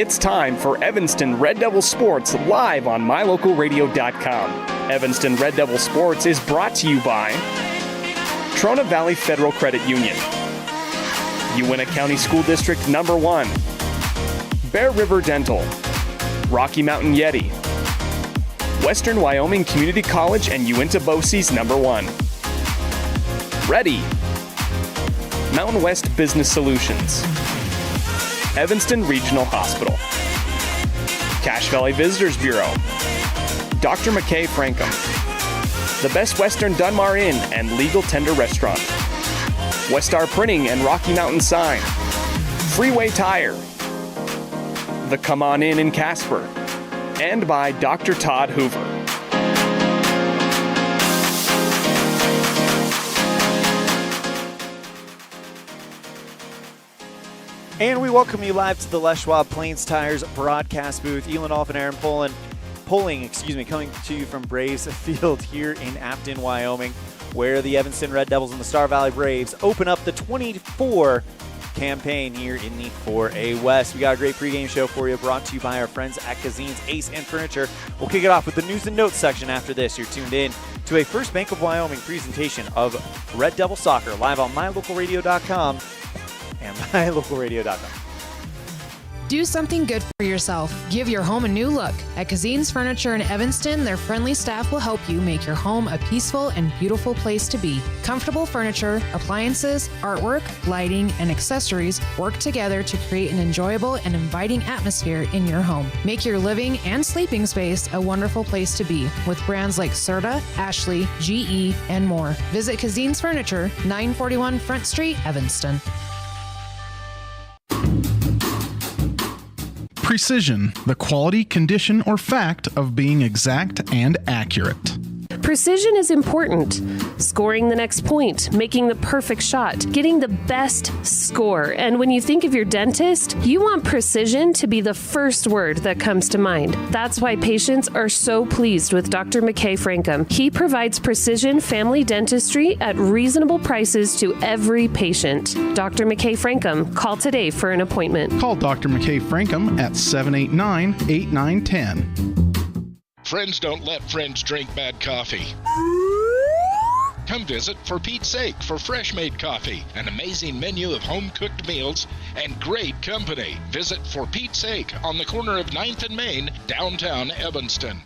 It's time for Evanston Red Devil Sports live on mylocalradio.com. Evanston Red Devil Sports is brought to you by Trona Valley Federal Credit Union, Uintah County School District Number 1, Bear River Dental, Rocky Mountain Yeti, Western Wyoming Community College and Uintah BOCES Number 1, Ready, Mountain West Business Solutions, Evanston Regional Hospital, Cache Valley Visitors Bureau, Dr. McKay Frankum, the Best Western Dunmar Inn and Legal Tender Restaurant, Westar Printing and Rocky Mountain Sign, Freeway Tire, the Come On In Casper, and by Dr. Todd Hoover. And we welcome you live to the Les Schwab Plains Tires broadcast booth. Elan, Olliff, and Aaron coming to you from Braves Field here in Afton, Wyoming, where the Evanston Red Devils and the Star Valley Braves open up the 24 campaign here in the 4A West. We got a great pregame show for you, brought to you by our friends at Cazin's Ace and Furniture. We'll kick it off with the news and notes section after this. You're tuned in to a First Bank of Wyoming presentation of Red Devil Soccer live on mylocalradio.com and mylocalradio.com. Do something good for yourself. Give your home a new look. At Cazin's Furniture in Evanston, their friendly staff will help you make your home a peaceful and beautiful place to be. Comfortable furniture, appliances, artwork, lighting, and accessories work together to create an enjoyable and inviting atmosphere in your home. Make your living and sleeping space a wonderful place to be with brands like Serta, Ashley, GE, and more. Visit Cazin's Furniture, 941 Front Street, Evanston. Precision, the quality, condition, or fact of being exact and accurate. Precision is important. Scoring the next point, making the perfect shot, getting the best score. And when you think of your dentist, you want precision to be the first word that comes to mind. That's why patients are so pleased with Dr. McKay Frankum. He provides precision family dentistry at reasonable prices to every patient. Dr. McKay Frankum, call today for an appointment. Call Dr. McKay Frankum at 789-8910. Friends don't let friends drink bad coffee. Come visit For Pete's Sake for fresh-made coffee, an amazing menu of home-cooked meals, and great company. Visit For Pete's Sake on the corner of 9th and Main, downtown Evanston.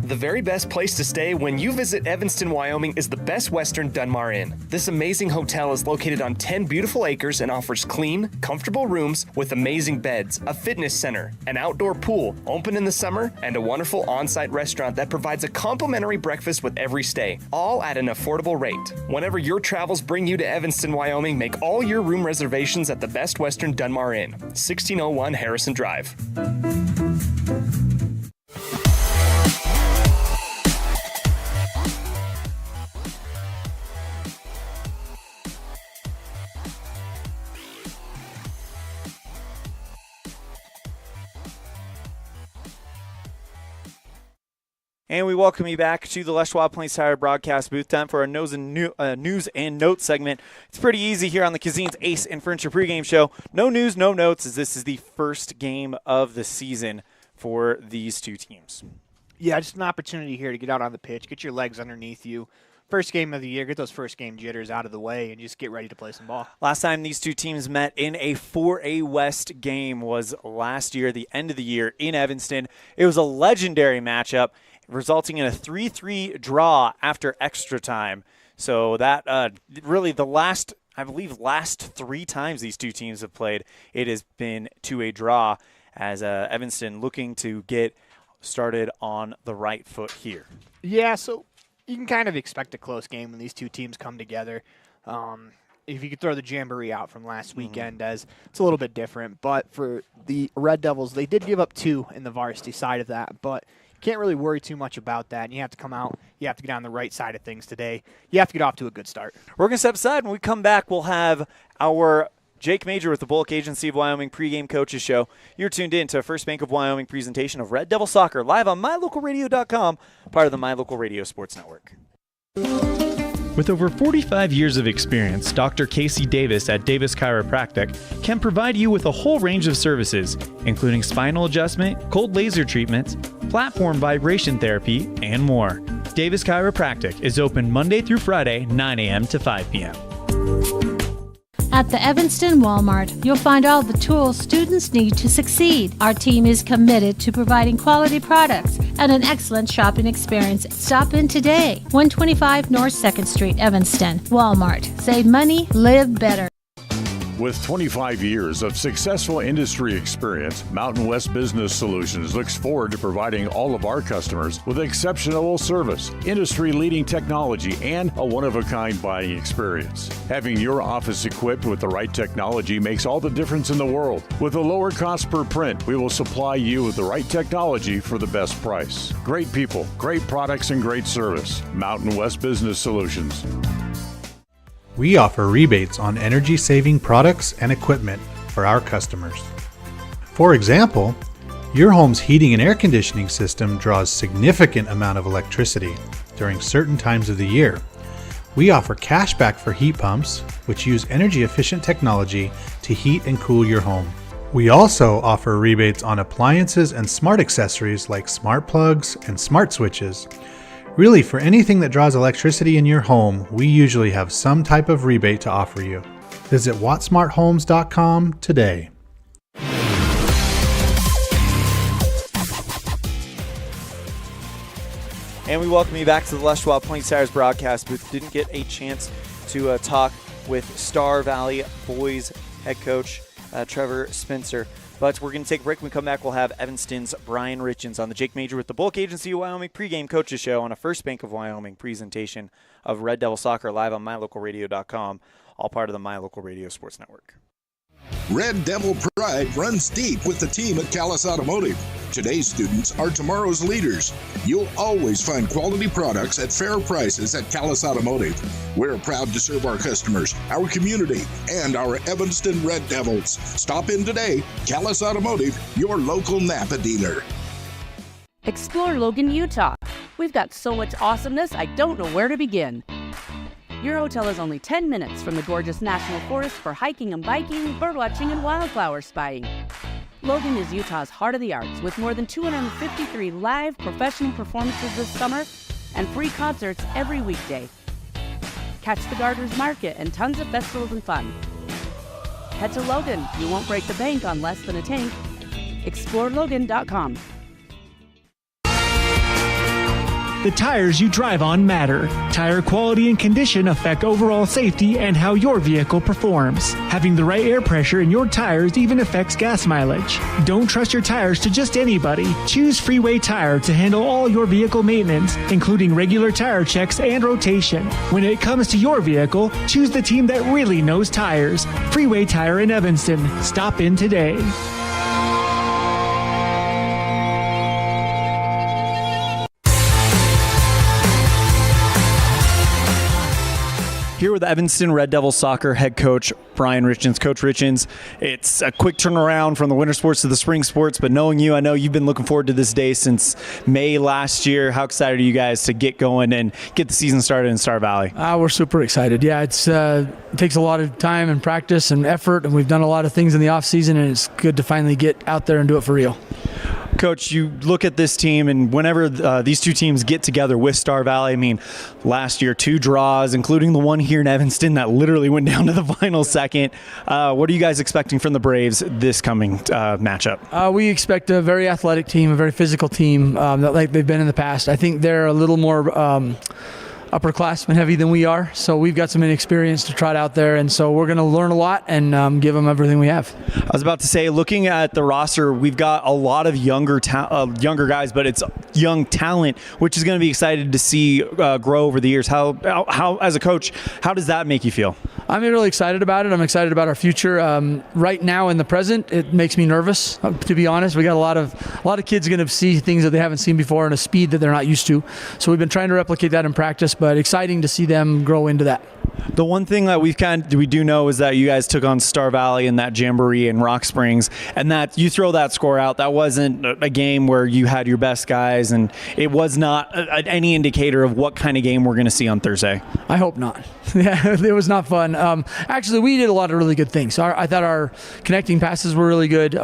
The very best place to stay when you visit Evanston, Wyoming is the Best Western Dunmar Inn. This amazing hotel is located on 10 beautiful acres and offers clean, comfortable rooms with amazing beds, a fitness center, an outdoor pool, open in the summer, and a wonderful on-site restaurant that provides a complimentary breakfast with every stay, all at an affordable rate. Whenever your travels bring you to Evanston, Wyoming, make all your room reservations at the Best Western Dunmar Inn, 1601 Harrison Drive. And we welcome you back to the Les Schwab Plains Tire broadcast booth. Time for our news and notes segment. It's pretty easy here on the Cazin's Ace and Furniture pregame show. No news, no notes, as this is the first game of the season for these two teams. Yeah, just an opportunity here to get out on the pitch, get your legs underneath you. First game of the year, get those first game jitters out of the way, and just get ready to play some ball. Last time these two teams met in a 4A West game was last year, the end of the year in Evanston. It was a legendary matchup, resulting in a 3-3 draw after extra time. So that really the last 3 times these two teams have played, it has been to a draw, as Evanston looking to get started on the right foot here. Yeah, so you can kind of expect a close game when these two teams come together. If you could throw the jamboree out from last weekend, as it's a little bit different. But for the Red Devils, they did give up 2 in the varsity side of that, but can't really worry too much about that. And you have to come out. You have to get on the right side of things today. You have to get off to a good start. We're going to step aside. When we come back, we'll have our Jake Major with the Bullock Agency of Wyoming pregame coaches show. You're tuned in to First Bank of Wyoming presentation of Red Devil Soccer live on mylocalradio.com, part of the My Local Radio Sports Network. With over 45 years of experience, Dr. Casey Davis at Davis Chiropractic can provide you with a whole range of services, including spinal adjustment, cold laser treatments, platform vibration therapy, and more. Davis Chiropractic is open Monday through Friday, 9 a.m. to 5 p.m. At the Evanston Walmart, you'll find all the tools students need to succeed. Our team is committed to providing quality products and an excellent shopping experience. Stop in today. 125 North 2nd Street, Evanston. Walmart. Save money, live better. With 25 years of successful industry experience, Mountain West Business Solutions looks forward to providing all of our customers with exceptional service, industry-leading technology, and a one-of-a-kind buying experience. Having your office equipped with the right technology makes all the difference in the world. With a lower cost per print, we will supply you with the right technology for the best price. Great people, great products, and great service. Mountain West Business Solutions. We offer rebates on energy-saving products and equipment for our customers. For example, your home's heating and air conditioning system draws significant amount of electricity during certain times of the year. We offer cashback for heat pumps, which use energy-efficient technology to heat and cool your home. We also offer rebates on appliances and smart accessories like smart plugs and smart switches. Really, for anything that draws electricity in your home, we usually have some type of rebate to offer you. Visit wattsmarthomes.com today. And we welcome you back to the Les Schwab Plains Tires broadcast booth. Didn't get a chance to talk with Star Valley boys head coach Trevor Spencer. But we're going to take a break. When we come back, we'll have Evanston's Brian Richens on the Jake Major with the Bulk Agency of Wyoming pregame coaches show on a First Bank of Wyoming presentation of Red Devil Soccer live on mylocalradio.com, all part of the My Local Radio Sports Network. Red Devil pride runs deep with the team at Callis Automotive. Today's students are tomorrow's leaders. You'll always find quality products at fair prices at Callis Automotive. We're proud to serve our customers, our community, and our Evanston Red Devils. Stop in today. Callis Automotive, your local Napa dealer. Explore Logan, Utah. We've got so much awesomeness, I don't know where to begin. Your hotel is only 10 minutes from the gorgeous National Forest for hiking and biking, birdwatching, and wildflower spying. Logan is Utah's heart of the arts with more than 253 live professional performances this summer and free concerts every weekday. Catch the Gardeners Market and tons of festivals and fun. Head to Logan. You won't break the bank on less than a tank. ExploreLogan.com. The tires you drive on matter. Tire quality and condition affect overall safety and how your vehicle performs. Having the right air pressure in your tires even affects gas mileage. Don't trust your tires to just anybody. Choose Freeway Tire to handle all your vehicle maintenance, including regular tire checks and rotation. When it comes to your vehicle, choose the team that really knows tires. Freeway Tire in Evanston. Stop in today. Here with Evanston Red Devil Soccer head coach Brian Richens. Coach Richens, it's a quick turnaround from the winter sports to the spring sports, but knowing you, I know you've been looking forward to this day since May last year. How excited are you guys to get going and get the season started in Star Valley? We're super excited. Yeah, it takes a lot of time and practice and effort, and we've done a lot of things in the off season, and it's good to finally get out there and do it for real. Coach, you look at this team, and whenever these two teams get together with Star Valley, I mean, last year 2 draws, including the one here in Evanston that literally went down to the final second. What are you guys expecting from the Braves this coming matchup? We expect a very athletic team, a very physical team that like they've been in the past. I think they're a little more upperclassmen heavy than we are, so we've got some inexperience to trot out there, and so we're going to learn a lot and give them everything we have. I was about to say, looking at the roster, we've got a lot of younger guys, but it's young talent, which is going to be excited to see grow over the years. How, as a coach, how does that make you feel? I'm really excited about it. I'm excited about our future. Right now in the present, it makes me nervous, to be honest. We got a lot of kids going to see things that they haven't seen before and a speed that they're not used to. So we've been trying to replicate that in practice, but exciting to see them grow into that. The one thing that we do know is that you guys took on Star Valley in that Jamboree in Rock Springs, and that you throw that score out. That wasn't a game where you had your best guys, and it was not any indicator of what kind of game we're going to see on Thursday. I hope not. Yeah, it was not fun. Actually, we did a lot of really good things. I thought our connecting passes were really good.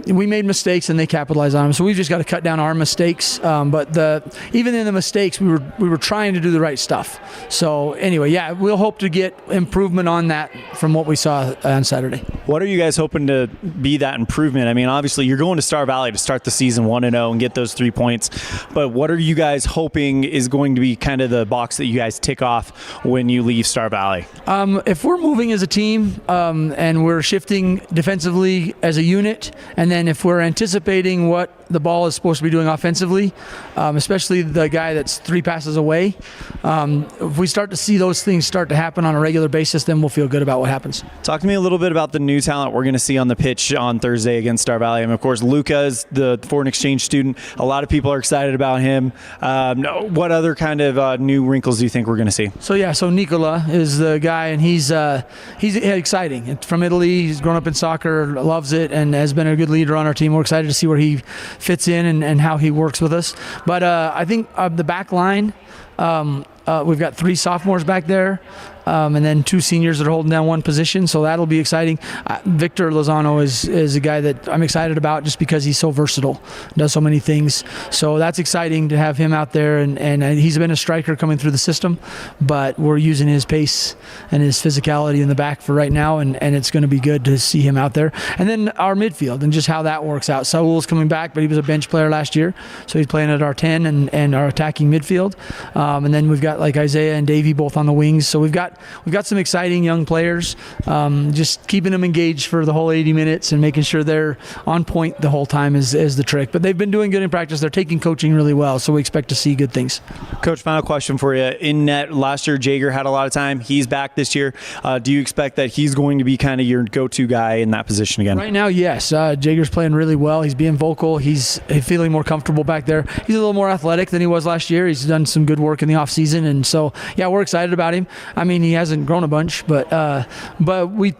We made mistakes and they capitalized on them. So we've just got to cut down our mistakes. But even in the mistakes, we were trying to do the right stuff. So anyway, yeah, we'll hope to get improvement on that from what we saw on Saturday. What are you guys hoping to be that improvement? I mean, obviously you're going to Star Valley to start the season 1-0 and get those 3 points. But what are you guys hoping is going to be kind of the box that you guys tick off when you leave Star Valley? If we're moving as a team and we're shifting defensively as a unit, and then if we're anticipating what the ball is supposed to be doing offensively, especially the guy that's 3 passes away, if we start to see those things start to happen on a regular basis, then we'll feel good about what happens. Talk to me a little bit about the new talent we're going to see on the pitch on Thursday against Star Valley. I mean, of course, Luca is the foreign exchange student. A lot of people are excited about him. What other kind of new wrinkles do you think we're going to see? So Nicola is the guy, and he's exciting. From Italy, he's grown up in soccer, loves it, and has been a good leader on our team. We're excited to see where he fits in and how he works with us. But I think the back line, we've got 3 sophomores back there, and then 2 seniors that are holding down one position, so that'll be exciting. Victor Lozano is a guy that I'm excited about just because he's so versatile, does so many things. So that's exciting to have him out there, and he's been a striker coming through the system, but we're using his pace and his physicality in the back for right now, and it's going to be good to see him out there. And then our midfield and just how that works out. Saul's coming back, but he was a bench player last year, so he's playing at our 10 and our attacking midfield. And then we've got like Isaiah and Davey both on the wings, so we've got some exciting young players. Just keeping them engaged for the whole 80 minutes and making sure they're on point the whole time is the trick. But they've been doing good in practice. They're taking coaching really well, so we expect to see good things. Coach, final question for you. In net, last year Jager had a lot of time. He's back this year. Do you expect that he's going to be kind of your go-to guy in that position again? Right now, yes. Jager's playing really well. He's being vocal. He's feeling more comfortable back there. He's a little more athletic than he was last year. He's done some good work in the offseason, and so, yeah, we're excited about him. I mean, he hasn't grown a bunch, but we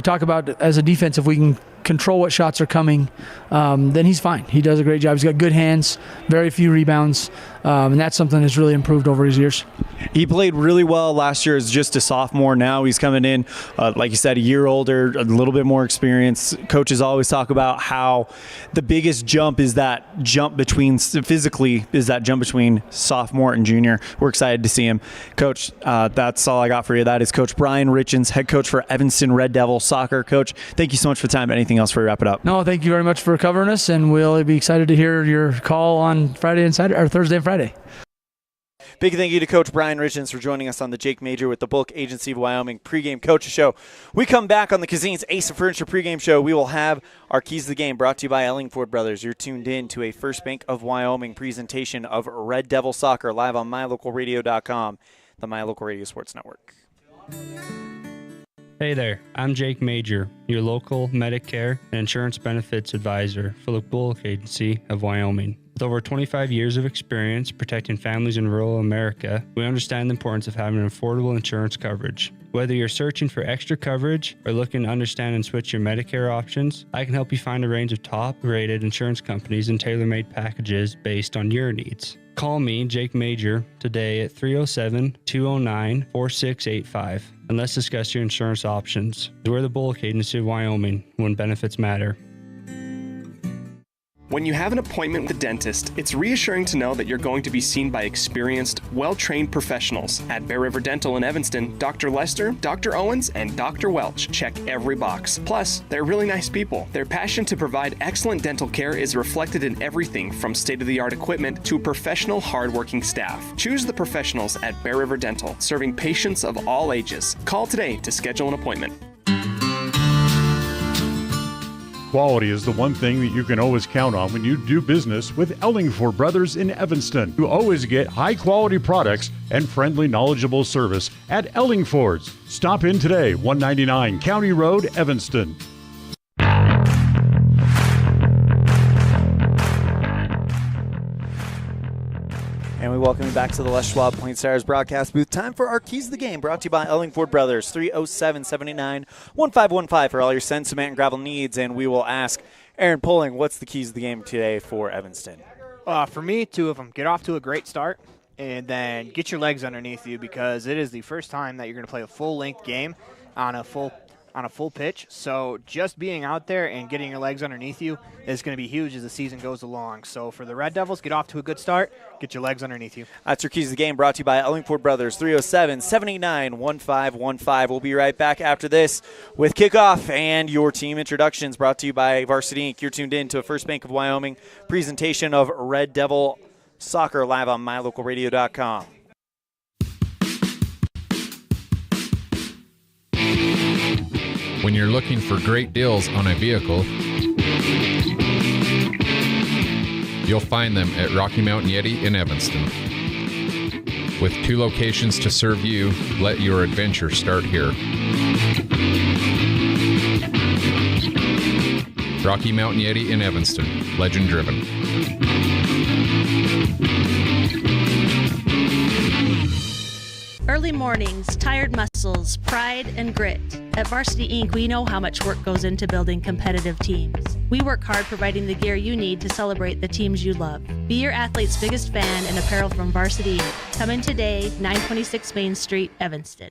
talk about as a defense, if we can control what shots are coming, then he's fine. He does a great job. He's got good hands, very few rebounds, and that's something that's really improved over his years. He played really well last year as just a sophomore. Now he's coming in, like you said, a year older, a little bit more experience. Coaches always talk about how the biggest jump is that jump between, physically, is that jump between sophomore and junior. We're excited to see him. Coach, that's all I got for you. That is Coach Brian Richens, head coach for Evanston Red Devil Soccer. Coach, thank you so much for the time. Anything else before we wrap it up? No, thank you very much for covering us, and we'll be excited to hear your call on Friday and Saturday, or Thursday and Friday. Big thank you to Coach Brian Richens for joining us on the Jake Major with the Bulk Agency of Wyoming pregame coaches show. We come back on the Cazin's Ace of Furniture pregame show. We will have our Keys to the Game brought to you by Ellingford Brothers. You're tuned in to a First Bank of Wyoming presentation of Red Devil Soccer live on MyLocalRadio.com, the My Local Radio Sports Network. Hey there, I'm Jake Major, your local Medicare and insurance benefits advisor for the Bulk Agency of Wyoming. With over 25 years of experience protecting families in rural America, we understand the importance of having an affordable insurance coverage. Whether you're searching for extra coverage or looking to understand and switch your Medicare options, I can help you find a range of top-rated insurance companies and tailor-made packages based on your needs. Call me, Jake Major, today at 307-209-4685 and let's discuss your insurance options. We're the Bulk Agency of Wyoming when benefits matter. When you have an appointment with a dentist, it's reassuring to know that you're going to be seen by experienced, well-trained professionals. At Bear River Dental in Evanston, Dr. Lester, Dr. Owens, and Dr. Welch check every box. Plus, they're really nice people. Their passion to provide excellent dental care is reflected in everything from state-of-the-art equipment to professional, hard-working staff. Choose the professionals at Bear River Dental, serving patients of all ages. Call today to schedule an appointment. Quality is the one thing that you can always count on when you do business with Ellingford Brothers in Evanston. You always get high-quality products and friendly, knowledgeable service at Ellingford's. Stop in today, 199 County Road, Evanston. And we welcome you back to the Les Schwab Plains Stars broadcast booth. Time for our Keys to the Game, brought to you by Ellingford Brothers, 307-79-1515 for all your sand, cement, and gravel needs. And we will ask Aaron Pulling, what's the keys to the game today for Evanston? For me, two of them. Get off to a great start, and then get your legs underneath you, because it is the first time that you're going to play a full-length game on a full pitch. So just being out there and getting your legs underneath you is going to be huge as the season goes along. So for the Red Devils, get off to a good start, get your legs underneath you. That's your Keys to the Game, brought to you by Ellingford Brothers, 307-79-1515. We'll be right back after this with kickoff and your team introductions, brought to you by Varsity Inc. You're tuned in to a First Bank of Wyoming presentation of Red Devil Soccer live on mylocalradio.com. When you're looking for great deals on a vehicle, you'll find them at Rocky Mountain Yeti in Evanston. With 2 locations to serve you, let your adventure start here. Rocky Mountain Yeti in Evanston, legend driven. Early mornings, tired muscles, pride, and grit. At Varsity Inc., we know how much work goes into building competitive teams. We work hard providing the gear you need to celebrate the teams you love. Be your athlete's biggest fan in apparel from Varsity Inc. Come in today, 926 Main Street, Evanston.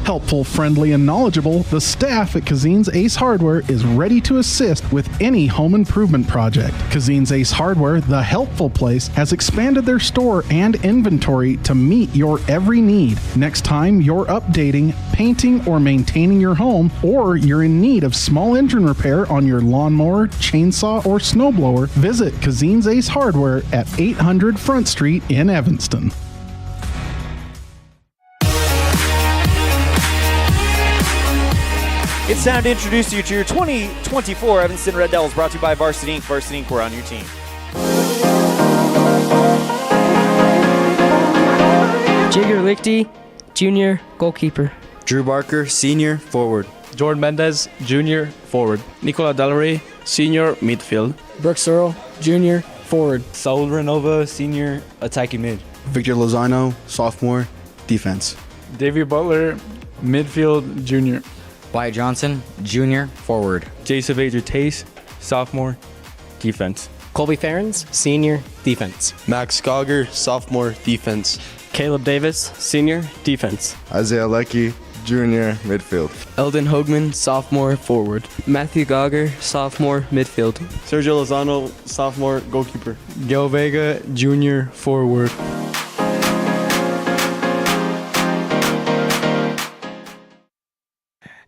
Helpful, friendly, and knowledgeable, the staff at Cazin's Ace Hardware is ready to assist with any home improvement project. Cazin's Ace Hardware, the helpful place, has expanded their store and inventory to meet your every need. Next time you're updating, painting, or maintaining your home, or you're in need of small engine repair on your lawnmower, chainsaw, or snowblower, visit Cazin's Ace Hardware at 800 Front Street in Evanston. It's time to introduce you to your 2024 Evanston Red Devils, brought to you by Varsity Inc. Varsity Inc., we're on your team. Jigger Lichty, Junior, goalkeeper. Drew Barker, Senior, forward. Jordan Mendez, Junior, forward. Nicola Delary, Senior, midfield. Brooks Searle, Junior, forward. Saul Renova, Senior, attacking mid. Victor Lozano, sophomore, defense. Davey Butler, midfield, junior. Wyatt Johnson, Junior, forward. Jason Vader Tace, sophomore, defense. Colby Ferens, Senior, defense. Max Gauger, sophomore, defense. Caleb Davis, Senior, defense. Isaiah Leckie, Junior, midfield. Eldon Hoagman, sophomore, forward. Matthew Gauger, sophomore, midfield. Sergio Lozano, sophomore, goalkeeper. Gil Vega, Junior, forward.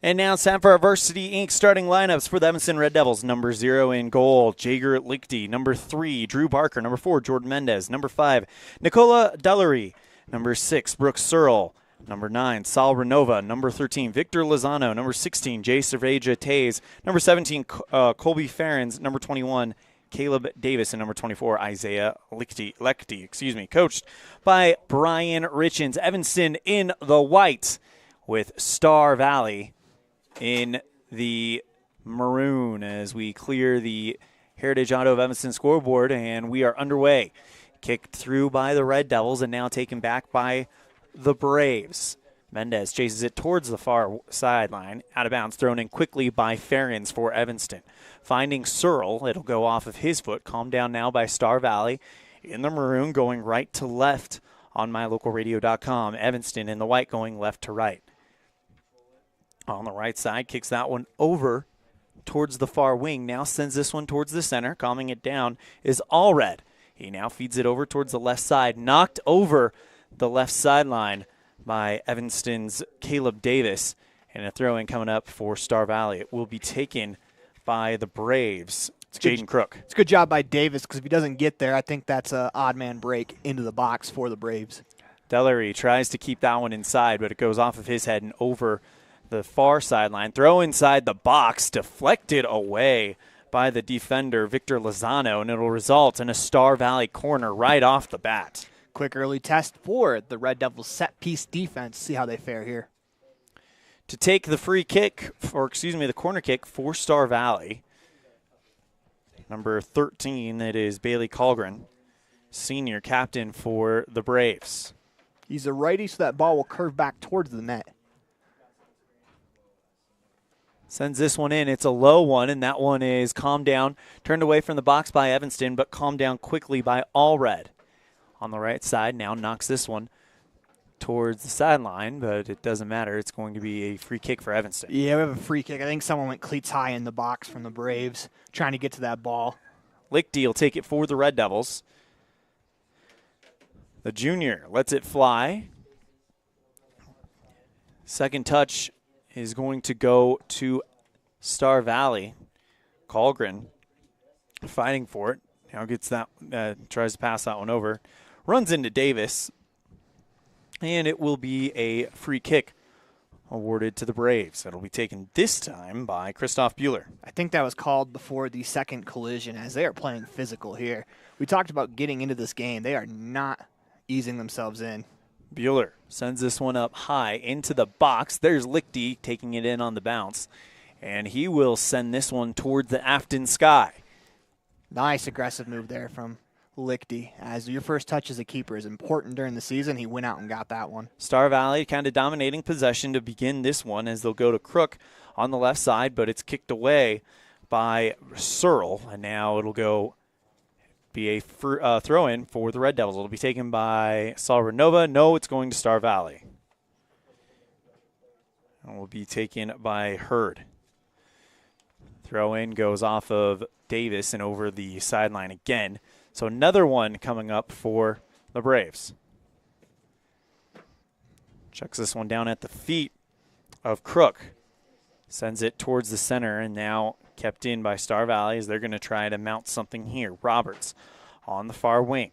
And now it's time for our Varsity Inc. starting lineups for the Evanston Red Devils. Number 0 in goal, Jager Lichty. Number 3, Drew Barker. Number 4, Jordan Mendez. Number 5, Nicola Delary. Number 6, Brooks Searle. Number 9, Saul Renova. Number 13, Victor Lozano. Number 16, Jay Cerveja Taze. Number 17, Colby Ferens. Number 21, Caleb Davis. And number 24, Isaiah Lecty, coached by Brian Richens. Evanston in the white with Star Valley in the maroon as we clear the Heritage Auto of Evanston scoreboard, and we are underway. Kicked through by the Red Devils and now taken back by the Braves. Mendez chases it towards the far sideline, out of bounds, thrown in quickly by Ferens for Evanston. Finding Searle, it'll go off of his foot, calmed down now by Star Valley in the maroon, going right to left on mylocalradio.com. Evanston in the white going left to right. On the right side, kicks that one over towards the far wing. Now sends this one towards the center. Calming it down is Allred. He now feeds it over towards the left side. Knocked over the left sideline by Evanston's Caleb Davis. And a throw-in coming up for Star Valley. It will be taken by the Braves. It's Jaden Crook. It's a good job by Davis, because if he doesn't get there, I think that's an odd man break into the box for the Braves. Delary tries to keep that one inside, but it goes off of his head and over the far sideline. Throw inside the box, deflected away by the defender, Victor Lozano, and it'll result in a Star Valley corner right off the bat. Quick early test for the Red Devils set-piece defense. See how they fare here. To take the the corner kick for Star Valley, number 13, it is Bailey Colgren. senior captain for the Braves. He's a righty, so that ball will curve back towards the net. Sends this one in. It's a low one, and that one is calmed down. Turned away from the box by Evanston, but calmed down quickly by Allred. On the right side now, knocks this one towards the sideline, but it doesn't matter. It's going to be a free kick for Evanston. Yeah, we have a free kick. I think someone went cleats high in the box from the Braves, trying to get to that ball. Lichty will take it for the Red Devils. The junior lets it fly. Second touch is going to go to Star Valley. Colgren fighting for it. Now gets that, tries to pass that one over. Runs into Davis. And it will be a free kick awarded to the Braves. It'll be taken this time by Christoph Bueller. I think that was called before the second collision, as they are playing physical here. We talked about getting into this game. They are not easing themselves in. Bueller sends this one up high into the box. There's Lichty taking it in on the bounce. And he will send this one towards the Afton sky. Nice aggressive move there from Lichty. As your first touch as a keeper is important during the season, he went out and got that one. Star Valley kind of dominating possession to begin this one as they'll go to Crook on the left side, but it's kicked away by Searle. And now it'll go be a throw-in for the Red Devils. It'll be taken by Saul Renova. No, it's going to Star Valley. It will be taken by Hurd. Throw-in goes off of Davis and over the sideline again. So another one coming up for the Braves. Chucks this one down at the feet of Crook. Sends it towards the center and now kept in by Star Valley as they're going to try to mount something here. Roberts on the far wing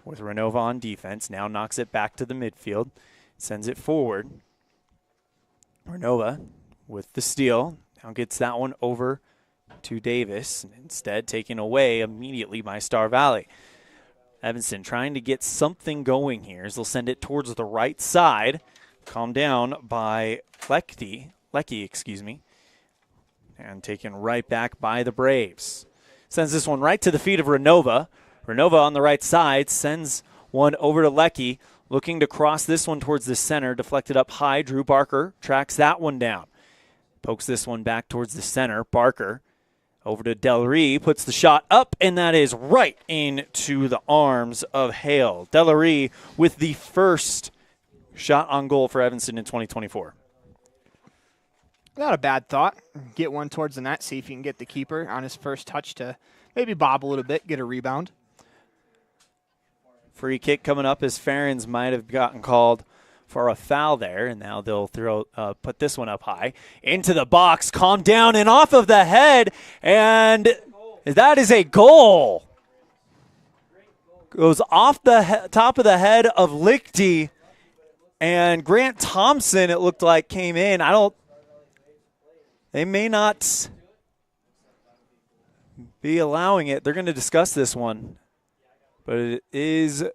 with Renova on defense. Now knocks it back to the midfield. Sends it forward. Renova with the steal. Now gets that one over to Davis. Instead taken away immediately by Star Valley. Evanston trying to get something going here as they'll send it towards the right side. Calmed down by Leckie, and taken right back by the Braves. Sends this one right to the feet of Renova. Renova on the right side sends one over to Leckie, looking to cross this one towards the center. Deflected up high. Drew Barker tracks that one down. Pokes this one back towards the center. Barker over to Delary, puts the shot up, and that is right into the arms of Hale. Delary with the first shot on goal for Evanston in 2024. Not a bad thought. Get one towards the net, see if you can get the keeper on his first touch to maybe bob a little bit, get a rebound. Free kick coming up as Ferens might have gotten called for a foul there, and now they'll put this one up high into the box, calm down and off of the head, and that is a goal. Goes off the top of the head of Lichty, and Grant Thompson, it looked like, came in. They may not be allowing it. They're going to discuss this one, but it is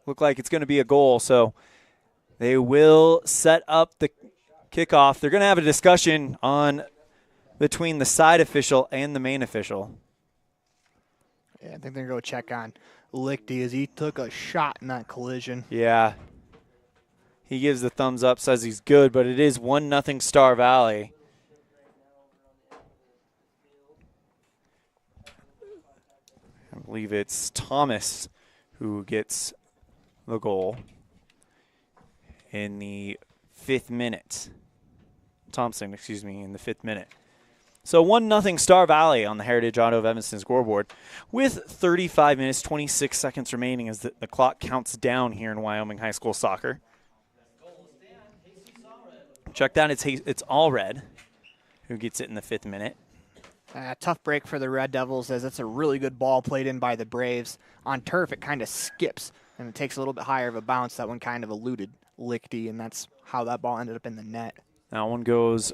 look like it's going to be a goal, so they will set up the kickoff. They're going to have a discussion between the side official and the main official. Yeah, I think they're going to go check on Lichty as he took a shot in that collision. Yeah. He gives the thumbs up, says he's good, but it is 1-0 Star Valley. I believe it's Thomas who gets the goal in the 5th minute. Thompson, in the 5th minute. So 1-0 Star Valley on the Heritage Auto of Evanston scoreboard with 35 minutes, 26 seconds remaining as the clock counts down here in Wyoming high school soccer. Check that, it's Allred who gets it in the 5th minute. Tough break for the Red Devils as it's a really good ball played in by the Braves. On turf, it kind of skips, and it takes a little bit higher of a bounce. That one kind of eluded Lichty, and that's how that ball ended up in the net. That one goes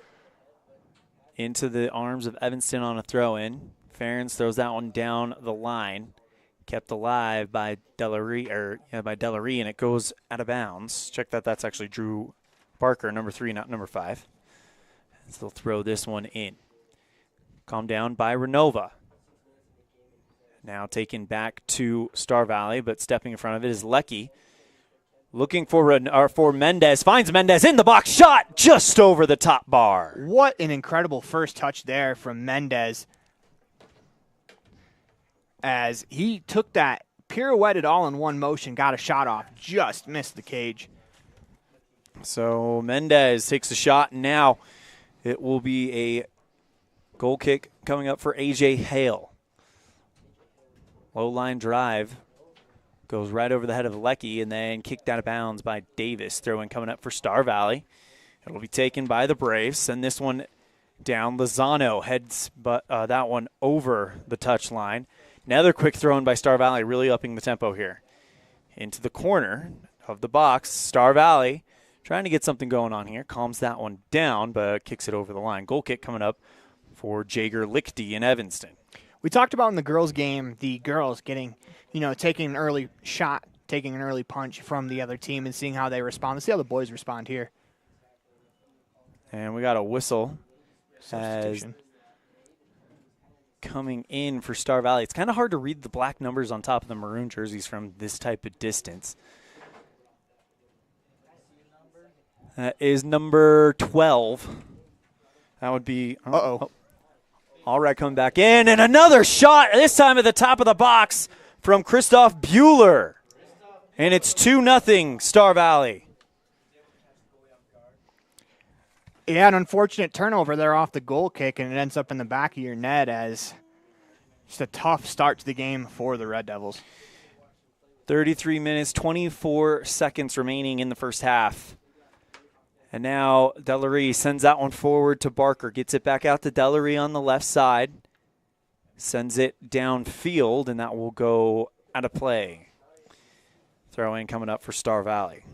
into the arms of Evanston on a throw-in. Ferens throws that one down the line. Kept alive by Delary, and it goes out of bounds. Check that. That's actually Drew Barker, number 3, not number 5. So they'll throw this one in. Calmed down by Renova. Now taken back to Star Valley, but stepping in front of it is Lecky. Looking for Mendez. Finds Mendez in the box. Shot just over the top bar. What an incredible first touch there from Mendez, as he took that, pirouetted all in one motion, got a shot off, just missed the cage. So Mendez takes a shot, and now it will be a goal kick coming up for A.J. Hale. Low line drive. Goes right over the head of Lecky and then kicked out of bounds by Davis. Throw in coming up for Star Valley. It'll be taken by the Braves. Send this one down. Lozano heads that one over the touchline. Another quick throw in by Star Valley, really upping the tempo here. Into the corner of the box. Star Valley trying to get something going on here. Calms that one down, but kicks it over the line. Goal kick coming up for Jager Lichty in Evanston. We talked about in the girls' game, the girls getting, taking an early shot, taking an early punch from the other team and seeing how they respond. Let's see how the boys respond here. And we got a whistle as coming in for Star Valley. It's kind of hard to read the black numbers on top of the maroon jerseys from this type of distance. That is number 12. That would be... Uh-oh. All right, coming back in, and another shot, this time at the top of the box from Christoph Bueller. And it's 2-0 Star Valley. Yeah, an unfortunate turnover there off the goal kick, and it ends up in the back of your net as just a tough start to the game for the Red Devils. 33 minutes, 24 seconds remaining in the first half. And now Delary sends that one forward to Barker. Gets it back out to Delary on the left side. Sends it downfield, and that will go out of play. Throw in coming up for Star Valley.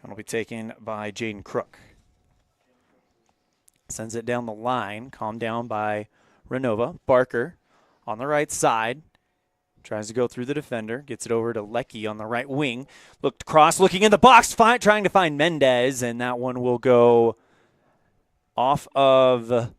And will be taken by Jaden Crook. Sends it down the line. Calmed down by Renova. Barker on the right side. Tries to go through the defender. Gets it over to Lecky on the right wing. Looked across, looking in the box, trying to find Mendez, and that one will go off of, looks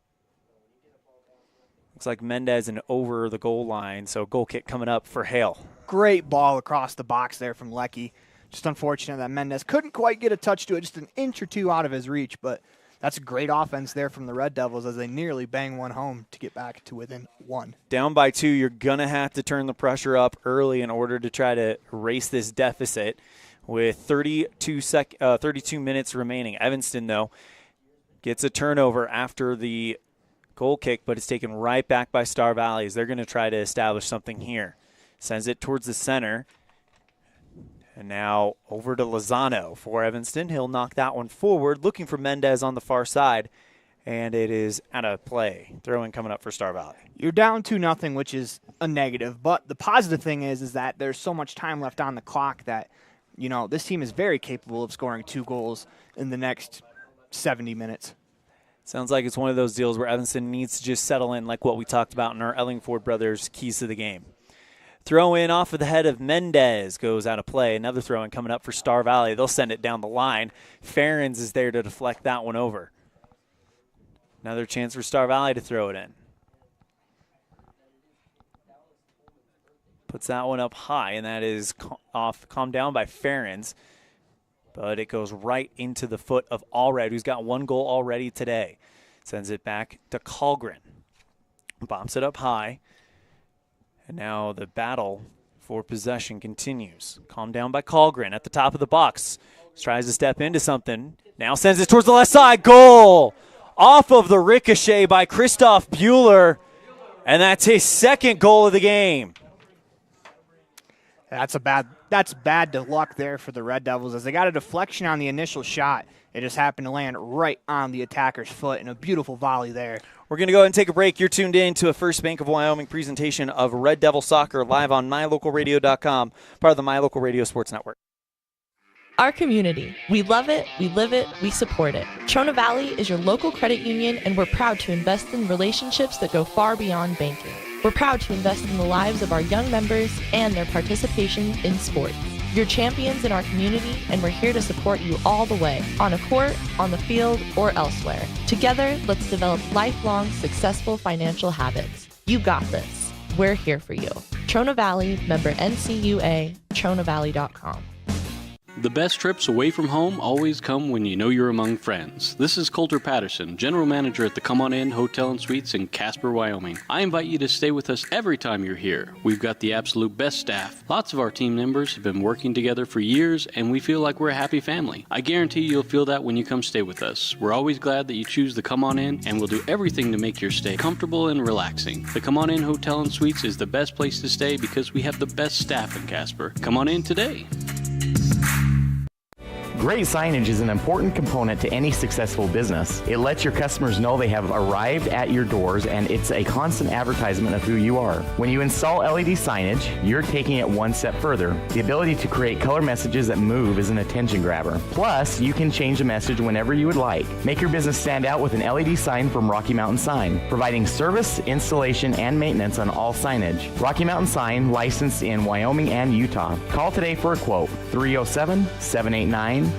like Mendez and over the goal line. So goal kick coming up for Hale. Great ball across the box there from Lecky. Just unfortunate that Mendez couldn't quite get a touch to it, just an inch or two out of his reach, but that's a great offense there from the Red Devils as they nearly bang one home to get back to within one. Down by 2, you're going to have to turn the pressure up early in order to try to erase this deficit with 32 minutes remaining. Evanston, though, gets a turnover after the goal kick, but it's taken right back by Star Valley as they're going to try to establish something here. Sends it towards the center. And now over to Lozano for Evanston. He'll knock that one forward, looking for Mendez on the far side, and it is out of play. Throw-in coming up for Star Valley. You're down 2-0, which is a negative, but the positive thing is that there's so much time left on the clock that, this team is very capable of scoring 2 goals in the next 70 minutes. Sounds like it's one of those deals where Evanston needs to just settle in like what we talked about in our Ellingford Brothers keys to the game. Throw in off of the head of Mendez goes out of play. Another throw in coming up for Star Valley. They'll send it down the line. Ferens is there to deflect that one over. Another chance for Star Valley to throw it in. Puts that one up high, and that is calmed down by Ferens. But it goes right into the foot of Allred, who's got 1 goal already today. Sends it back to Colgren. Bumps it up high. And now the battle for possession continues. Calmed down by Colgren at the top of the box. Tries to step into something. Now sends it towards the left side. Goal! Off of the ricochet by Christoph Bueller. And that's his 2nd goal of the game. That's bad luck there for the Red Devils as they got a deflection on the initial shot. It just happened to land right on the attacker's foot, and a beautiful volley there. We're going to go ahead and take a break. You're tuned in to a First Bank of Wyoming presentation of Red Devil Soccer live on mylocalradio.com, part of the My Local Radio Sports Network. Our community. We love it, we live it, we support it. Trona Valley is your local credit union, and we're proud to invest in relationships that go far beyond banking. We're proud to invest in the lives of our young members and their participation in sports. You're champions in our community, and we're here to support you all the way, on a court, on the field, or elsewhere. Together, let's develop lifelong, successful financial habits. You got this. we're here for you. Trona Valley, member NCUA, TronaValley.com. The best trips away from home always come when you know you're among friends. This is Coulter Patterson, General Manager at the Come On In Hotel and Suites in Casper, Wyoming. I invite you to stay with us every time you're here. We've got the absolute best staff. Lots of our team members have been working together for years, and we feel like we're a happy family. I guarantee you'll feel that when you come stay with us. We're always glad that you choose the Come On In, and we'll do everything to make your stay comfortable and relaxing. The Come On In Hotel and Suites is the best place to stay because we have the best staff in Casper. Come on in today. Great signage is an important component to any successful business. It lets your customers know they have arrived at your doors, and it's a constant advertisement of who you are. When you install LED signage, you're taking it one step further. The ability to create color messages that move is an attention grabber. Plus, you can change the message whenever you would like. Make your business stand out with an LED sign from Rocky Mountain Sign, providing service, installation, and maintenance on all signage. Rocky Mountain Sign, licensed in Wyoming and Utah. Call today for a quote, 307-789-5202.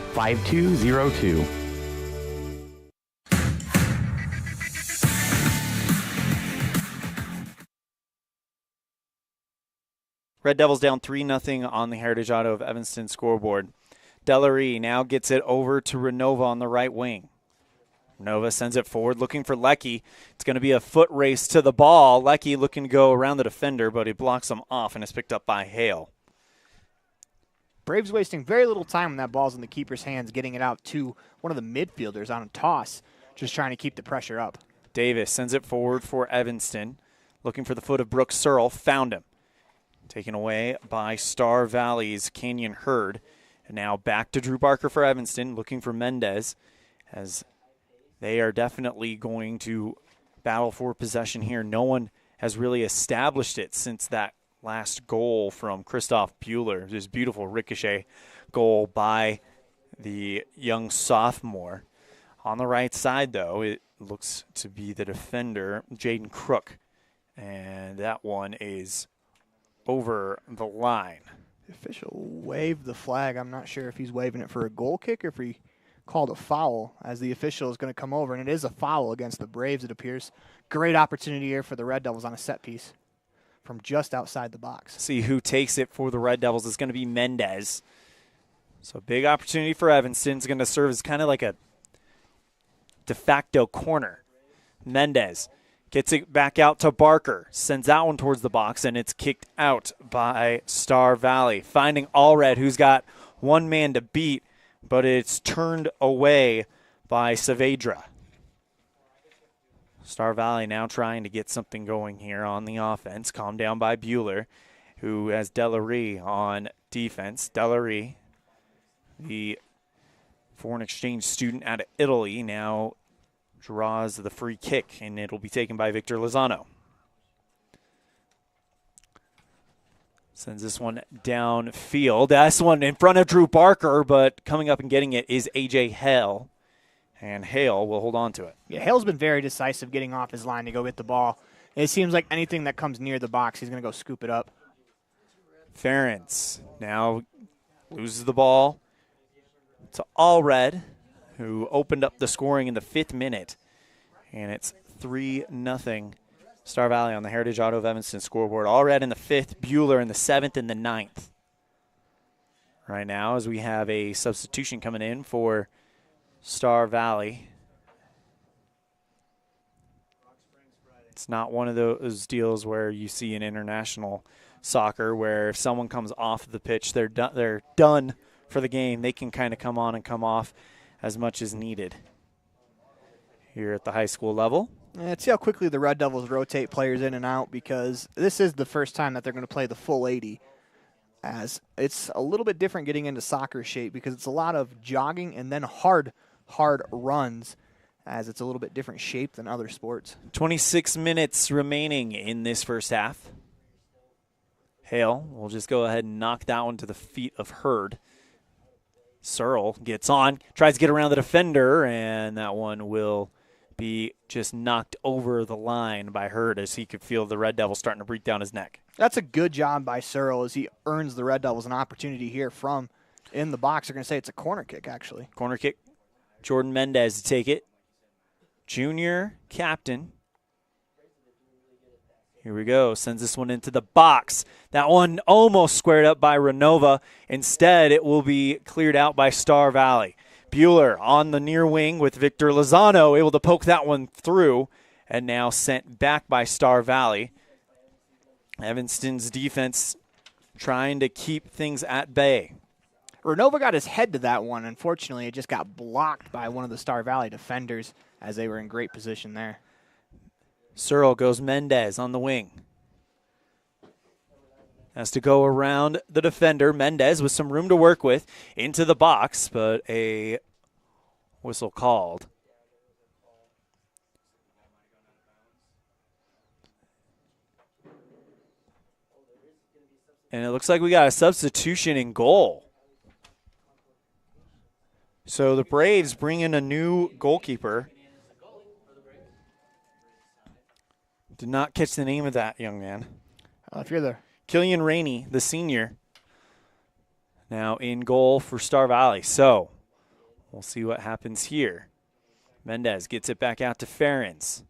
Red Devils down 3-0 on the Heritage Auto of Evanston scoreboard. Delary now gets it over to Renova on the right wing. Renova sends it forward looking for Leckie. It's going to be a foot race to the ball. Leckie looking to go around the defender, but he blocks him off and is picked up by Hale. Braves wasting very little time when that ball's in the keeper's hands, getting it out to one of the midfielders on a toss, just trying to keep the pressure up. Davis sends it forward for Evanston, looking for the foot of Brooks Searle, found him. Taken away by Star Valley's Canyon Hurd. And now back to Drew Barker for Evanston, looking for Mendez, as they are definitely going to battle for possession here. No one has really established it since that last goal from Christoph Bueller. This beautiful ricochet goal by the young sophomore. On the right side, though, it looks to be the defender, Jaden Crook. And that one is over the line. The official waved the flag. I'm not sure if he's waving it for a goal kick or if he called a foul, as the official is going to come over. And it is a foul against the Braves, it appears. Great opportunity here for the Red Devils on a set piece from just outside the box. See who takes it for the Red Devils. It's going to be Mendez. So big opportunity for Evanston. It's going to serve as kind of like a de facto corner. Mendez gets it back out to Barker. Sends that one towards the box, and it's kicked out by Star Valley. Finding Allred, who's got one man to beat, but it's turned away by Saavedra. Star Valley now trying to get something going here on the offense. Calmed down by Bueller, who has Delary on defense. Delary, the foreign exchange student out of Italy, now draws the free kick, and it'll be taken by Victor Lozano. Sends this one downfield. That's one in front of Drew Barker, but coming up and getting it is A.J. Hale. And Hale will hold on to it. Yeah, Hale's been very decisive getting off his line to go get the ball. It seems like anything that comes near the box, he's going to go scoop it up. Ferentz now loses the ball to Allred, who opened up the scoring in the 5th minute. And it's 3-0 Star Valley on the Heritage Auto of Evanston scoreboard. Allred in the 5th, Bueller in the 7th and the 9th. Right now, as we have a substitution coming in for Star Valley. It's not one of those deals where you see in international soccer where if someone comes off the pitch, they're done for the game. They can kind of come on and come off as much as needed here at the high school level. Let's see how quickly the Red Devils rotate players in and out, because this is the first time that they're going to play the full 80. As it's a little bit different getting into soccer shape, because it's a lot of jogging and then hard runs, as it's a little bit different shape than other sports. 26 minutes remaining in this first half. Hale will just go ahead and knock that one to the feet of Hurd. Searle gets on, tries to get around the defender, and that one will be just knocked over the line by Hurd as he could feel the Red Devil starting to breathe down his neck. That's a good job by Searle as he earns the Red Devils an opportunity here from in the box. They're going to say it's a corner kick, actually. Corner kick. Jordan Mendez to take it. Junior captain. Here we go. Sends this one into the box. That one almost squared up by Renova. Instead, it will be cleared out by Star Valley. Bueller on the near wing with Victor Lozano, able to poke that one through, and now sent back by Star Valley. Evanston's defense trying to keep things at bay. Renova got his head to that one. Unfortunately, it just got blocked by one of the Star Valley defenders as they were in great position there. Searle goes Mendez on the wing. Has to go around the defender. Mendez with some room to work with into the box, but a whistle called. And it looks like we got a substitution in goal. So the Braves bring in a new goalkeeper. Did not catch the name of that young man. If you're there. Killian Rainey, the senior, now in goal for Star Valley. So we'll see what happens here. Mendez gets it back out to Ferens.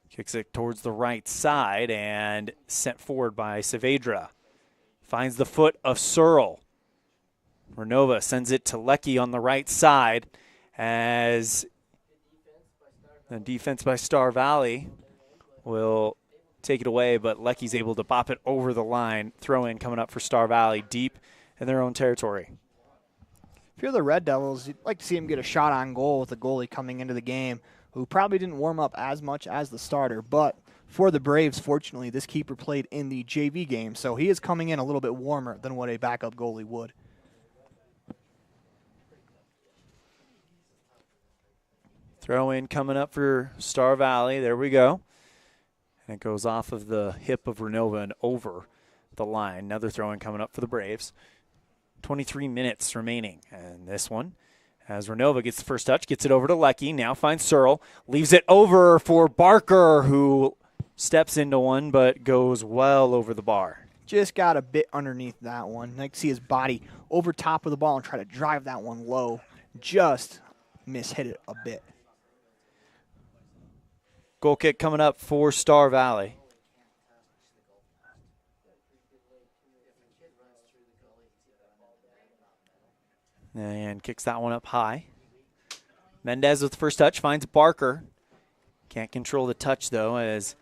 Kicks it towards the right side and sent forward by Saavedra. Finds the foot of Searle. Renova sends it to Lecky on the right side as the defense by Star Valley will take it away, but Lecky's able to bop it over the line. Throw in coming up for Star Valley deep in their own territory. If you're the Red Devils, you'd like to see him get a shot on goal with the goalie coming into the game, who probably didn't warm up as much as the starter. But for the Braves, fortunately, this keeper played in the JV game, so he is coming in a little bit warmer than what a backup goalie would. Throw in coming up for Star Valley. There we go. And it goes off of the hip of Renova and over the line. Another throw in coming up for the Braves. 23 minutes remaining. And this one, as Renova gets the first touch, gets it over to Lecky. Now finds Searle. Leaves it over for Barker, who steps into one but goes well over the bar. Just got a bit underneath that one. I can see his body over top of the ball and try to drive that one low. Just mishit it a bit. Goal kick coming up for Star Valley. And kicks that one up high. Mendez with the first touch finds Barker. Can't control the touch, though, as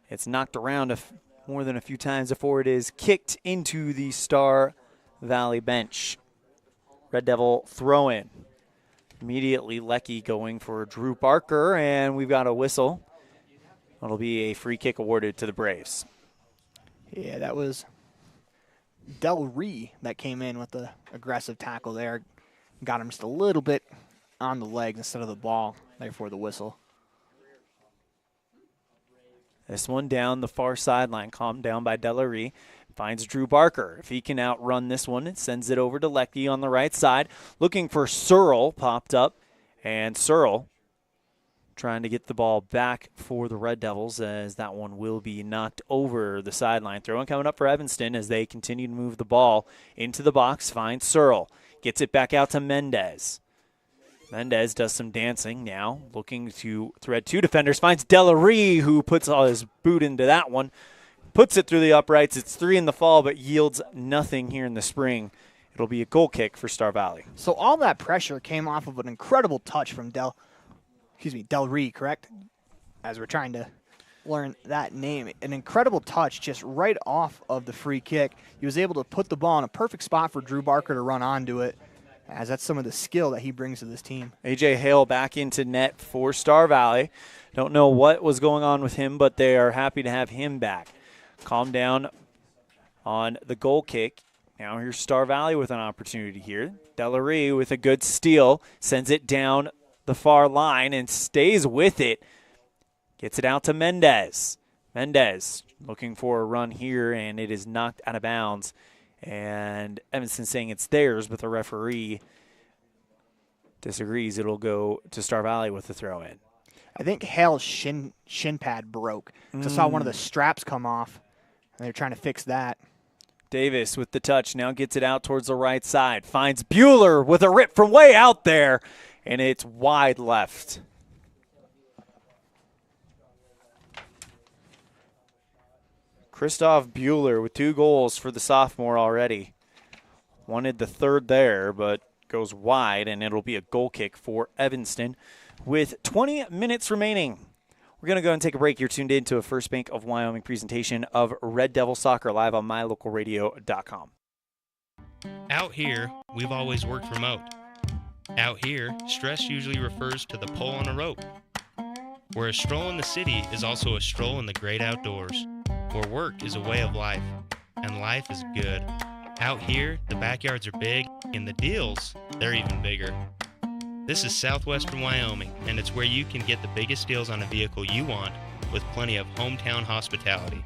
it's knocked around more than a few times before it is kicked into the Star Valley bench. Red Devil throw in. Immediately Lecky going for Drew Barker, and we've got a whistle. It'll be a free kick awarded to the Braves. Yeah, that was Del Ree that came in with the aggressive tackle there. Got him just a little bit on the legs instead of the ball, therefore the whistle. This one down the far sideline, calmed down by Delaree. Finds Drew Barker. If he can outrun this one, it sends it over to Lecky on the right side. Looking for Searle, popped up. And Searle trying to get the ball back for the Red Devils, as that one will be knocked over the sideline. Throw-in coming up for Evanston as they continue to move the ball into the box. Finds Searle. Gets it back out to Mendez. Mendez does some dancing now, looking to thread two defenders. Finds Delaree, who puts all his boot into that one. Puts it through the uprights. It's 3 in the fall, but yields nothing here in the spring. It'll be a goal kick for Star Valley. So all that pressure came off of an incredible touch from Del Ree, correct? As we're trying to learn that name. An incredible touch just right off of the free kick. He was able to put the ball in a perfect spot for Drew Barker to run onto it, as that's some of the skill that he brings to this team. A.J. Hale back into net for Star Valley. Don't know what was going on with him, but they are happy to have him back. Calm down on the goal kick. Now here's Star Valley with an opportunity here. Delaree with a good steal. Sends it down the far line and stays with it. Gets it out to Mendez. Mendez looking for a run here, and it is knocked out of bounds. And Evanston saying it's theirs, but the referee disagrees. It'll go to Star Valley with the throw-in. I think Hale's shin pad broke. I saw one of the straps come off, and they're trying to fix that. Davis with the touch, now gets it out towards the right side. Finds Bueller with a rip from way out there, and it's wide left. Christoph Bueller with 2 goals for the sophomore already. Wanted the third there, but goes wide, and it'll be a goal kick for Evanston with 20 minutes remaining. We're going to go and take a break. You're tuned in to a First Bank of Wyoming presentation of Red Devil Soccer live on mylocalradio.com. Out here, we've always worked remote. Out here, stress usually refers to the pull on a rope. Where a stroll in the city is also a stroll in the great outdoors. Where work is a way of life, and life is good. Out here, the backyards are big, and the deals, they're even bigger. This is southwestern Wyoming, and it's where you can get the biggest deals on a vehicle you want with plenty of hometown hospitality.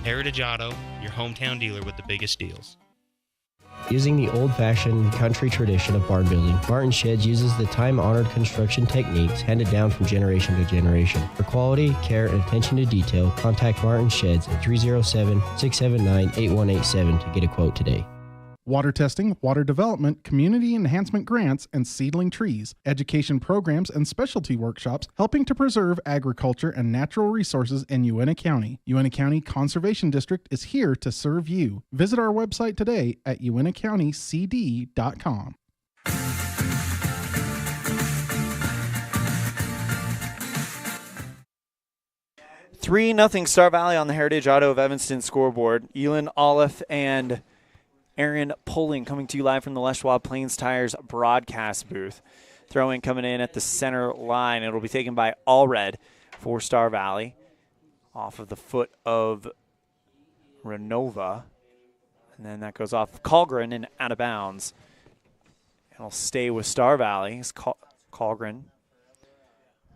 Heritage Auto, your hometown dealer with the biggest deals. Using the old-fashioned country tradition of barn building, Martin Sheds uses the time-honored construction techniques handed down from generation to generation. For quality, care, and attention to detail, contact Martin Sheds at 307-679-8187 to get a quote today. Water testing, water development, community enhancement grants, and seedling trees, education programs, and specialty workshops helping to preserve agriculture and natural resources in Uintah County. Uintah County Conservation District is here to serve you. Visit our website today at uintahcountycd.com. 3-0 Star Valley on the Heritage Auto of Evanston scoreboard. Elan, Olliff, and Aaron Pulling coming to you live from the Les Schwab Plains Tires broadcast booth. Throw-in coming in at the center line. It'll be taken by Allred for Star Valley. Off of the foot of Renova. And then that goes off Colgren and out of bounds. It'll stay with Star Valley. As Colgren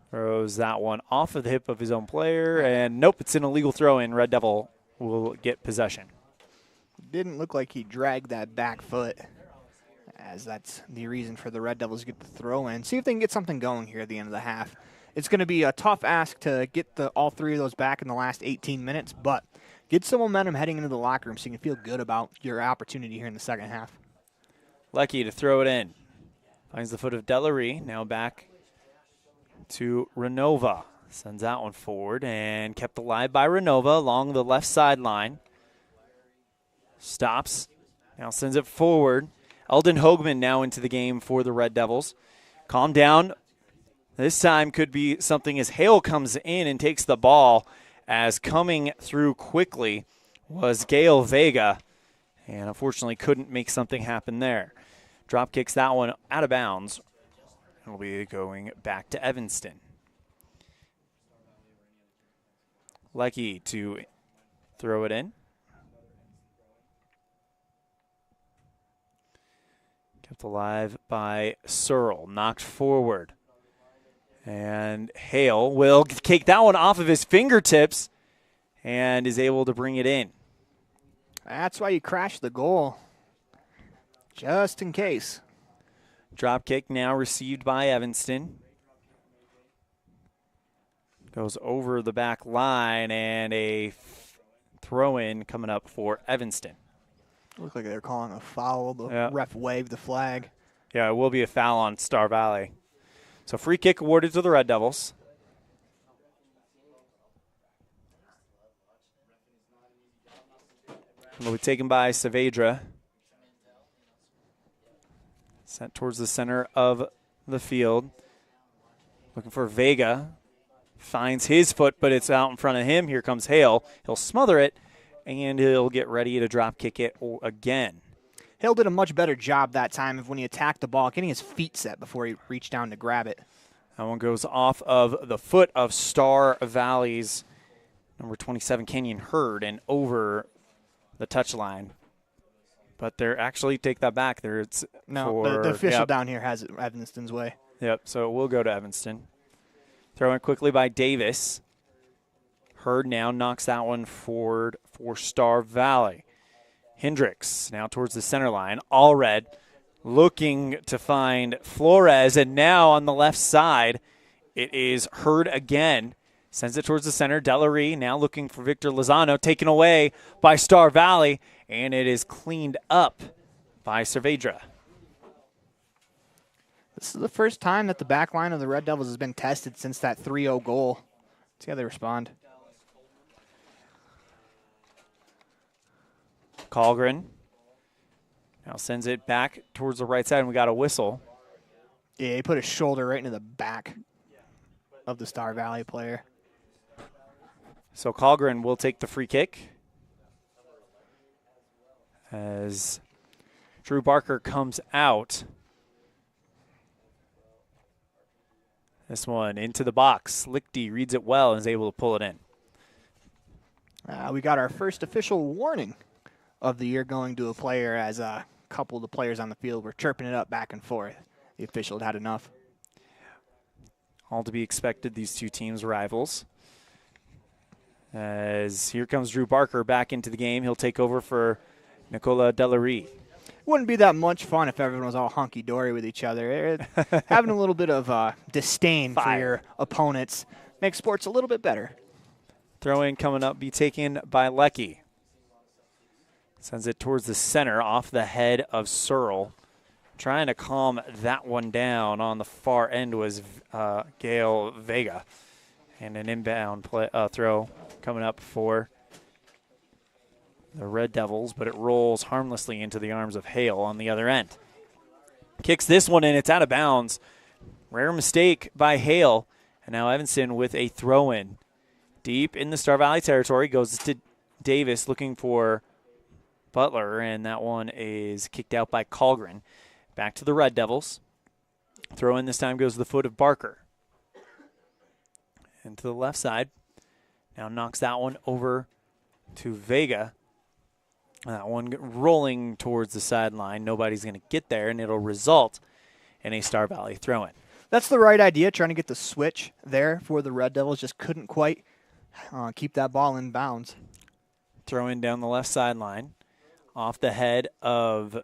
throws that one off of the hip of his own player. And nope, it's an illegal throw-in. Red Devil will get possession. Didn't look like he dragged that back foot, as that's the reason for the Red Devils to get the throw in. See if they can get something going here at the end of the half. It's going to be a tough ask to get all 3 of those back in the last 18 minutes, but get some momentum heading into the locker room so you can feel good about your opportunity here in the second half. Lecky to throw it in. Finds the foot of Delarie. Now back to Renova. Sends that one forward and kept alive by Renova along the left sideline. Stops. Now sends it forward. Eldon Hoagman now into the game for the Red Devils. Calm down. This time could be something as Hale comes in and takes the ball, as coming through quickly was Gail Vega, and unfortunately couldn't make something happen there. Drop kicks that one out of bounds. It'll be going back to Evanston. Lecky to throw it in. Kept alive by Searle. Knocked forward. And Hale will take that one off of his fingertips and is able to bring it in. That's why you crashed the goal, just in case. Drop kick now received by Evanston. Goes over the back line, and a throw-in coming up for Evanston. Looked like they were calling a foul. The ref waved the flag. Yeah, it will be a foul on Star Valley. So free kick awarded to the Red Devils. Will be taken by Saavedra. Sent towards the center of the field. Looking for Vega. Finds his foot, but it's out in front of him. Here comes Hale. He'll smother it, and he'll get ready to drop kick it again. Hale did a much better job that time of when he attacked the ball, getting his feet set before he reached down to grab it. That one goes off of the foot of Star Valley's number 27, Kenyon Hurd, and over the touchline. But they're actually, take that back. The official down here has it Evanston's way. Yep, so it will go to Evanston. Throw in quickly by Davis. Hurd now knocks that one forward for Star Valley. Hendricks now towards the center line. Allred looking to find Flores, and now on the left side, it is Hurd again. Sends it towards the center. Delarie now looking for Victor Lozano, taken away by Star Valley, and it is cleaned up by Saavedra. This is the first time that the back line of the Red Devils has been tested since that 3-0 goal. See how they respond. Colgren now sends it back towards the right side, and we got a whistle. Yeah, he put his shoulder right into the back of the Star Valley player. So Colgren will take the free kick as Drew Barker comes out. This one into the box. Lichty reads it well and is able to pull it in. We got our first official warning of the year going to a player as a couple of the players on the field were chirping it up back and forth. The official had enough. All to be expected, these two teams rivals. As here comes Drew Barker back into the game. He'll take over for Nicola Delarie. Wouldn't be that much fun if everyone was all hunky-dory with each other. Having a little bit of disdain for your opponents makes sports a little bit better. Throw-in coming up, be taken by Lecky. Sends it towards the center, off the head of Searle. Trying to calm that one down on the far end was Gail Vega. And an inbound throw coming up for the Red Devils, but it rolls harmlessly into the arms of Hale on the other end. Kicks this one in. It's out of bounds. Rare mistake by Hale. And now Evanston with a throw-in. Deep in the Star Valley territory, goes to Davis looking for Butler, and that one is kicked out by Colgren. Back to the Red Devils. Throw-in this time goes to the foot of Barker. And to the left side. Now knocks that one over to Vega. That one rolling towards the sideline. Nobody's going to get there, and it'll result in a Star Valley throw-in. That's the right idea, trying to get the switch there for the Red Devils. Just couldn't quite keep that ball in bounds. Throw in down the left sideline. Off the head of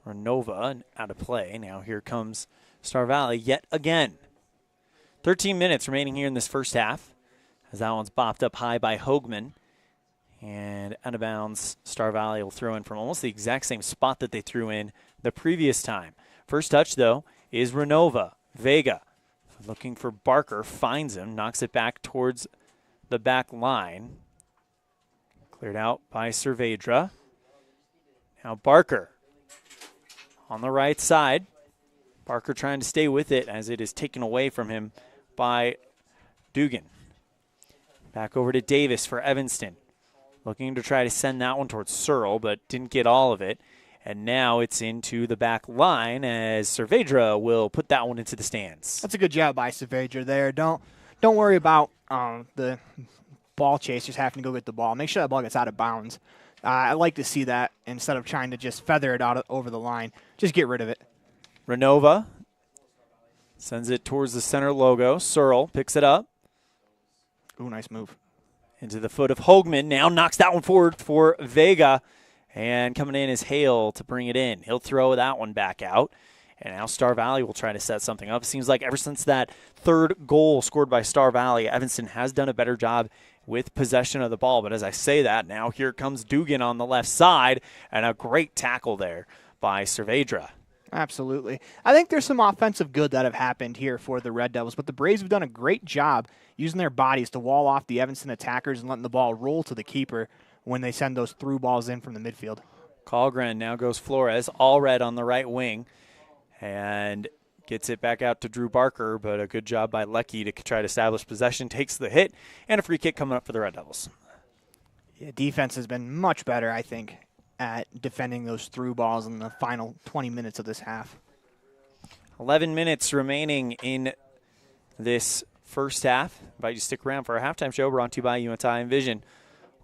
Renova and out of play. Now here comes Star Valley yet again. 13 minutes remaining here in this first half as that one's bopped up high by Hoagman. And out of bounds, Star Valley will throw in from almost the exact same spot that they threw in the previous time. First touch, though, is Renova. Vega looking for Barker, finds him, knocks it back towards the back line. Cleared out by Cervedra. Now Barker on the right side. Barker trying to stay with it as it is taken away from him by Dugan. Back over to Davis for Evanston. Looking to try to send that one towards Searle, but didn't get all of it. And now it's into the back line as Cervedra will put that one into the stands. That's a good job by Cervedra there. Don't worry about the ball chasers having to go get the ball. Make sure that ball gets out of bounds. I like to see that instead of trying to just feather it out over the line. Just get rid of it. Renova sends it towards the center logo. Searle picks it up. Ooh, nice move. Into the foot of Hoagman. Now knocks that one forward for Vega. And coming in is Hale to bring it in. He'll throw that one back out. And now Star Valley will try to set something up. It seems like ever since that third goal scored by Star Valley, Evanston has done a better job with possession of the ball. But as I say that, now here comes Dugan on the left side. And a great tackle there by Cervedra. Absolutely. I think there's some offensive good that have happened here for the Red Devils, but the Braves have done a great job using their bodies to wall off the Evanston attackers and letting the ball roll to the keeper when they send those through balls in from the midfield. Colgren now goes Flores, all red on the right wing, and gets it back out to Drew Barker, but a good job by Lecky to try to establish possession, takes the hit, and a free kick coming up for the Red Devils. Yeah, defense has been much better, I think, at defending those through balls in the final 20 minutes of this half. 11 minutes remaining in this first half. I invite you to stick around for our halftime show brought to you by UNTI and Vision.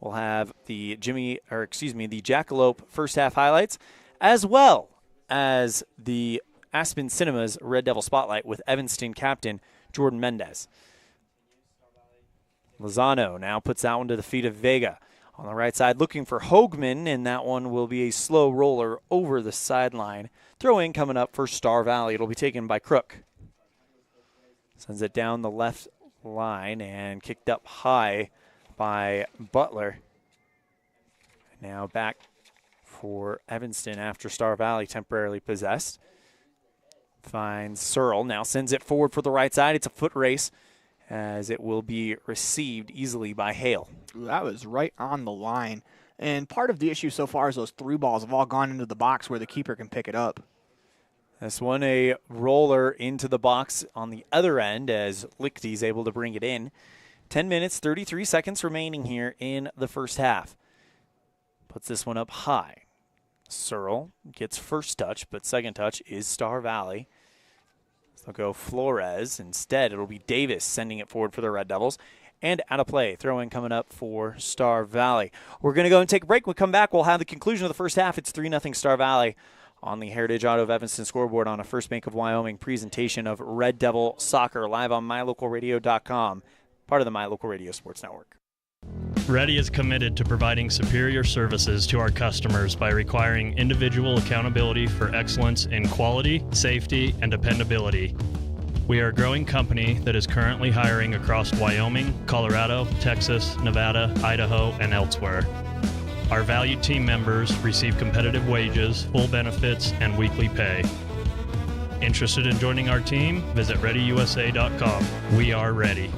We'll have the Jackalope first half highlights, as well as the Aspen Cinemas Red Devil Spotlight with Evanston captain Jordan Mendez. Lozano now puts that one to the feet of Vega. On the right side, looking for Hoagman, and that one will be a slow roller over the sideline. Throw in coming up for Star Valley. It'll be taken by Crook. Sends it down the left line and kicked up high by Butler. Now back for Evanston after Star Valley temporarily possessed. Finds Searle. Now sends it forward for the right side. It's a foot race as it will be received easily by Hale. That was right on the line And part of the issue so far is those through balls have all gone into the box where the keeper can pick it up. This one a roller into the box on the other end as Lichty's able to bring it in. 10 minutes, 33 seconds remaining here in the first half. Puts this one up high. Searle gets first touch, but second touch is Star Valley. So they'll go Flores. Instead, it'll be Davis sending it forward for the Red Devils. And out of play, throw-in coming up for Star Valley. We're going to go and take a break. When we come back, we'll have the conclusion of the first half. It's 3-0 Star Valley on the Heritage Auto of Evanston scoreboard on a First Bank of Wyoming presentation of Red Devil Soccer live on mylocalradio.com, part of the My Local Radio Sports Network. Ready is committed to providing superior services to our customers by requiring individual accountability for excellence in quality, safety, and dependability. We are a growing company that is currently hiring across Wyoming, Colorado, Texas, Nevada, Idaho, and elsewhere. Our valued team members receive competitive wages, full benefits, and weekly pay. Interested in joining our team? Visit ReadyUSA.com. We are ready.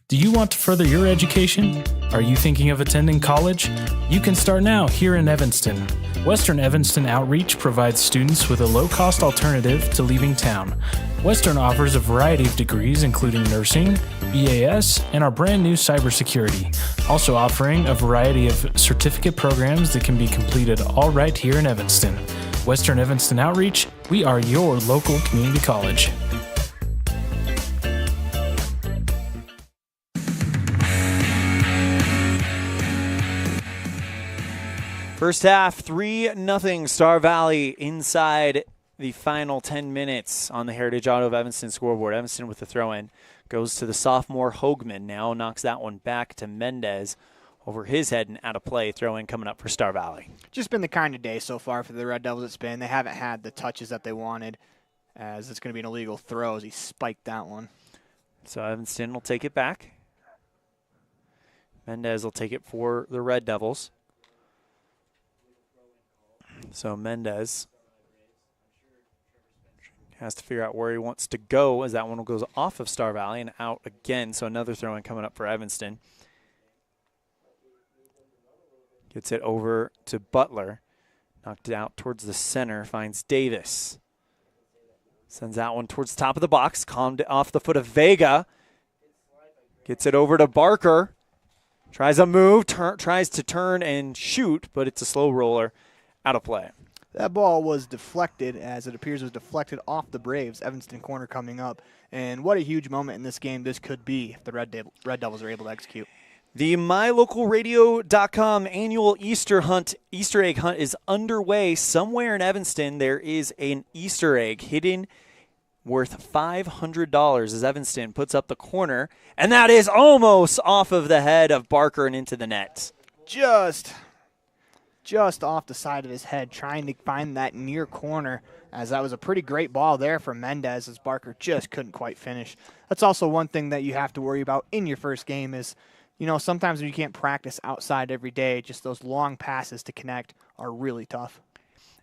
Do you want to further your education? Are you thinking of attending college? You can start now here in Evanston. Western Evanston Outreach provides students with a low-cost alternative to leaving town. Western offers a variety of degrees including nursing, BAS, and our brand new cybersecurity. Also offering a variety of certificate programs that can be completed all right here in Evanston. Western Evanston Outreach, we are your local community college. First half, 3-0 Star Valley inside the final 10 minutes on the Heritage Auto of Evanston scoreboard. Evanston with the throw-in goes to the sophomore Hoagman. Now knocks that one back to Mendez over his head and out of play. Throw-in coming up for Star Valley. Just been the kind of day so far for the Red Devils. It's been. They haven't had the touches that they wanted, as it's going to be an illegal throw as he spiked that one. So Evanston will take it back. Mendez will take it for the Red Devils. So Mendez has to figure out where he wants to go as that one goes off of Star Valley and out again. So another throw-in coming up for Evanston. Gets it over to Butler. Knocked it out towards the center. Finds Davis. Sends that one towards the top of the box. Calmed it off the foot of Vega. Gets it over to Barker. Tries a move. Tries to turn and shoot, but it's a slow roller. Out of play. That ball was deflected, as it appears it was deflected off the Braves. Evanston corner coming up. And what a huge moment in this game this could be if the Red Devils are able to execute. The MyLocalRadio.com annual Easter egg hunt is underway. Somewhere in Evanston, there is an Easter egg hidden worth $500 as Evanston puts up the corner. And that is almost off of the head of Barker and into the net. Just off the side of his head, trying to find that near corner, as that was a pretty great ball there from Mendez, as Barker just couldn't quite finish. That's also one thing that you have to worry about in your first game is, sometimes when you can't practice outside every day, just those long passes to connect are really tough.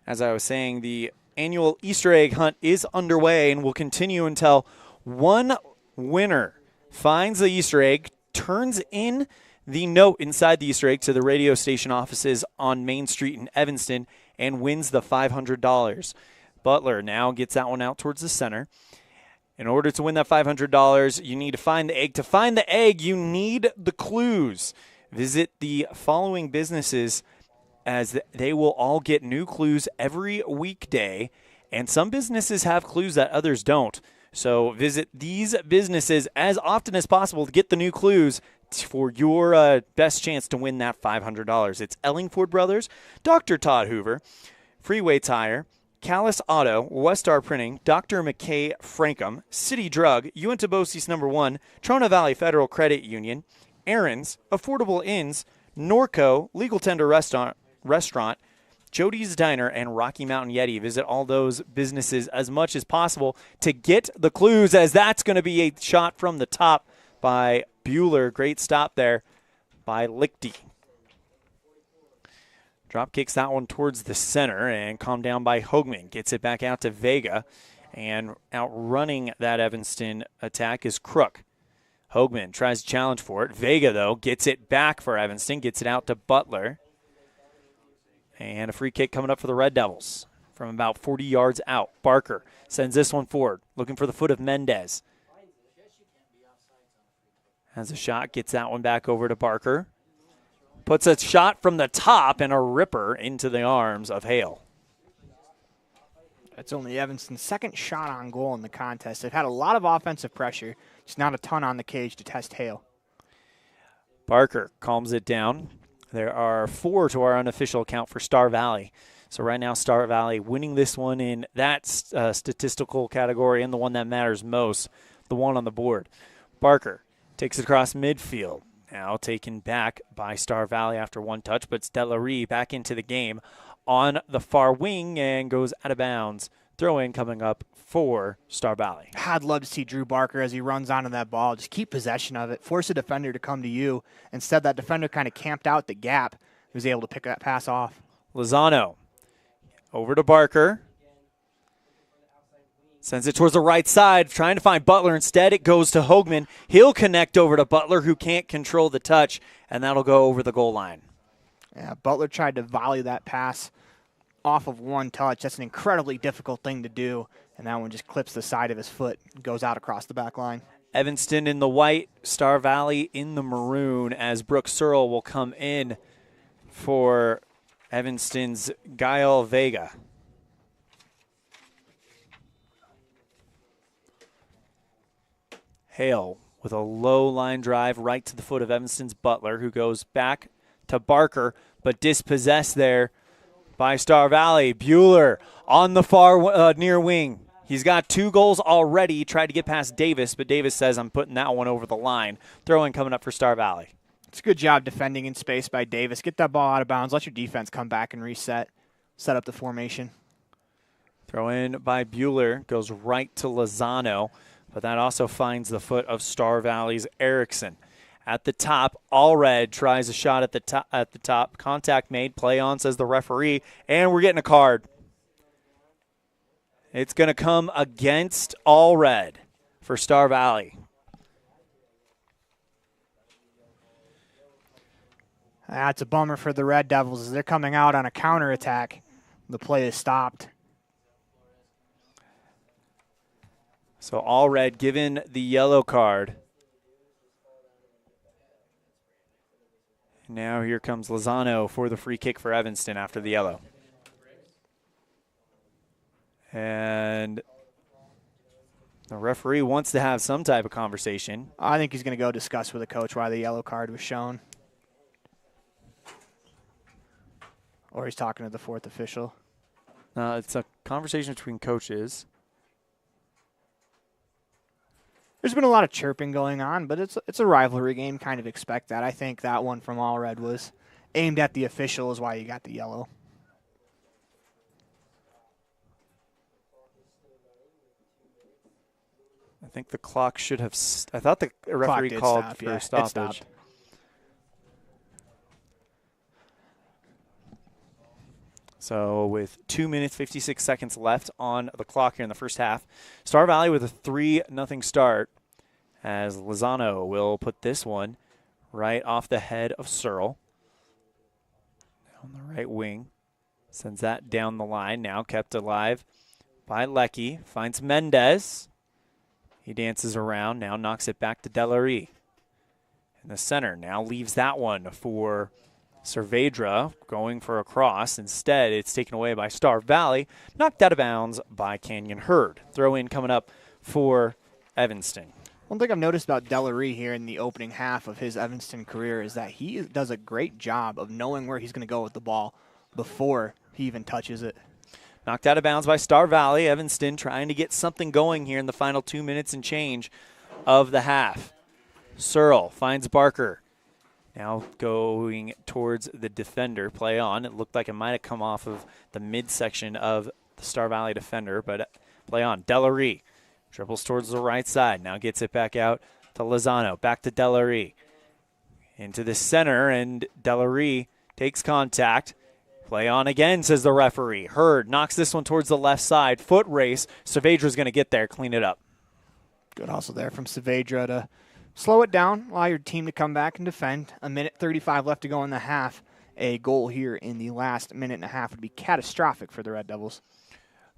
As I was saying, the annual Easter egg hunt is underway and will continue until one winner finds the Easter egg, turns in the note inside the Easter egg to the radio station offices on Main Street in Evanston, and wins the $500. Butler now gets that one out towards the center. In order to win that $500, you need to find the egg. To find the egg, you need the clues. Visit the following businesses, as they will all get new clues every weekday, and some businesses have clues that others don't. So visit these businesses as often as possible to get the new clues for your best chance to win that $500. It's Ellingford Brothers, Dr. Todd Hoover, Freeway Tire, Callis Auto, Westar Printing, Dr. McKay Frankham, City Drug, Uinta-Bose's No. 1, Trona Valley Federal Credit Union, Aaron's, Affordable Inns, Norco, Legal Tender Restaurant, Jody's Diner, and Rocky Mountain Yeti. Visit all those businesses as much as possible to get the clues, as that's going to be a shot from the top by Bueller. Great stop there by Lichty. Drop kicks that one towards the center and calmed down by Hoagman. Gets it back out to Vega, and outrunning that Evanston attack is Crook. Hoagman tries to challenge for it. Vega, though, gets it back for Evanston, gets it out to Butler. And a free kick coming up for the Red Devils from about 40 yards out. Barker sends this one forward, looking for the foot of Mendez. Has a shot, gets that one back over to Barker. Puts a shot from the top and a ripper into the arms of Hale. That's only Evanston's second shot on goal in the contest. They've had a lot of offensive pressure, just not a ton on the cage to test Hale. Barker calms it down. There are 4 to our unofficial count for Star Valley. So right now Star Valley winning this one in that statistical category and the one that matters most, the one on the board. Barker takes it across midfield. Now taken back by Star Valley after one touch, but Stellary back into the game on the far wing and goes out of bounds. Throw in coming up for Star Valley. I'd love to see Drew Barker as he runs onto that ball. Just keep possession of it. Force a defender to come to you. Instead, that defender kind of camped out the gap. He was able to pick that pass off. Lozano over to Barker. Sends it towards the right side, trying to find Butler. Instead, it goes to Hoagman. He'll connect over to Butler, who can't control the touch, and that'll go over the goal line. Yeah, Butler tried to volley that pass off of one touch. That's an incredibly difficult thing to do, and that one just clips the side of his foot and goes out across the back line. Evanston in the white, Star Valley in the maroon, as Brooke Searle will come in for Evanston's Gael Vega. Hale with a low line drive right to the foot of Evanston's Butler, who goes back to Barker, but dispossessed there by Star Valley. Bueller on the far near wing. He's got 2 goals already. He tried to get past Davis, but Davis says, I'm putting that one over the line. Throw-in coming up for Star Valley. It's a good job defending in space by Davis. Get that ball out of bounds. Let your defense come back and reset. Set up the formation. Throw in by Bueller. Goes right to Lozano. But that also finds the foot of Star Valley's Erickson. At the top, Allred tries a shot at the top. Contact made. Play on, says the referee. And we're getting a card. It's going to come against Allred for Star Valley. That's a bummer for the Red Devils as they're coming out on a counterattack. The play is stopped. So Allred given the yellow card. Now here comes Lozano for the free kick for Evanston after the yellow. And the referee wants to have some type of conversation. I think he's going to go discuss with the coach why the yellow card was shown. Or he's talking to the 4th official. It's a conversation between coaches. There's been a lot of chirping going on, but it's a rivalry game. Kind of expect that. I think that one from Allred was aimed at the official is why you got the yellow. I think the clock should have. I thought the referee called for stoppage. So with 2 minutes, 56 seconds left on the clock here in the first half, Star Valley with a 3-0 start as Lozano will put this one right off the head of Searle. On the right wing. Sends that down the line. Now kept alive by Leckie. Finds Mendez. He dances around. Now knocks it back to Delary. In the center. Now leaves that one for Cervedra going for a cross. Instead, it's taken away by Star Valley. Knocked out of bounds by Canyon Herd. Throw in coming up for Evanston. One thing I've noticed about Delary here in the opening half of his Evanston career is that he does a great job of knowing where he's going to go with the ball before he even touches it. Knocked out of bounds by Star Valley. Evanston trying to get something going here in the final 2 minutes and change of the half. Searle finds Barker. Now going towards the defender. Play on. It looked like it might have come off of the midsection of the Star Valley defender, but play on. Delary dribbles towards the right side. Now gets it back out to Lozano. Back to Delary. Into the center, and Delary takes contact. Play on again, says the referee. Hurd knocks this one towards the left side. Foot race. Saavedra's going to get there, clean it up. Good hustle there from Saavedra to slow it down, allow your team to come back and defend. 1:35 left to go in the half. A goal here in the last minute and a half would be catastrophic for the Red Devils.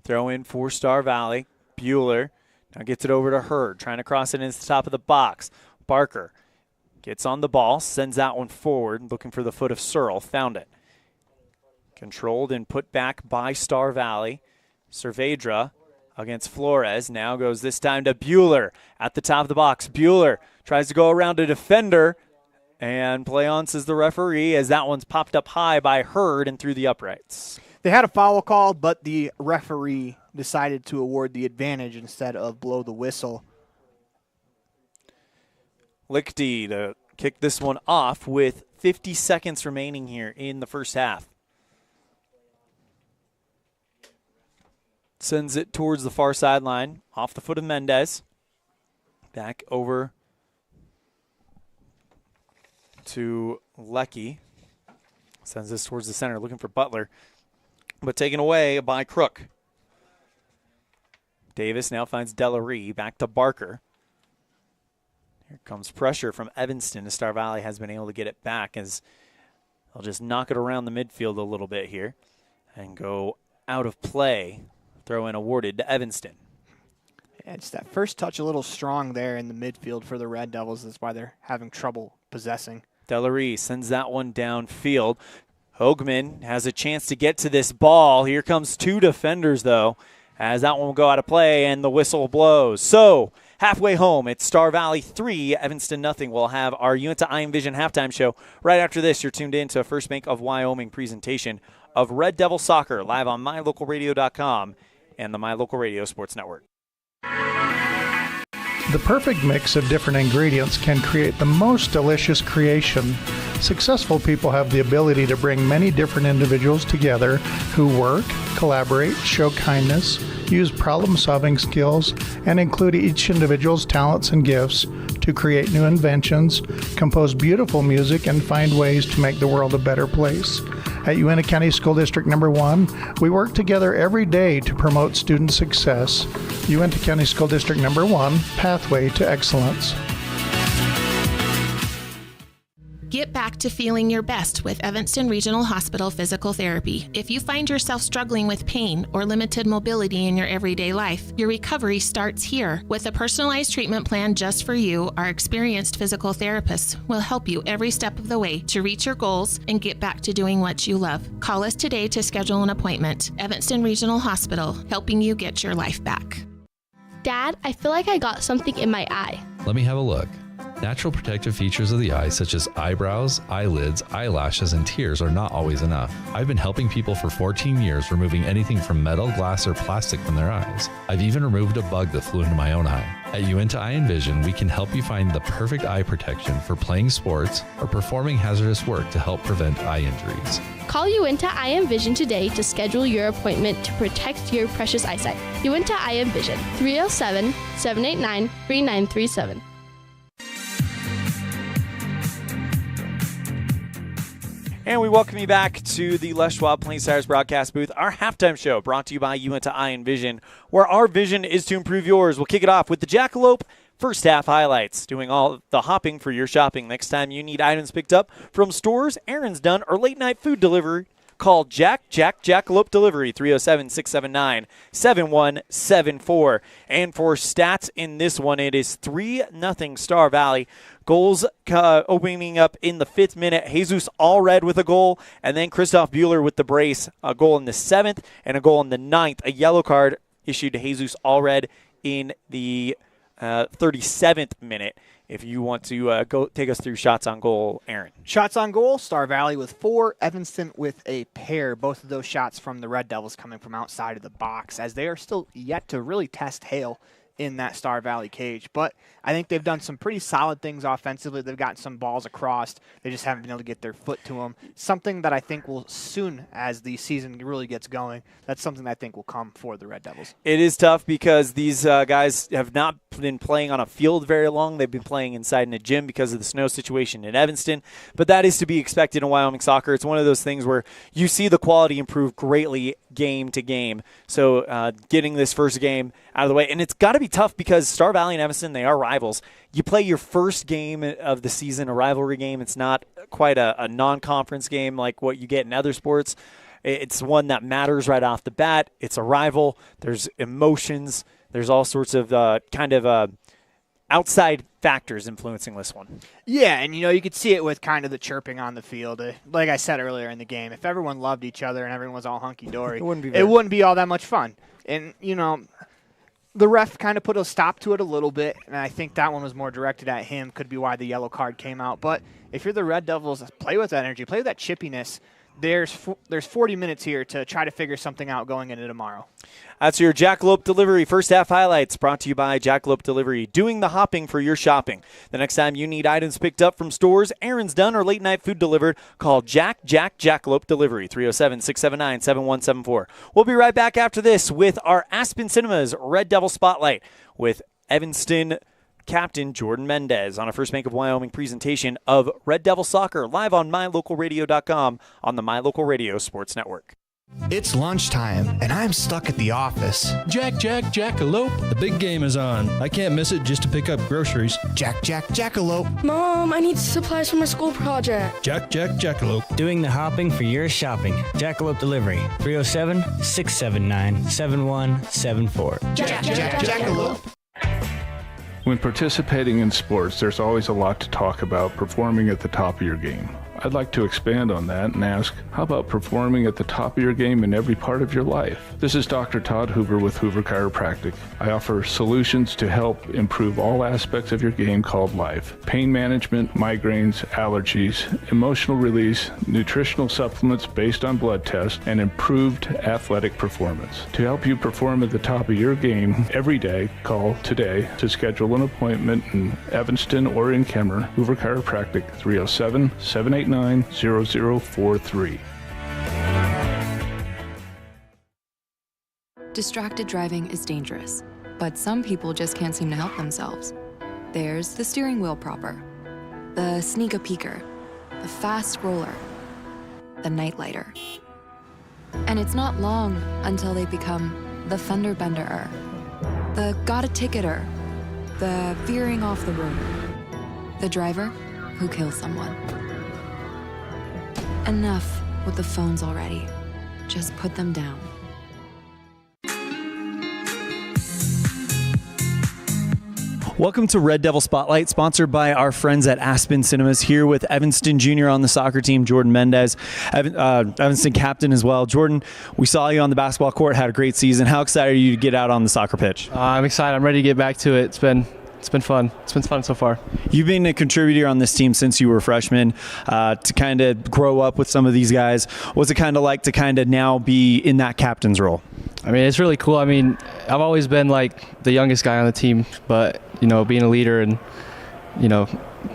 Throw in for Star Valley. Bueller now gets it over to Hurd, trying to cross it into the top of the box. Barker gets on the ball, sends that one forward, looking for the foot of Searle. Found it. Controlled and put back by Star Valley. Cervedra against Flores. Now goes this time to Bueller at the top of the box. Bueller tries to go around a defender. And play on, says the referee, as that one's popped up high by Hurd and through the uprights. They had a foul call, but the referee decided to award the advantage instead of blow the whistle. Lichty to kick this one off with 50 seconds remaining here in the first half. Sends it towards the far sideline, off the foot of Mendez. Back over to Lecky. Sends this towards the center, looking for Butler, but taken away by Crook. Davis now finds Delaree, back to Barker. Here comes pressure from Evanston as Star Valley has been able to get it back as they'll just knock it around the midfield a little bit here and go out of play. Throw in awarded to Evanston. Yeah, just that first touch a little strong there in the midfield for the Red Devils. That's why they're having trouble possessing. Delaree sends that one downfield. Hoagman has a chance to get to this ball. Here comes two defenders, though, as that one will go out of play and the whistle blows. So, halfway home, it's Star Valley 3, Evanston nothing. We'll have our Uinta Iron Vision halftime show. Right after this, you're tuned in to a First Bank of Wyoming presentation of Red Devil Soccer live on mylocalradio.com and the My Local Radio Sports Network. The perfect mix of different ingredients can create the most delicious creation. Successful people have the ability to bring many different individuals together who work, collaborate, show kindness, use problem-solving skills, and include each individual's talents and gifts to create new inventions, compose beautiful music, and find ways to make the world a better place. At Uinta County School District Number 1, we work together every day to promote student success. Uinta County School District Number 1, Pathway to Excellence. Get back to feeling your best with Evanston Regional Hospital Physical Therapy. If you find yourself struggling with pain or limited mobility in your everyday life, your recovery starts here. With a personalized treatment plan just for you, our experienced physical therapists will help you every step of the way to reach your goals and get back to doing what you love. Call us today to schedule an appointment. Evanston Regional Hospital, helping you get your life back. Dad, I feel like I got something in my eye. Let me have a look. Natural protective features of the eye, such as eyebrows, eyelids, eyelashes, and tears, are not always enough. I've been helping people for 14 years, removing anything from metal, glass, or plastic from their eyes. I've even removed a bug that flew into my own eye. At Uinta Eye and Vision, we can help you find the perfect eye protection for playing sports or performing hazardous work to help prevent eye injuries. Call Uinta Eye and Vision today to schedule your appointment to protect your precious eyesight. Uinta Eye and Vision, 307-789-3937. And we welcome you back to the Les Schwab Plains Tires broadcast booth, our halftime show brought to you by Uinta Eye and Vision, where our vision is to improve yours. We'll kick it off with the Jackalope first half highlights, doing all the hopping for your shopping. Next time you need items picked up from stores, errands done, or late night food delivery, call Jackalope Delivery, 307-679-7174. And for stats in this one, it is 3-0 Star Valley. Goals opening up in the 5th minute. Jesus Allred with a goal, and then Christoph Bueller with the brace. A goal in the 7th and a goal in the 9th. A yellow card issued to Jesus Allred in the 37th minute. If you want to go take us through shots on goal, Aaron. Shots on goal, Star Valley with 4, Evanston with a pair. Both of those shots from the Red Devils coming from outside of the box, as they are still yet to really test Hale in that Star Valley cage. But I think they've done some pretty solid things offensively. They've gotten some balls across. They just haven't been able to get their foot to them. Something that I think will soon, as the season really gets going, that's something that I think will come for the Red Devils. It is tough because these guys have not been playing on a field very long. They've been playing inside in a gym because of the snow situation in Evanston. But that is to be expected in Wyoming soccer. It's one of those things where you see the quality improve greatly game to game. So getting this first game out of the way. And it's got to be tough because Star Valley and Evanston, they are rivals. You play your first game of the season, a rivalry game. It's not quite a non-conference game like what you get in other sports. It's one that matters right off the bat. It's a rival. There's emotions. There's all sorts of outside factors influencing this one. Yeah, and you could see it with kind of the chirping on the field. Like I said earlier in the game, if everyone loved each other and everyone was all hunky-dory, it wouldn't be all that much fun. And, the ref kind of put a stop to it a little bit, and I think that one was more directed at him, could be why the yellow card came out. But if you're the Red Devils, play with that energy, play with that chippiness. There's 40 minutes here to try to figure something out going into tomorrow. That's your Jackalope Delivery first half highlights, brought to you by Jackalope Delivery, doing the hopping for your shopping. The next time you need items picked up from stores, errands done, or late night food delivered, call Jackalope Delivery, 307-679-7174. We'll be right back after this with our Aspen Cinemas Red Devil Spotlight with Evanston Captain Jordan Mendez on a First Bank of Wyoming presentation of Red Devil Soccer live on mylocalradio.com on the My Local Radio Sports Network. It's lunchtime, and I'm stuck at the office. Jackalope. The big game is on. I can't miss it just to pick up groceries. Jackalope. Mom, I need supplies for my school project. Jackalope. Doing the hopping for your shopping. Jackalope Delivery, 307-679-7174. Jackalope. When participating in sports, there's always a lot to talk about performing at the top of your game. I'd like to expand on that and ask, how about performing at the top of your game in every part of your life? This is Dr. Todd Hoover with Hoover Chiropractic. I offer solutions to help improve all aspects of your game called life. Pain management, migraines, allergies, emotional release, nutritional supplements based on blood tests, and improved athletic performance. To help you perform at the top of your game every day, call today to schedule an appointment in Evanston or in Kemmer. Hoover Chiropractic, 307-789-0043. Distracted driving is dangerous, but some people just can't seem to help themselves. There's the steering wheel propper, the sneak-a-peeker, the fast roller, the night lighter. And it's not long until they become the fender benderer, the got-a-ticketer, the veering off the road, the driver who kills someone. Enough with the phones already. Just put them down. Welcome to Red Devil Spotlight, sponsored by our friends at Aspen Cinemas, here with Evanston Jr. on the soccer team, Jordan Mendez, Evanston captain as well. Jordan, we saw you on the basketball court, had a great season. How excited are you to get out on the soccer pitch? I'm excited. I'm ready to get back to it. It's been fun. It's been fun so far. You've been a contributor on this team since you were a freshman, to kind of grow up with some of these guys. What's it kind of like to kind of now be in that captain's role? I mean, it's really cool. I mean, I've always been like the youngest guy on the team, but, being a leader and,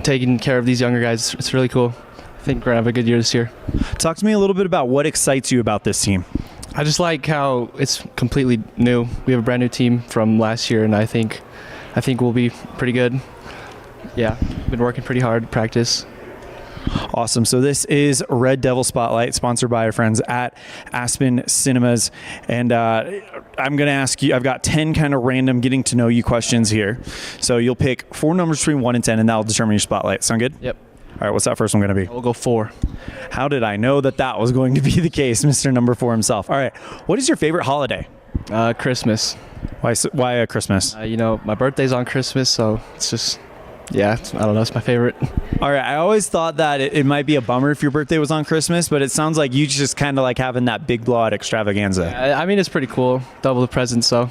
taking care of these younger guys, it's really cool. I think we're going to have a good year this year. Talk to me a little bit about what excites you about this team. I just like how it's completely new. We have a brand new team from last year, and I think we'll be pretty good. Yeah, been working pretty hard, practice. Awesome. So this is Red Devil Spotlight, sponsored by our friends at Aspen Cinemas. And I'm going to ask you, I've got 10 kind of random getting to know you questions here. So you'll pick 4 numbers between 1 and 10, and that'll determine your spotlight. Sound good? Yep. All right, what's that first one going to be? We'll go 4. How did I know that was going to be the case, Mr. Number 4 himself? All right, what is your favorite holiday? Christmas. Why Christmas? My birthday's on Christmas, so it's just... Yeah, I don't know. It's my favorite. All right. I always thought that it might be a bummer if your birthday was on Christmas, but it sounds like you just kind of like having that big blowout extravaganza. Yeah, I mean, it's pretty cool. Double the presents, so.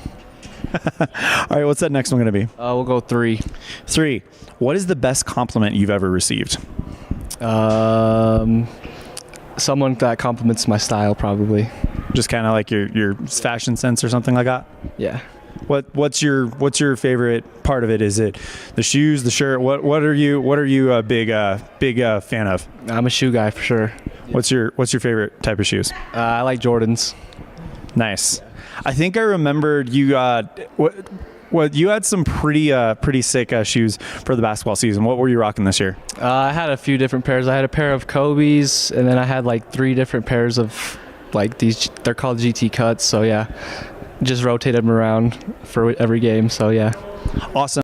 All right. What's that next one going to be? We'll go 3. 3. What is the best compliment you've ever received? Someone that compliments my style, probably. Just kind of like your fashion sense or something like that? Yeah. What's your favorite part of it? Is it the shoes, the shirt? What are you a big fan of? I'm a shoe guy for sure. What's your favorite type of shoes? I like Jordans. Nice. I think I remembered you you had some pretty sick shoes for the basketball season. What were you rocking this year? I had a few different pairs. I had a pair of Kobe's, and then I had like 3 different pairs of like these. They're called GT cuts. So yeah. just rotated them around for every game. So, yeah. Awesome.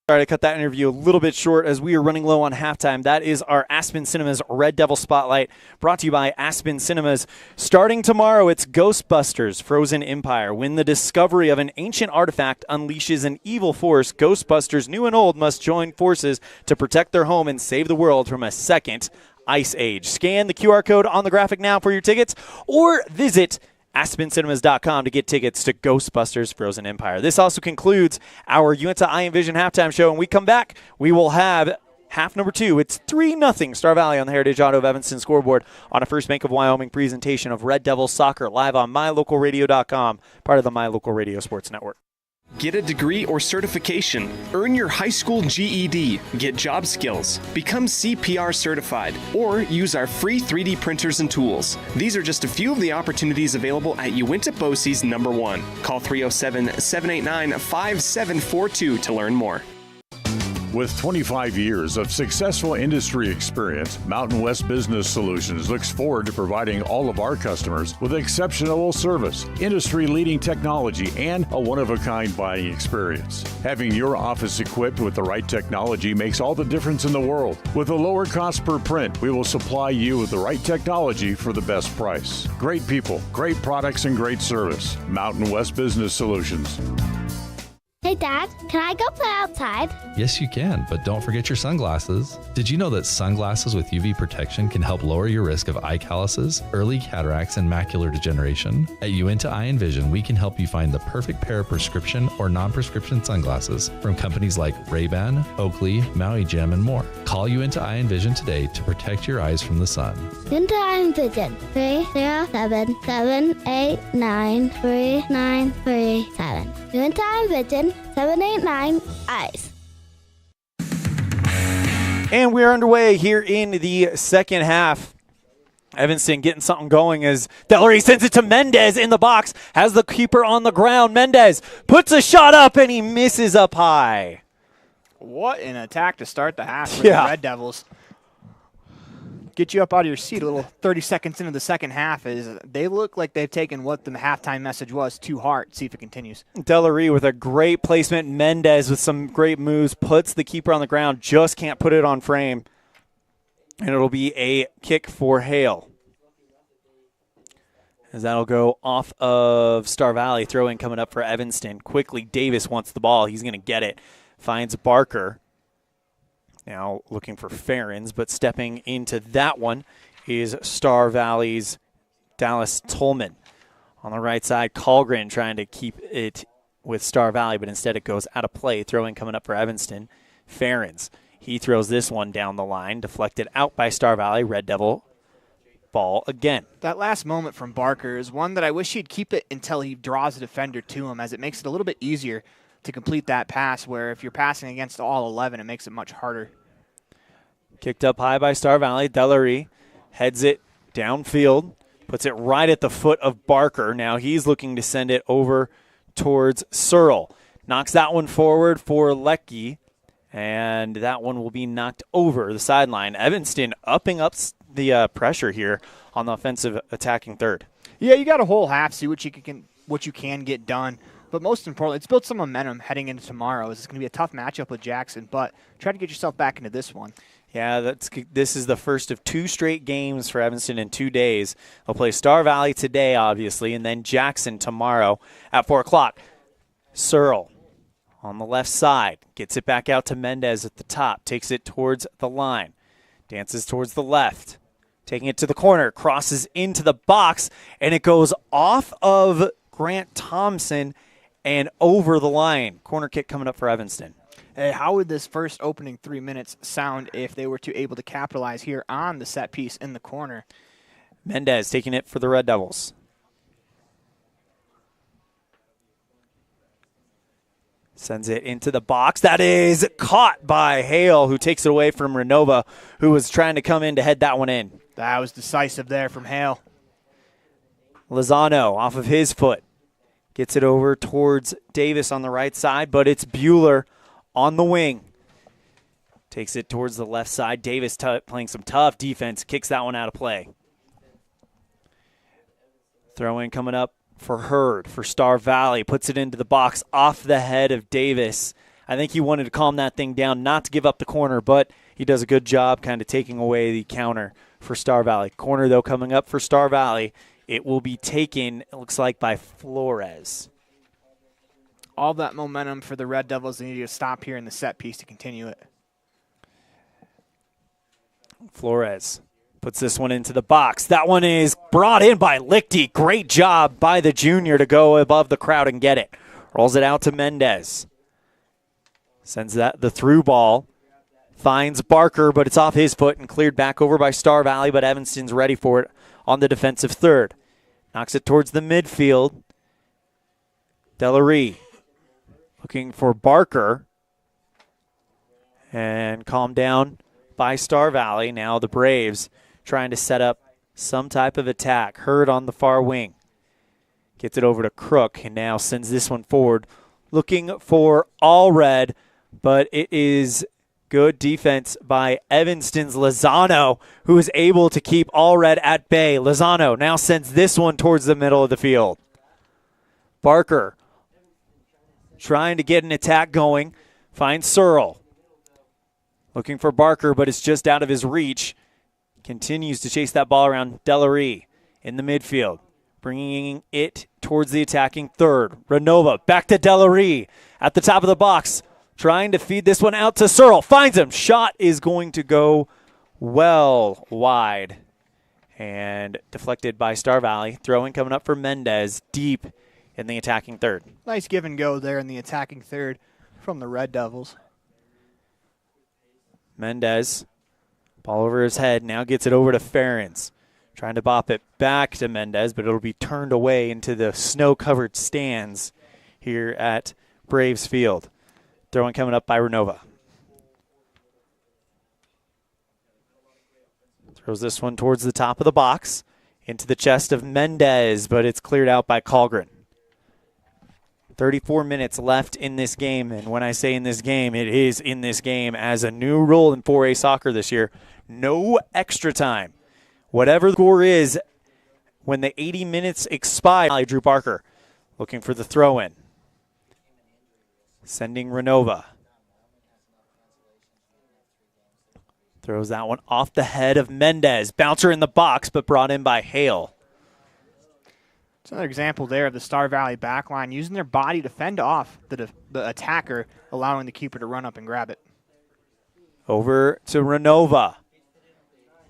Sorry to cut that interview a little bit short as we are running low on halftime. That is our Aspen Cinemas Red Devil Spotlight, brought to you by Aspen Cinemas. Starting tomorrow, it's Ghostbusters Frozen Empire. When the discovery of an ancient artifact unleashes an evil force, Ghostbusters, new and old, must join forces to protect their home and save the world from a second ice age. Scan the QR code on the graphic now for your tickets, or visit AspenCinemas.com to get tickets to Ghostbusters Frozen Empire. This also concludes our Uinta I Envision halftime show. When we come back, we will have half number 2. It's 3-0 Star Valley on the Heritage Auto of Evanston scoreboard on a First Bank of Wyoming presentation of Red Devils Soccer live on MyLocalRadio.com, part of the My Local Radio Sports Network. Get a degree or certification. Earn your high school GED. Get job skills. Become CPR certified. Or use our free 3D printers and tools. These are just a few of the opportunities available at Uinta BOCES number 1. Call 307-789-5742 to learn more. With 25 years of successful industry experience, Mountain West Business Solutions looks forward to providing all of our customers with exceptional service, industry-leading technology, and a one-of-a-kind buying experience. Having your office equipped with the right technology makes all the difference in the world. With a lower cost per print, we will supply you with the right technology for the best price. Great people, great products, and great service. Mountain West Business Solutions. Hey, Dad, can I go play outside? Yes, you can, but don't forget your sunglasses. Did you know that sunglasses with UV protection can help lower your risk of eye calluses, early cataracts, and macular degeneration? At Uinta Eye and Vision, we can help you find the perfect pair of prescription or non-prescription sunglasses from companies like Ray-Ban, Oakley, Maui Jim, and more. Call Uinta Eye and Vision today to protect your eyes from the sun. Uinta Eye and Vision, 307-789-3937. Uinta Eye and Vision, 789 Eyes. And we're underway here in the second half. Evanston getting something going as Dellery sends it to Mendez in the box, has the keeper on the ground. Mendez puts a shot up and he misses up high. What an attack to start the half for Yeah. the Red Devils. Get you up out of your seat a little 30 seconds into the second half is they look like they've taken what the halftime message was to heart. See if it continues. Dellery with a great placement. Mendez with some great moves, puts the keeper on the ground, just can't put it on frame. And it'll be a kick for Hale. As that'll go off of Star Valley. Throw in coming up for Evanston. Quickly, Davis wants the ball. He's going to get it. Finds Barker. Now looking for Ferens, but stepping into that one is Star Valley's Dallas Tolman. On the right side, Colgren trying to keep it with Star Valley, but instead it goes out of play. Throw-in coming up for Evanston. Ferens. He throws this one down the line, deflected out by Star Valley. Red Devil ball again. That last moment from Barker is one that I wish he'd keep it until he draws a defender to him, as it makes it a little bit easier to complete that pass, where if you're passing against all 11, it makes it much harder. Kicked up high by Star Valley. Dellery heads it downfield, puts it right at the foot of Barker. Now he's looking to send it over towards Searle. Knocks that one forward for Leckie, and that one will be knocked over the sideline. Evanston upping up the pressure here on the offensive attacking third. Yeah, you got a whole half, see what you can get done. But most importantly, it's built some momentum heading into tomorrow. It's going to be a tough matchup with Jackson, but try to get yourself back into this one. Yeah, this is the first of 2 straight games for Evanston in 2 days. They'll play Star Valley today, obviously, and then Jackson tomorrow at 4 o'clock. Searle on the left side, gets it back out to Mendez at the top, takes it towards the line, dances towards the left, taking it to the corner, crosses into the box, and it goes off of Grant Thompson and over the line. Corner kick coming up for Evanston. Hey, how would this first opening 3 minutes sound if they were to able to capitalize here on the set piece in the corner? Mendez taking it for the Red Devils. Sends it into the box. That is caught by Hale, who takes it away from Renova, who was trying to come in to head that one in. That was decisive there from Hale. Lozano off of his foot. Gets it over towards Davis on the right side, but it's Bueller on the wing. Takes it towards the left side. Davis playing some tough defense. Kicks that one out of play. Throw in coming up for Hurd for Star Valley. Puts it into the box off the head of Davis. I think he wanted to calm that thing down, not to give up the corner, but he does a good job kind of taking away the counter for Star Valley. Corner, though, coming up for Star Valley. It will be taken, it looks like, by Flores. All that momentum for the Red Devils. They need to stop here in the set piece to continue it. Flores puts this one into the box. That one is brought in by Lichty. Great job by the junior to go above the crowd and get it. Rolls it out to Mendez. Sends that the through ball. Finds Barker, but it's off his foot and cleared back over by Star Valley, but Evanston's ready for it on the defensive third. Knocks it towards the midfield. Delaree looking for Barker. And calmed down by Star Valley. Now the Braves trying to set up some type of attack. Hurd on the far wing. Gets it over to Crook and now sends this one forward. Looking for Allred, but it is good defense by Evanston's Lozano, who is able to keep Allred at bay. Lozano now sends this one towards the middle of the field. Barker trying to get an attack going. Finds Searle. Looking for Barker, but it's just out of his reach. Continues to chase that ball around. Delaree in the midfield. Bringing it towards the attacking third. Renova back to Delaree at the top of the box. Trying to feed this one out to Searle. Finds him. Shot is going to go well wide. And deflected by Star Valley. Throwing coming up for Mendez deep in the attacking third. Nice give and go there in the attacking third from the Red Devils. Mendez, ball over his head, now gets it over to Ferens. Trying to bop it back to Mendez, but it'll be turned away into the snow-covered stands here at Braves Field. Throwing coming up by Renova. Throws this one towards the top of the box, into the chest of Mendez, but it's cleared out by Colgren. 34 minutes left in this game, and when I say in this game, it is in this game as a new rule in 4A soccer this year. No extra time. Whatever the score is, when the 80 minutes expire, Drew Barker looking for the throw-in. Sending Renova. Throws that one off the head of Mendez. Bouncer in the box, but brought in by Hale. It's another example there of the Star Valley backline using their body to fend off the attacker, allowing the keeper to run up and grab it. Over to Renova.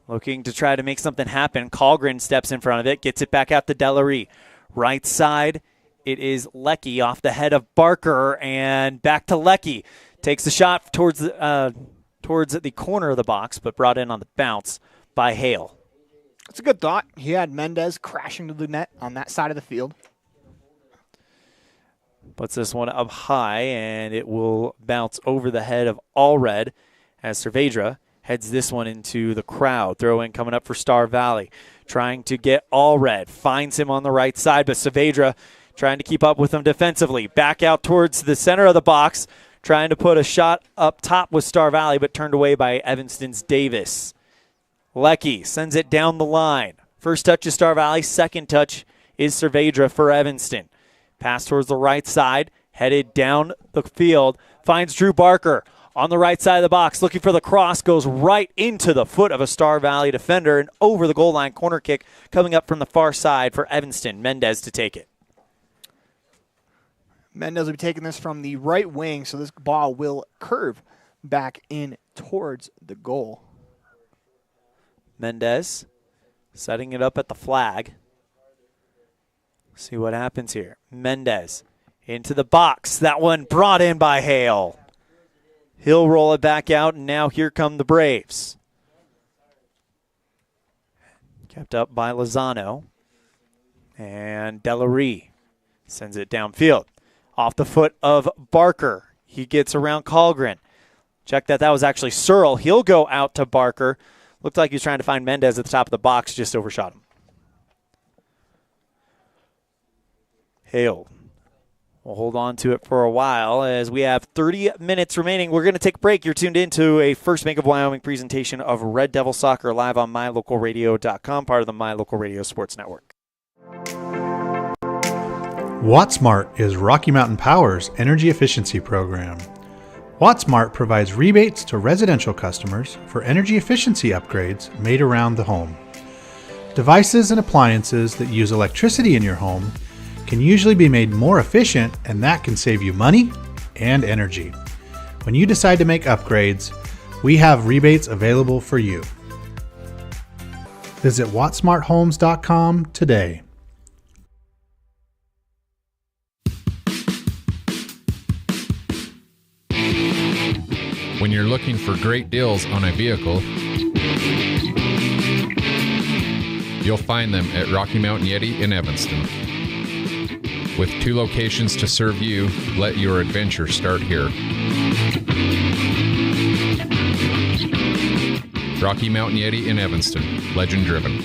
Looking to try to make something happen. Colgren steps in front of it, gets it back out to Delaree. Right side, it is Lecky off the head of Barker, and back to Lecky. Takes the shot towards the corner of the box, but brought in on the bounce by Hale. It's a good thought. He had Mendez crashing to the net on that side of the field. Puts this one up high, and it will bounce over the head of Allred as Cervedra heads this one into the crowd. Throw in coming up for Star Valley. Trying to get Allred. Finds him on the right side, but Cervedra trying to keep up with him defensively. Back out towards the center of the box. Trying to put a shot up top with Star Valley, but turned away by Evanston's Davis. Lecky sends it down the line. First touch is Star Valley. Second touch is Cervedra for Evanston. Pass towards the right side. Headed down the field. Finds Drew Barker on the right side of the box. Looking for the cross. Goes right into the foot of a Star Valley defender and over the goal line. Corner kick coming up from the far side for Evanston. Mendez to take it. Mendez will be taking this from the right wing, so this ball will curve back in towards the goal. Mendez setting it up at the flag. See what happens here. Mendez into the box. That one brought in by Hale. He'll roll it back out, and now here come the Braves. Kept up by Lozano. And Delaree sends it downfield. Off the foot of Barker. He gets around Colgren. Check that. That was actually Searle. He'll go out to Barker. Looked like he was trying to find Mendez at the top of the box. Just overshot him. Hale will hold on to it for a while as we have 30 minutes remaining. We're going to take a break. You're tuned into a First Bank of Wyoming presentation of Red Devil Soccer live on MyLocalRadio.com, part of the My Local Radio Sports Network. WattSmart is Rocky Mountain Power's energy efficiency program. WattSmart provides rebates to residential customers for energy efficiency upgrades made around the home. Devices and appliances that use electricity in your home can usually be made more efficient, and that can save you money and energy. When you decide to make upgrades, we have rebates available for you. Visit wattsmarthomes.com today. When you're looking for great deals on a vehicle, you'll find them at Rocky Mountain Yeti in Evanston. With 2 locations to serve you, let your adventure start here. Rocky Mountain Yeti in Evanston, legend driven.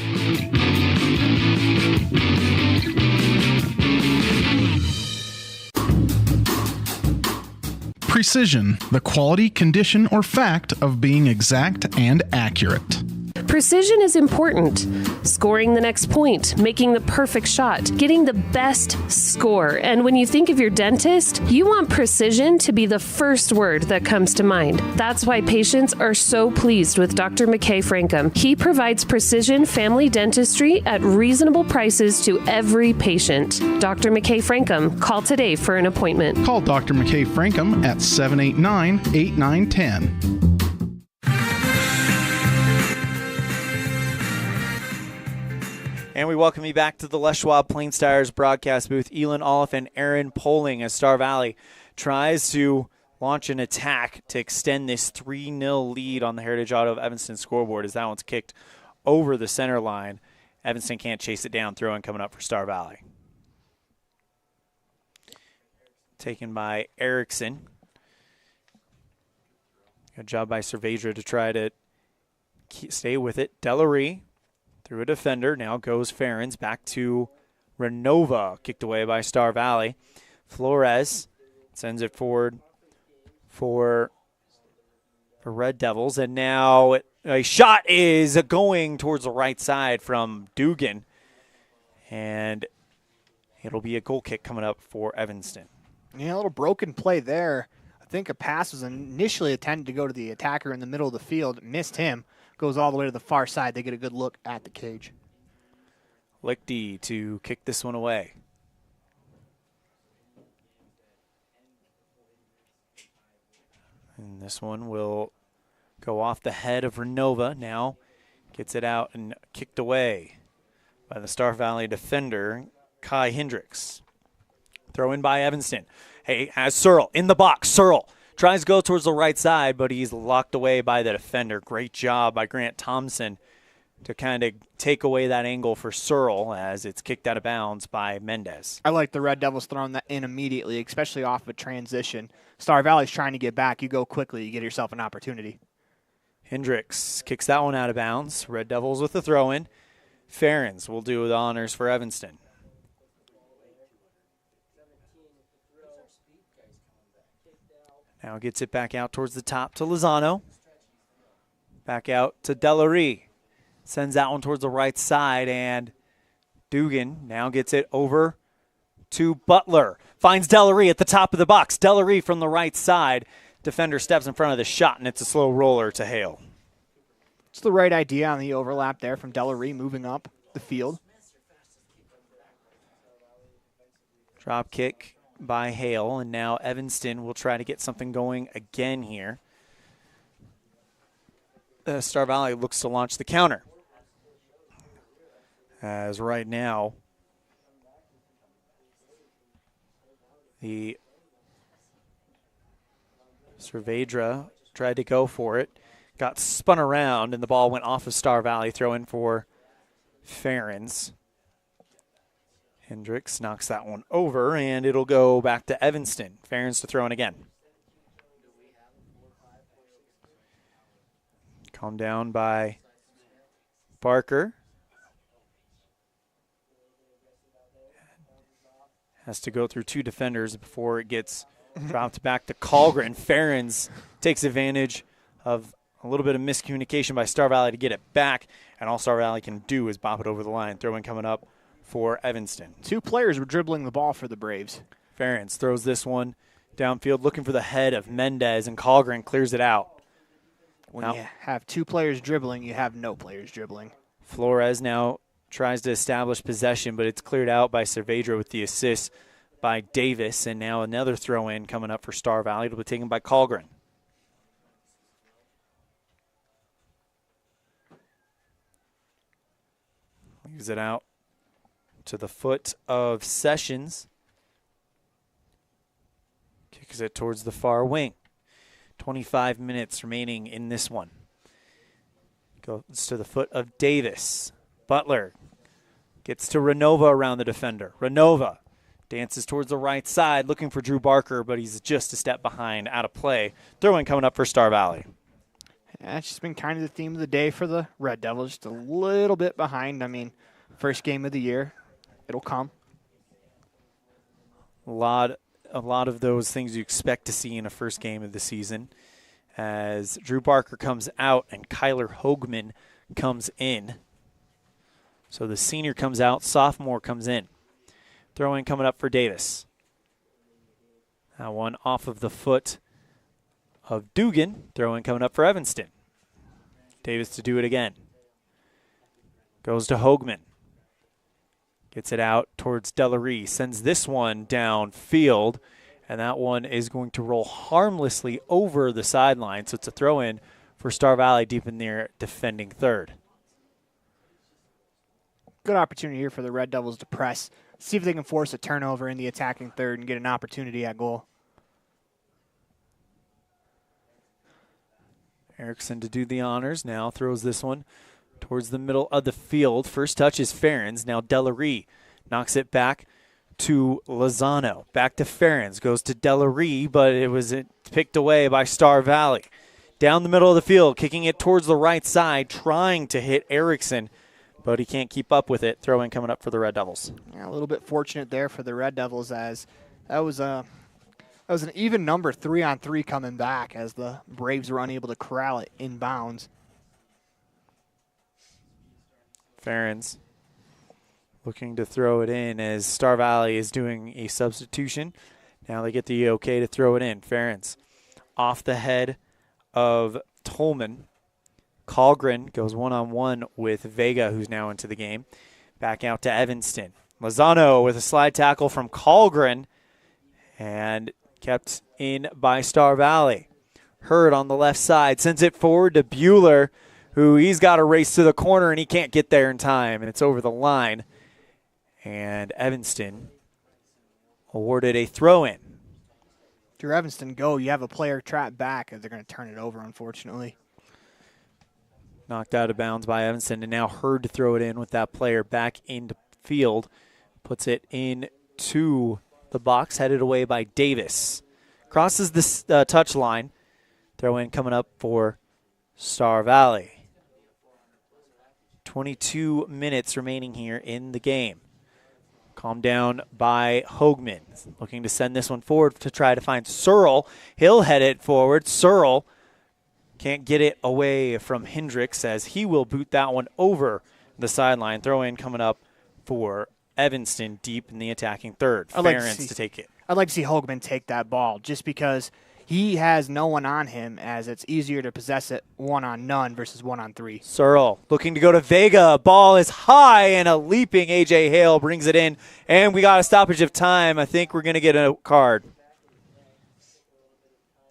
Precision, the quality, condition, or fact of being exact and accurate. Precision is important. Scoring the next point, making the perfect shot, getting the best score. And when you think of your dentist, you want precision to be the first word that comes to mind. That's why patients are so pleased with Dr. McKay Frankum. He provides precision family dentistry at reasonable prices to every patient. Dr. McKay Frankum, call today for an appointment. Call Dr. McKay Frankum at 789-8910. And we welcome you back to the Les Schwab Plains Tires broadcast booth. Elan, Olliff, and Aaron Poling as Star Valley tries to launch an attack to extend this 3-0 lead on the Heritage Auto of Evanston scoreboard as that one's kicked over the center line. Evanston can't chase it down. Throw-in coming up for Star Valley. Taken by Erickson. Good job by Cervedra to try to stay with it. Delaree through a defender. Now goes Ferens back to Renova. Kicked away by Star Valley. Flores sends it forward for Red Devils. And now a shot is going towards the right side from Dugan. And it'll be a goal kick coming up for Evanston. Yeah, a little broken play there. I think a pass was initially intended to go to the attacker in the middle of the field. Missed him. Goes all the way to the far side. They get a good look at the cage. Lichty to kick this one away. And this one will go off the head of Renova. Now gets it out and kicked away by the Star Valley defender, Kai Hendricks. Throw in by Evanston. Hey, has Searle in the box. Searle tries to go towards the right side, but he's locked away by the defender. Great job by Grant Thompson to kind of take away that angle for Searle as it's kicked out of bounds by Mendez. I like the Red Devils throwing that in immediately, especially off of a transition. Star Valley's trying to get back. You go quickly, you get yourself an opportunity. Hendricks kicks that one out of bounds. Red Devils with the throw-in. Ferens will do the honors for Evanston. Now gets it back out towards the top to Lozano. Back out to Delaree. Sends that one towards the right side, and Dugan now gets it over to Butler. Finds Delaree at the top of the box. Delaree from the right side. Defender steps in front of the shot, and it's a slow roller to Hale. It's the right idea on the overlap there from Delaree moving up the field. Drop kick by Hale, and now Evanston will try to get something going again here. Star Valley looks to launch the counter. As right now, the Cervedra tried to go for it, got spun around, and the ball went off of Star Valley. Throw in for Ferens. Hendricks knocks that one over, and it'll go back to Evanston. Ferens to throw in again. Calmed down by Barker. Has to go through 2 defenders before it gets dropped back to Colgren. Ferens takes advantage of a little bit of miscommunication by Star Valley to get it back, and all Star Valley can do is bop it over the line. Throw in coming up for Evanston. 2 players were dribbling the ball for the Braves. Ferentz throws this one downfield, looking for the head of Mendez, and Colgren clears it out. When you have 2 players dribbling, you have no players dribbling. Flores now tries to establish possession, but it's cleared out by Cervedra with the assist by Davis, and now another throw-in coming up for Star Valley. It'll be taken by Colgren. Leaves it out to the foot of Sessions. Kicks it towards the far wing. 25 minutes remaining in this one. Goes to the foot of Davis. Butler gets to Renova around the defender. Renova dances towards the right side, looking for Drew Barker, but he's just a step behind, out of play. Throw-in coming up for Star Valley. That's just been kind of the theme of the day for the Red Devils, just a little bit behind. I mean, first game of the year, it'll come. A lot of those things you expect to see in a first game of the season, as Drew Barker comes out and Kyler Hoagman comes in. So the senior comes out, sophomore comes in. Throw-in coming up for Davis. That one off of the foot of Dugan. Throw-in coming up for Evanston. Davis to do it again. Goes to Hoagman. Gets it out towards Delaree. Sends this one downfield, and that one is going to roll harmlessly over the sideline. So it's a throw-in for Star Valley deep in their defending third. Good opportunity here for the Red Devils to press, see if they can force a turnover in the attacking third and get an opportunity at goal. Erickson to do the honors now, throws this one towards the middle of the field. First touch is Ferens. Now Delaree knocks it back to Lozano. Back to Ferens. Goes to Delaree, but it was picked away by Star Valley. Down the middle of the field, kicking it towards the right side, trying to hit Erickson, but he can't keep up with it. Throw-in coming up for the Red Devils. Yeah, a little bit fortunate there for the Red Devils, as that was an even number 3-on-3 coming back, as the Braves were unable to corral it inbounds. Ferens looking to throw it in as Star Valley is doing a substitution. Now they get the okay to throw it in. Ferens off the head of Tolman. Colgren goes one-on-one with Vega, who's now into the game. Back out to Evanston. Lozano with a slide tackle from Colgren, and kept in by Star Valley. Hurd on the left side sends it forward to Bueller, who he's got to race to the corner, and he can't get there in time, and it's over the line. And Evanston awarded a throw-in. If you're Evanston, go. You have a player trapped back, as they're going to turn it over, unfortunately. Knocked out of bounds by Evanston, and now Hurd to throw it in with that player back into field. Puts it into the box, headed away by Davis. Crosses the touch line. Throw in coming up for Star Valley. 22 minutes remaining here in the game. Calmed down by Hoagman. Looking to send this one forward to try to find Searle. He'll head it forward. Searle can't get it away from Hendricks, as he will boot that one over the sideline. Throw in coming up for Evanston deep in the attacking third. Ferens to take it. I'd like to see Hoagman take that ball, just because he has no one on him, as it's easier to possess it one-on-none versus one-on-three. Searle looking to go to Vega. Ball is high, and a leaping A.J. Hale brings it in. And we got a stoppage of time. I think we're going to get a card.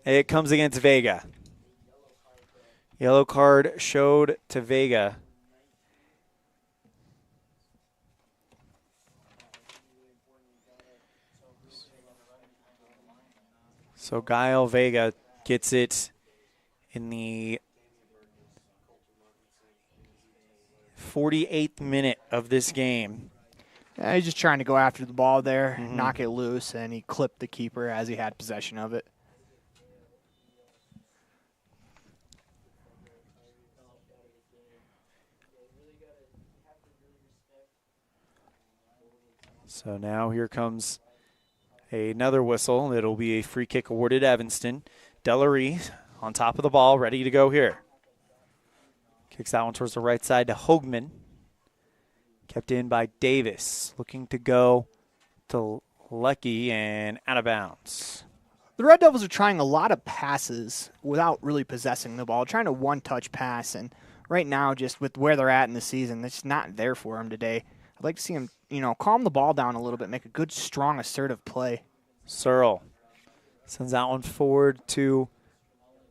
It comes against Vega. Yellow card showed to Vega. So Gael Vega gets it in the 48th minute of this game. Yeah, he's just trying to go after the ball there, knock it loose, and he clipped the keeper as he had possession of it. So now here comes another whistle. It'll be a free kick awarded Evanston. Delaree on top of the ball, ready to go here. Kicks that one towards the right side to Hoagman. Kept in by Davis. Looking to go to Lecky and out of bounds. The Red Devils are trying a lot of passes without really possessing the ball, trying to one-touch pass, and right now, just with where they're at in the season, it's not there for them today. I'd like to see them, calm the ball down a little bit, make a good, strong, assertive play. Searle sends that one forward to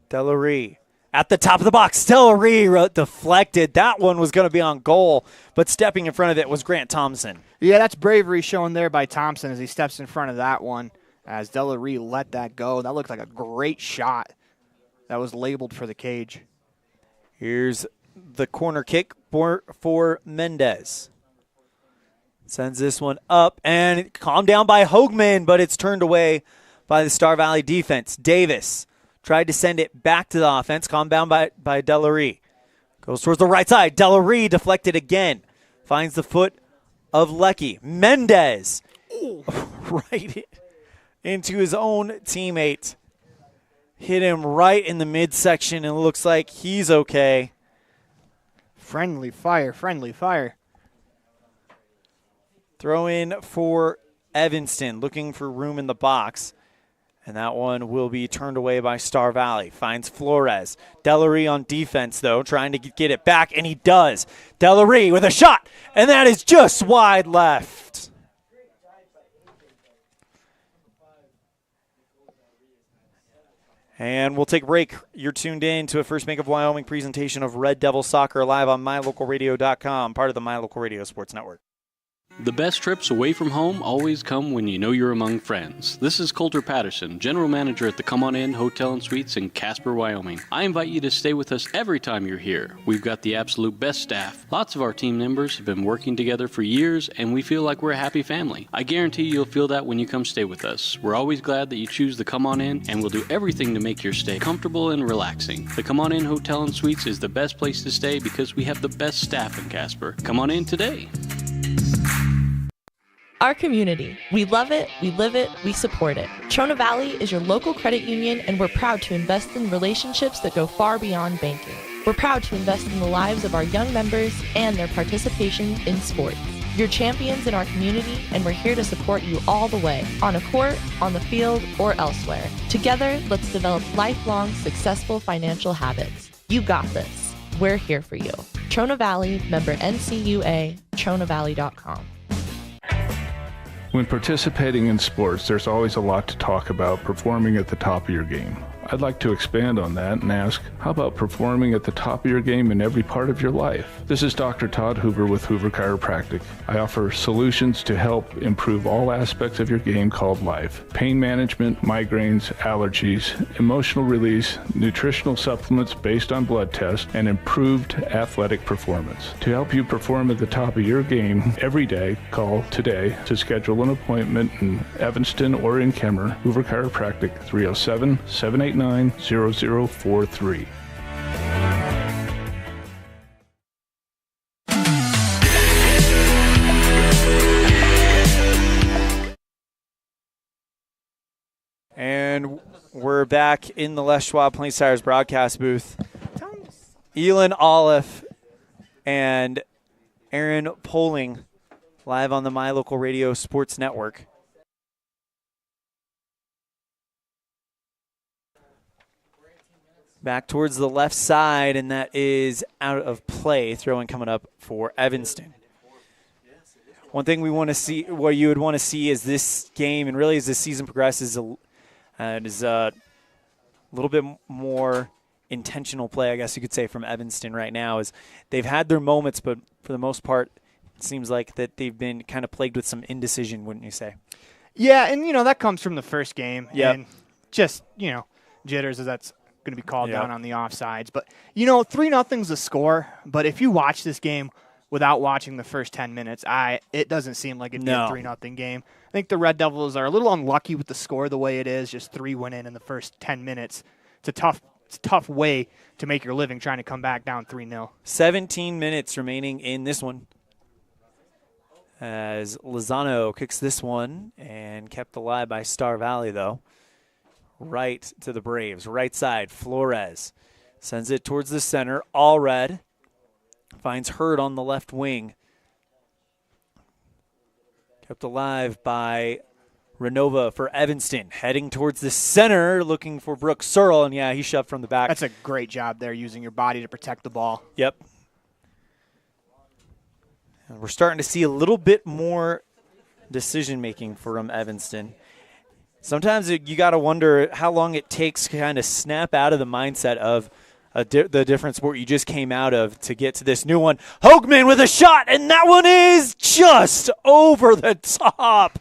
Delarue. At the top of the box, Delarue deflected. That one was going to be on goal, but stepping in front of it was Grant Thompson. Yeah, that's bravery shown there by Thompson as he steps in front of that one. As Delarue let that go. That looked like a great shot that was labeled for the cage. Here's the corner kick for Mendez. Sends this one up and calmed down by Hoagman, but it's turned away by the Star Valley defense. Davis tried to send it back to the offense, calmed down by Delarue. Goes towards the right side. Delarue deflected again. Finds the foot of Lecky. Mendez right into his own teammate. Hit him right in the midsection, and it looks like he's okay. Friendly fire, friendly fire. Throw in for Evanston, looking for room in the box. And that one will be turned away by Star Valley. Finds Flores. Delarue on defense, though, trying to get it back, and he does. Delarue with a shot, and that is just wide left. And we'll take a break. You're tuned in to a First Bank of Wyoming presentation of Red Devil Soccer live on MyLocalRadio.com, part of the My Local Radio Sports Network. The best trips away from home always come when you know you're among friends. This is Coulter Patterson, General Manager at the Come On In Hotel and Suites in Casper, Wyoming. I invite you to stay with us every time you're here. We've got the absolute best staff. Lots of our team members have been working together for years, and we feel like we're a happy family. I guarantee you'll feel that when you come stay with us. We're always glad that you choose the Come On In, and we'll do everything to make your stay comfortable and relaxing. The Come On In Hotel and Suites is the best place to stay because we have the best staff in Casper. Come on in today. Our community. We love it, we live it, we support it. Trona Valley is your local credit union, and we're proud to invest in relationships that go far beyond banking. We're proud to invest in the lives of our young members and their participation in sports. You're champions in our community, and we're here to support you all the way, on a court, on the field, or elsewhere. Together, let's develop lifelong, successful financial habits. You got this. We're here for you. Trona Valley, member NCUA, TronaValley.com. When participating in sports, there's always a lot to talk about performing at the top of your game. I'd like to expand on that and ask, how about performing at the top of your game in every part of your life? This is Dr. Todd Hoover with Hoover Chiropractic. I offer solutions to help improve all aspects of your game called life. Pain management, migraines, allergies, emotional release, nutritional supplements based on blood tests, and improved athletic performance. To help you perform at the top of your game every day, call today to schedule an appointment in Evanston or in Kemmer. Hoover Chiropractic, 307-789-0043. And we're back in the Les Schwab Plains Tires broadcast booth. Elan, Olliff, and Aaron Poling live on the My Local Radio Sports Network. Back towards the left side, and that is out of play. Throw-in coming up for Evanston. One thing we want to see, what you would want to see is this game, and really as this season progresses, is a little bit more intentional play, I guess you could say, from Evanston right now. Is they've had their moments, but for the most part, it seems like that they've been kind of plagued with some indecision, wouldn't you say? Yeah, and, that comes from the first game. Yep. And just, jitters as that's going to be called down on the offsides. But, 3-0's the score. But if you watch this game without watching the first 10 minutes, it doesn't seem like it'd be a 3-0 game. I think the Red Devils are a little unlucky with the score the way it is, just 3 went in the first 10 minutes. It's a tough way to make your living trying to come back down 3-0. 17 minutes remaining in this one, as Lozano kicks this one and kept alive by Star Valley, though. Right to the Braves. Right side, Flores sends it towards the center. All red. Finds Hurd on the left wing. Kept alive by Renova for Evanston. Heading towards the center, looking for Brooks Searle, and yeah, he shoved from the back. That's a great job there, using your body to protect the ball. Yep. And we're starting to see a little bit more decision-making from Evanston. Sometimes you got to wonder how long it takes to kind of snap out of the mindset of the different sport you just came out of to get to this new one. Hoagman with a shot, and that one is just over the top.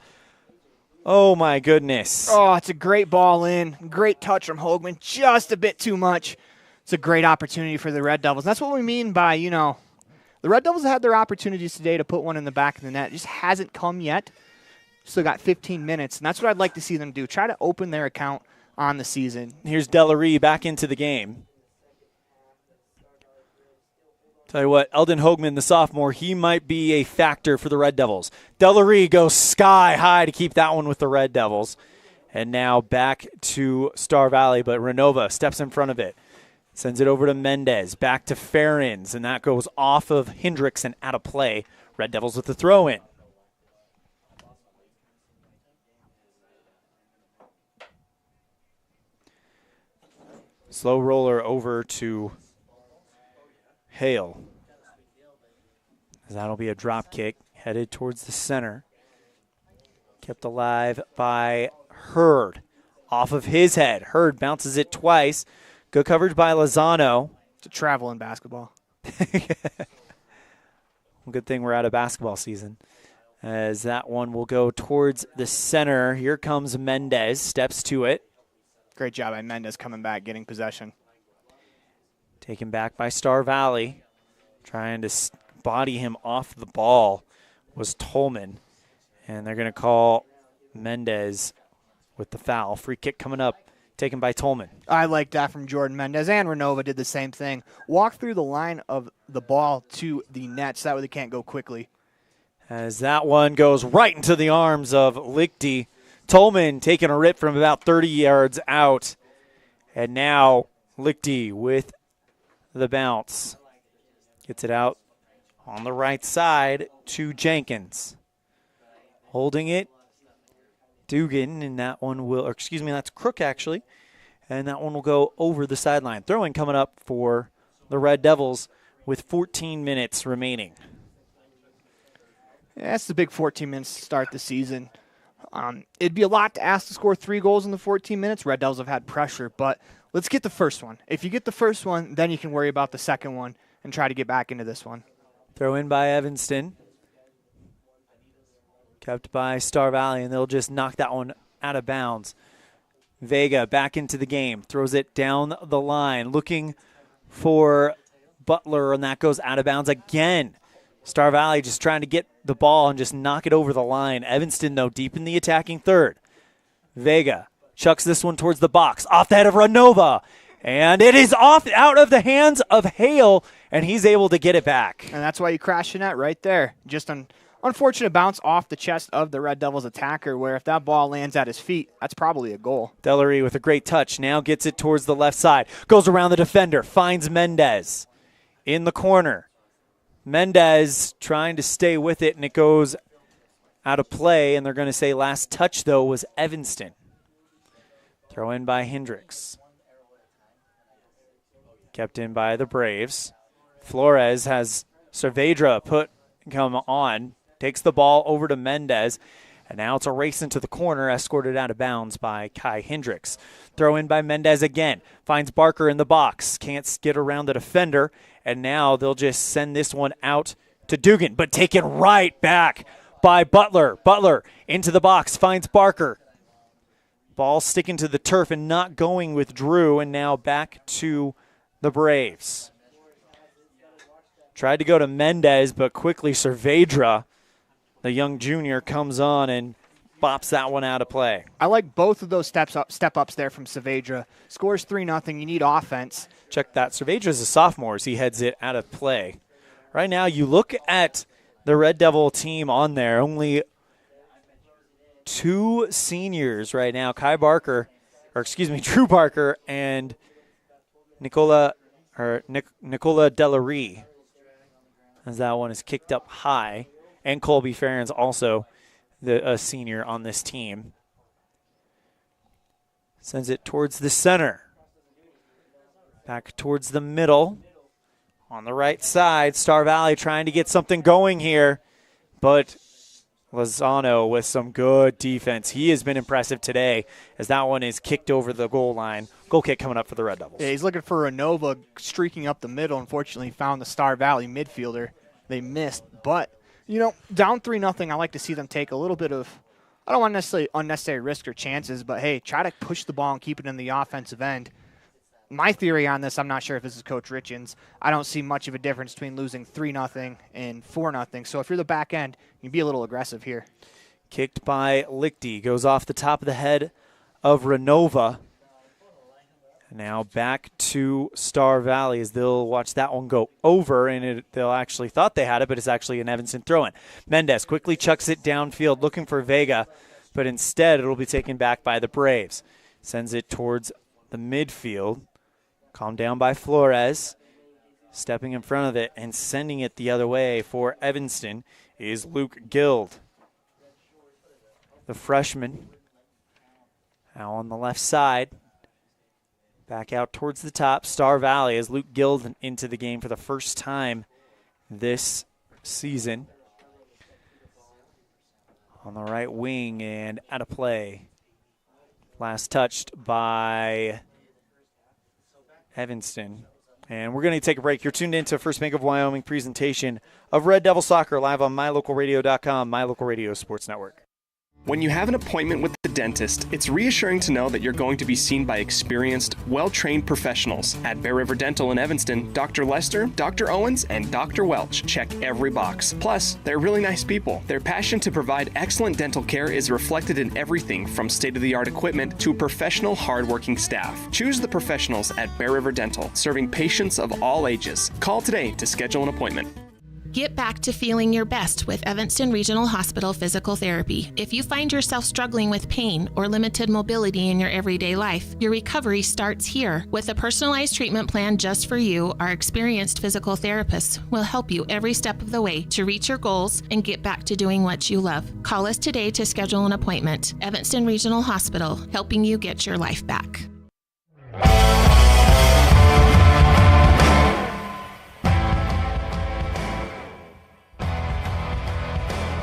Oh, my goodness. Oh, it's a great ball in. Great touch from Hoagman. Just a bit too much. It's a great opportunity for the Red Devils. That's what we mean by, the Red Devils had their opportunities today to put one in the back of the net. It just hasn't come yet. Still got 15 minutes, and that's what I'd like to see them do. Try to open their account on the season. Here's Delaree back into the game. Tell you what, Eldon Hoagman, the sophomore, he might be a factor for the Red Devils. Delaree goes sky high to keep that one with the Red Devils. And now back to Star Valley, but Renova steps in front of it. Sends it over to Mendez, back to Ferens, and that goes off of Hendricks and out of play. Red Devils with the throw-in. Slow roller over to Hale. That'll be a drop kick headed towards the center. Kept alive by Hurd. Off of his head. Hurd bounces it twice. Good coverage by Lozano. It's a travel in basketball. Good thing we're out of basketball season. As that one will go towards the center. Here comes Mendez. Steps to it. Great job by Mendez coming back, getting possession. Taken back by Star Valley. Trying to body him off the ball was Tolman. And they're going to call Mendez with the foul. Free kick coming up, taken by Tolman. I like that from Jordan Mendez, and Renova did the same thing. Walk through the line of the ball to the net, so that way they can't go quickly. As that one goes right into the arms of Lichty. Tolman taking a rip from about 30 yards out. And now Lichty with the bounce. Gets it out on the right side to Jenkins. Holding it, Dugan, and that one will, or excuse me, that's Crook actually. And that one will go over the sideline. Throwing coming up for the Red Devils with 14 minutes remaining. Yeah, that's the big 14 minutes to start the season. It'd be a lot to ask to score 3 goals in the 14 minutes. Red Devils have had pressure, but let's get the first one. If you get the first one, then you can worry about the second one and try to get back into this one. Throw in by Evanston. Kept by Star Valley, and they'll just knock that one out of bounds. Vega back into the game. Throws it down the line. Looking for Butler, and that goes out of bounds again. Star Valley just trying to get the ball and just knock it over the line. Evanston, though, deep in the attacking third. Vega chucks this one towards the box. Off the head of Renova. And it is off out of the hands of Hale, and he's able to get it back. And that's why you crash the net right there. Just an unfortunate bounce off the chest of the Red Devils attacker, where if that ball lands at his feet, that's probably a goal. Delaree with a great touch. Now gets it towards the left side. Goes around the defender. Finds Mendez in the corner. Mendez trying to stay with it, and it goes out of play, and they're going to say last touch, though, was Evanston. Throw in by Hendricks. Kept in by the Braves. Flores has Cervedra come on, takes the ball over to Mendez, and now it's a race into the corner, escorted out of bounds by Kai Hendricks. Throw in by Mendez again. Finds Barker in the box. Can't get around the defender, and now they'll just send this one out to Dugan, but taken right back by Butler. Butler into the box, finds Barker. Ball sticking to the turf and not going with Drew, and now back to the Braves. Tried to go to Mendez, but quickly Cervedra, the young junior, comes on and bops that one out of play. I like both of those step-ups there from Cervedra. Scores 3-0. You need offense. Check that. Cervedra's a sophomore as he heads it out of play. Right now, you look at the Red Devil team on there, only 2 seniors right now. Drew Barker and Nicola Delaree, as that one is kicked up high. And Colby Ferens also a senior on this team. Sends it towards the center. Back towards the middle. On the right side, Star Valley trying to get something going here. But Lozano with some good defense. He has been impressive today as that one is kicked over the goal line. Goal kick coming up for the Red Devils. Yeah, he's looking for Renova streaking up the middle. Unfortunately, found the Star Valley midfielder. They missed. But, down 3-0, I like to see them take a little bit of, I don't want necessarily unnecessary risk or chances, but, hey, try to push the ball and keep it in the offensive end. My theory on this, I'm not sure if this is Coach Richens. I don't see much of a difference between losing 3-0 and 4-0. So if you're the back end, you can be a little aggressive here. Kicked by Lichty. Goes off the top of the head of Renova. Now back to Star Valley as they'll watch that one go over, and they'll actually thought they had it, but it's actually an Evanston throw-in. Mendez quickly chucks it downfield looking for Vega, but instead it'll be taken back by the Braves. Sends it towards the midfield. Calmed down by Flores. Stepping in front of it and sending it the other way for Evanston is Luke Guild. The freshman now on the left side. Back out towards the top. Star Valley as Luke Guild into the game for the first time this season. On the right wing and out of play. Last touched by Evanston. And we're going to take a break. You're tuned into First Bank of Wyoming presentation of Red Devil Soccer live on mylocalradio.com, My Local Radio Sports Network. When you have an appointment with the dentist, it's reassuring to know that you're going to be seen by experienced, well-trained professionals. At Bear River Dental in Evanston, Dr. Lester, Dr. Owens, and Dr. Welch check every box. Plus, they're really nice people. Their passion to provide excellent dental care is reflected in everything from state-of-the-art equipment to professional, hardworking staff. Choose the professionals at Bear River Dental, serving patients of all ages. Call today to schedule an appointment. Get back to feeling your best with Evanston Regional Hospital Physical Therapy. If you find yourself struggling with pain or limited mobility in your everyday life, your recovery starts here. With a personalized treatment plan just for you, our experienced physical therapists will help you every step of the way to reach your goals and get back to doing what you love. Call us today to schedule an appointment. Evanston Regional Hospital, helping you get your life back.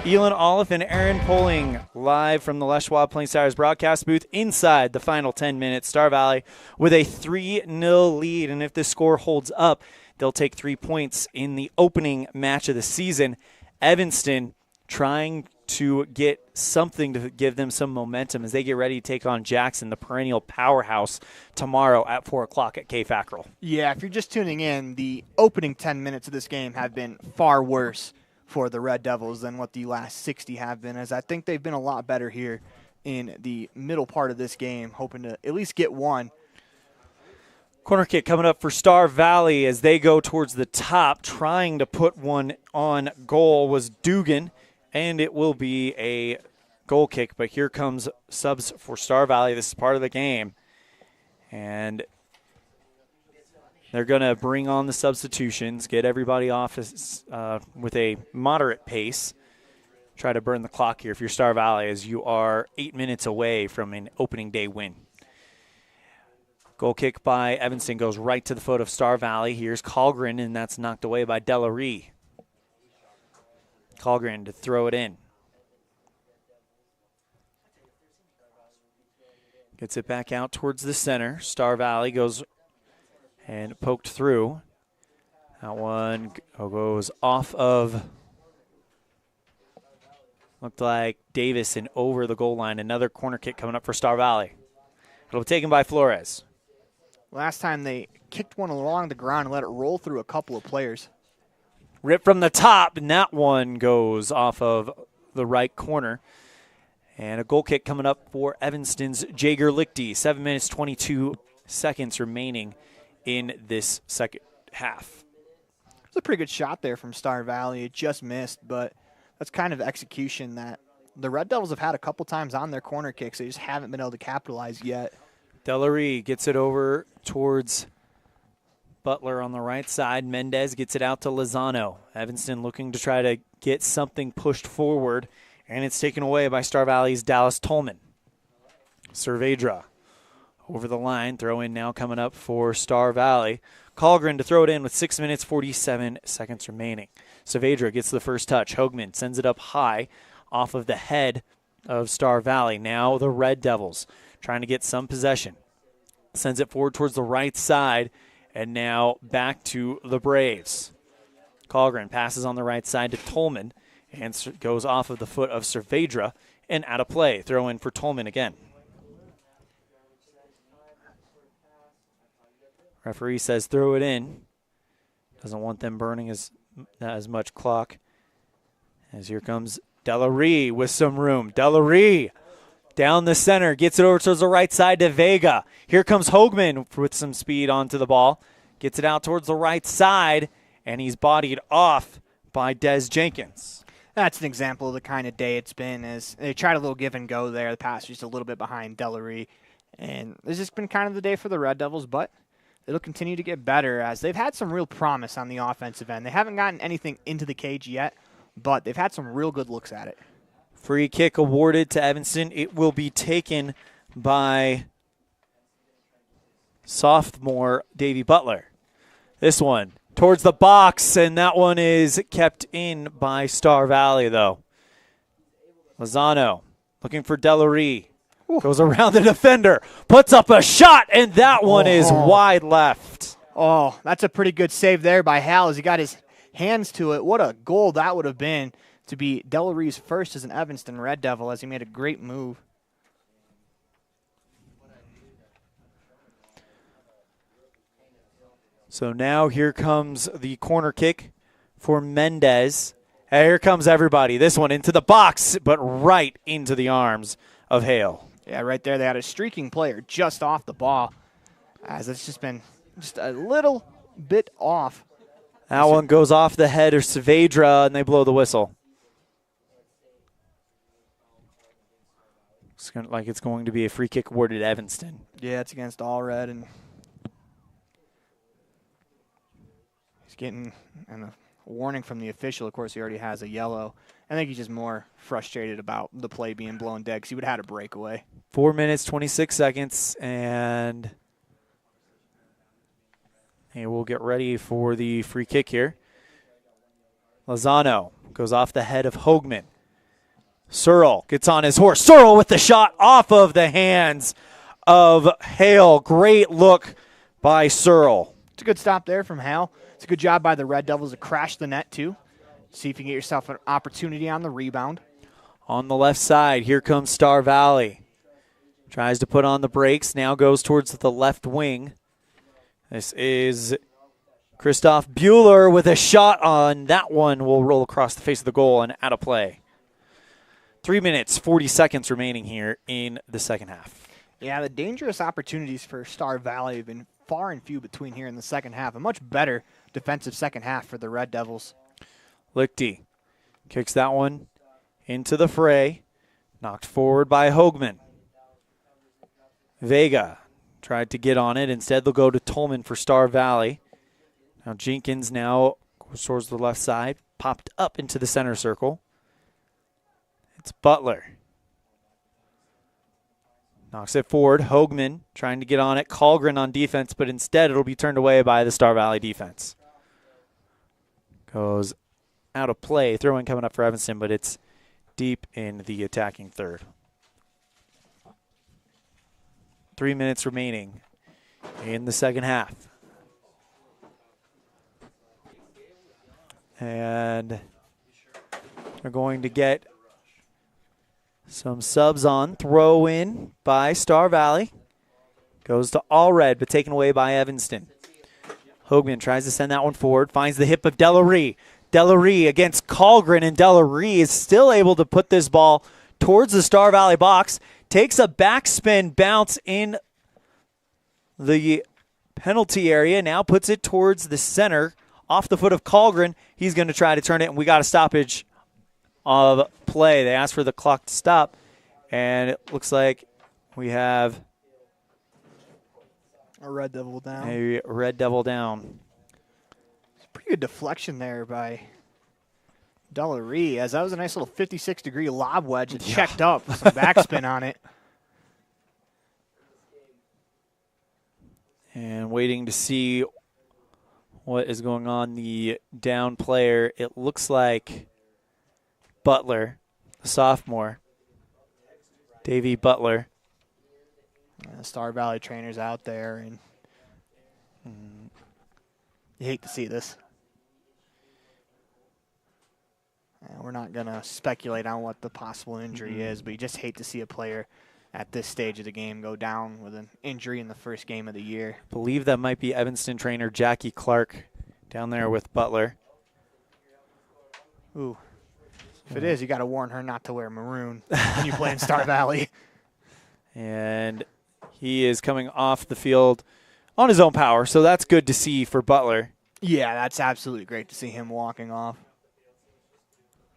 Elan, Olliff, and Aaron Poling live from the Les Schwab Plains Tires broadcast booth inside the final 10 minutes. Star Valley with a 3-0 lead, and if this score holds up, they'll take 3 points in the opening match of the season. Evanston trying to get something to give them some momentum as they get ready to take on Jackson, the perennial powerhouse, tomorrow at 4 o'clock at K. Fackrell. Yeah, if you're just tuning in, the opening 10 minutes of this game have been far worse for the Red Devils than what the last 60 have been, as I think they've been a lot better here in the middle part of this game, hoping to at least get one. Corner kick coming up for Star Valley as they go towards the top, trying to put one on goal was Dugan, and it will be a goal kick, but here comes subs for Star Valley. This is part of the game, and they're going to bring on the substitutions, get everybody off with a moderate pace, try to burn the clock here if you're Star Valley, as you are 8 minutes away from an opening day win. Goal kick by Evanston goes right to the foot of Star Valley. Here's Colgren, and that's knocked away by Delaree. Colgren to throw it in. Gets it back out towards the center. Star Valley goes and poked through. That one goes off of, looked like Davis and over the goal line. Another corner kick coming up for Star Valley. It'll be taken by Flores. Last time they kicked one along the ground and let it roll through a couple of players. Ripped from the top, and that one goes off of the right corner. And a goal kick coming up for Evanston's Jager Lichty. 7 minutes, 22 seconds remaining in this second half. It's a pretty good shot there from Star Valley. It just missed, but that's kind of execution that the Red Devils have had a couple times on their corner kicks. They just haven't been able to capitalize yet. Delaree gets it over towards Butler on the right side. Mendez gets it out to Lozano. Evanston looking to try to get something pushed forward And it's taken away by Star Valley's Dallas Tolman. Cervedra over the line. Throw in now coming up for Star Valley. Colgren to throw it in with 6 minutes, 47 seconds remaining. Cervedra gets the first touch. Hoagman sends it up high off of the head of Star Valley. Now the Red Devils trying to get some possession. Sends it forward towards the right side, and now back to the Braves. Colgren passes on the right side to Tolman and goes off of the foot of Cervedra and out of play. Throw in for Tolman again. Referee says throw it in. Doesn't want them burning as much clock. As here comes Delaree with some room. Delaree down the center, gets it over towards the right side to Vega. Here comes Hoagman with some speed onto the ball. Gets it out towards the right side, and he's bodied off by Des Jenkins. That's an example of the kind of day it's been, as they tried a little give and go there. The pass just a little bit behind Delaree. And it's just been kind of the day for the Red Devils, but it'll continue to get better as they've had some real promise on the offensive end. They haven't gotten anything into the cage yet, but they've had some real good looks at it. Free kick awarded to Evanston. It will be taken by sophomore Davey Butler. This one towards the box, and that one is kept in by Star Valley, though. Lozano looking for Delaree. Goes around the defender, puts up a shot, and that one is wide left. Oh, that's a pretty good save there by Hal as he got his hands to it. What a goal that would have been to be Delaree's first as an Evanston Red Devil, as he made a great move. So now here comes the corner kick for Mendez. And here comes everybody. This one into the box, but right into the arms of Hale. Yeah, right there they had a streaking player just off the ball, as it's just been just a little bit off. That one goes off the head of Cervedra, and they blow the whistle. It's like it's going to be a free kick awarded to Evanston. Yeah, it's against All Red, and he's getting a warning from the official. Of course, he already has a yellow. I think he's just more frustrated about the play being blown dead because he would have had a breakaway. 4 minutes, 26 seconds, and we'll get ready for the free kick here. Lozano goes off the head of Hoagman. Searle gets on his horse. Searle with the shot off of the hands of Hale. Great look by Searle. It's a good stop there from Hale. It's a good job by the Red Devils to crash the net, too. See if you can get yourself an opportunity on the rebound. On the left side, here comes Star Valley. Tries to put on the brakes, now goes towards the left wing. This is Christoph Bueller with a shot on that one. Will roll across the face of the goal and out of play. 3 minutes, 40 seconds remaining here in the second half. Yeah, the dangerous opportunities for Star Valley have been far and few between here in the second half. A much better defensive second half for the Red Devils. Lichty kicks that one into the fray. Knocked forward by Hoagman. Vega tried to get on it. Instead, they'll go to Tolman for Star Valley. Now Jenkins now goes towards the left side. Popped up into the center circle. It's Butler. Knocks it forward. Hoagman trying to get on it. Colgren on defense, but instead it'll be turned away by the Star Valley defense. Goes out of play. Throw-in coming up for Evanston, but it's deep in the attacking third. 3 minutes remaining in the second half. And they're going to get some subs on. Throw in by Star Valley. Goes to All Red, but taken away by Evanston. Hoagman tries to send that one forward. Finds the hip of Delaree. Delaree against Colgren, and Delaree is still able to put this ball towards the Star Valley box. Takes a backspin bounce in the penalty area. Now puts it towards the center. Off the foot of Colgren. He's going to try to turn it, and we got a stoppage of play. They asked for the clock to stop, and it looks like we have a Red Devil down. A Red Devil down. It's a pretty good deflection there by Dullery, as that was a nice little 56-degree lob wedge. It checked up with some backspin on it. And waiting to see what is going on. The down player, it looks like Butler, the sophomore. Davey Butler. Star Valley trainers out there, and you hate to see this. We're not going to speculate on what the possible injury is, but you just hate to see a player at this stage of the game go down with an injury in the first game of the year. I believe that might be Evanston trainer Jackie Clark down there with Butler. Ooh. If it is, you got to warn her not to wear maroon when you play in Star Valley. And he is coming off the field on his own power, so that's good to see for Butler. Yeah, that's absolutely great to see him walking off.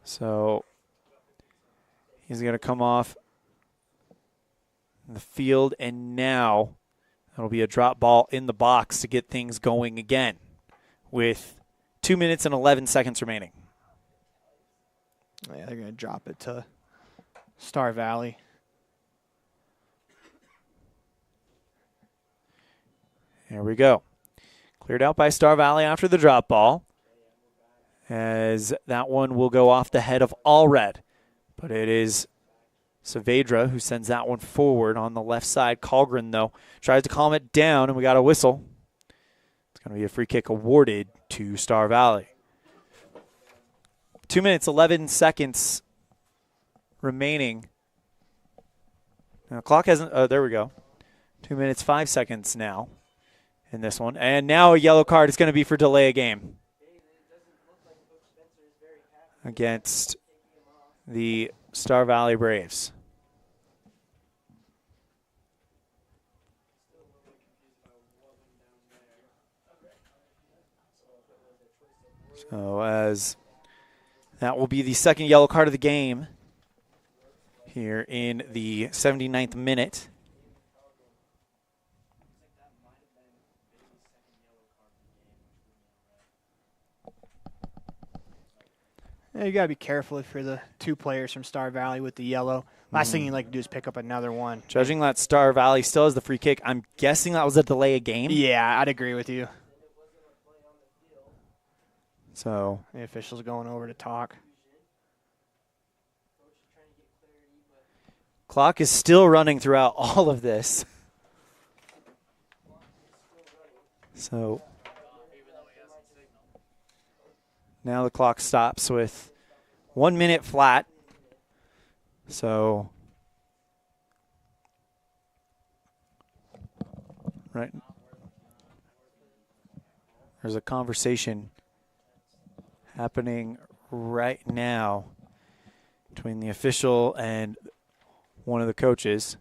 So he's going to come off the field, and now that'll be a drop ball in the box to get things going again with 2 minutes and 11 seconds remaining. Yeah, they're going to drop it to Star Valley. Here we go. Cleared out by Star Valley after the drop ball, as that one will go off the head of Allred. But it is Saavedra who sends that one forward on the left side. Colgren, though, tries to calm it down, and we got a whistle. It's going to be a free kick awarded to Star Valley. 2 minutes, 11 seconds remaining. Now, the clock hasn't, there we go. 2 minutes, 5 seconds now in this one. And now a yellow card is going to be for delay of game against the Star Valley Braves. So as that will be the second yellow card of the game here in the 79th minute. Yeah, you got to be careful for the two players from Star Valley with the yellow. Last thing you'd like to do is pick up another one. Judging that Star Valley still has the free kick, I'm guessing that was a delay of game. Yeah, I'd agree with you. So the officials going over to talk. Clock is still running throughout all of this. So now the clock stops with 1 minute flat. So right, there's a conversation happening right now between the official and one of the coaches.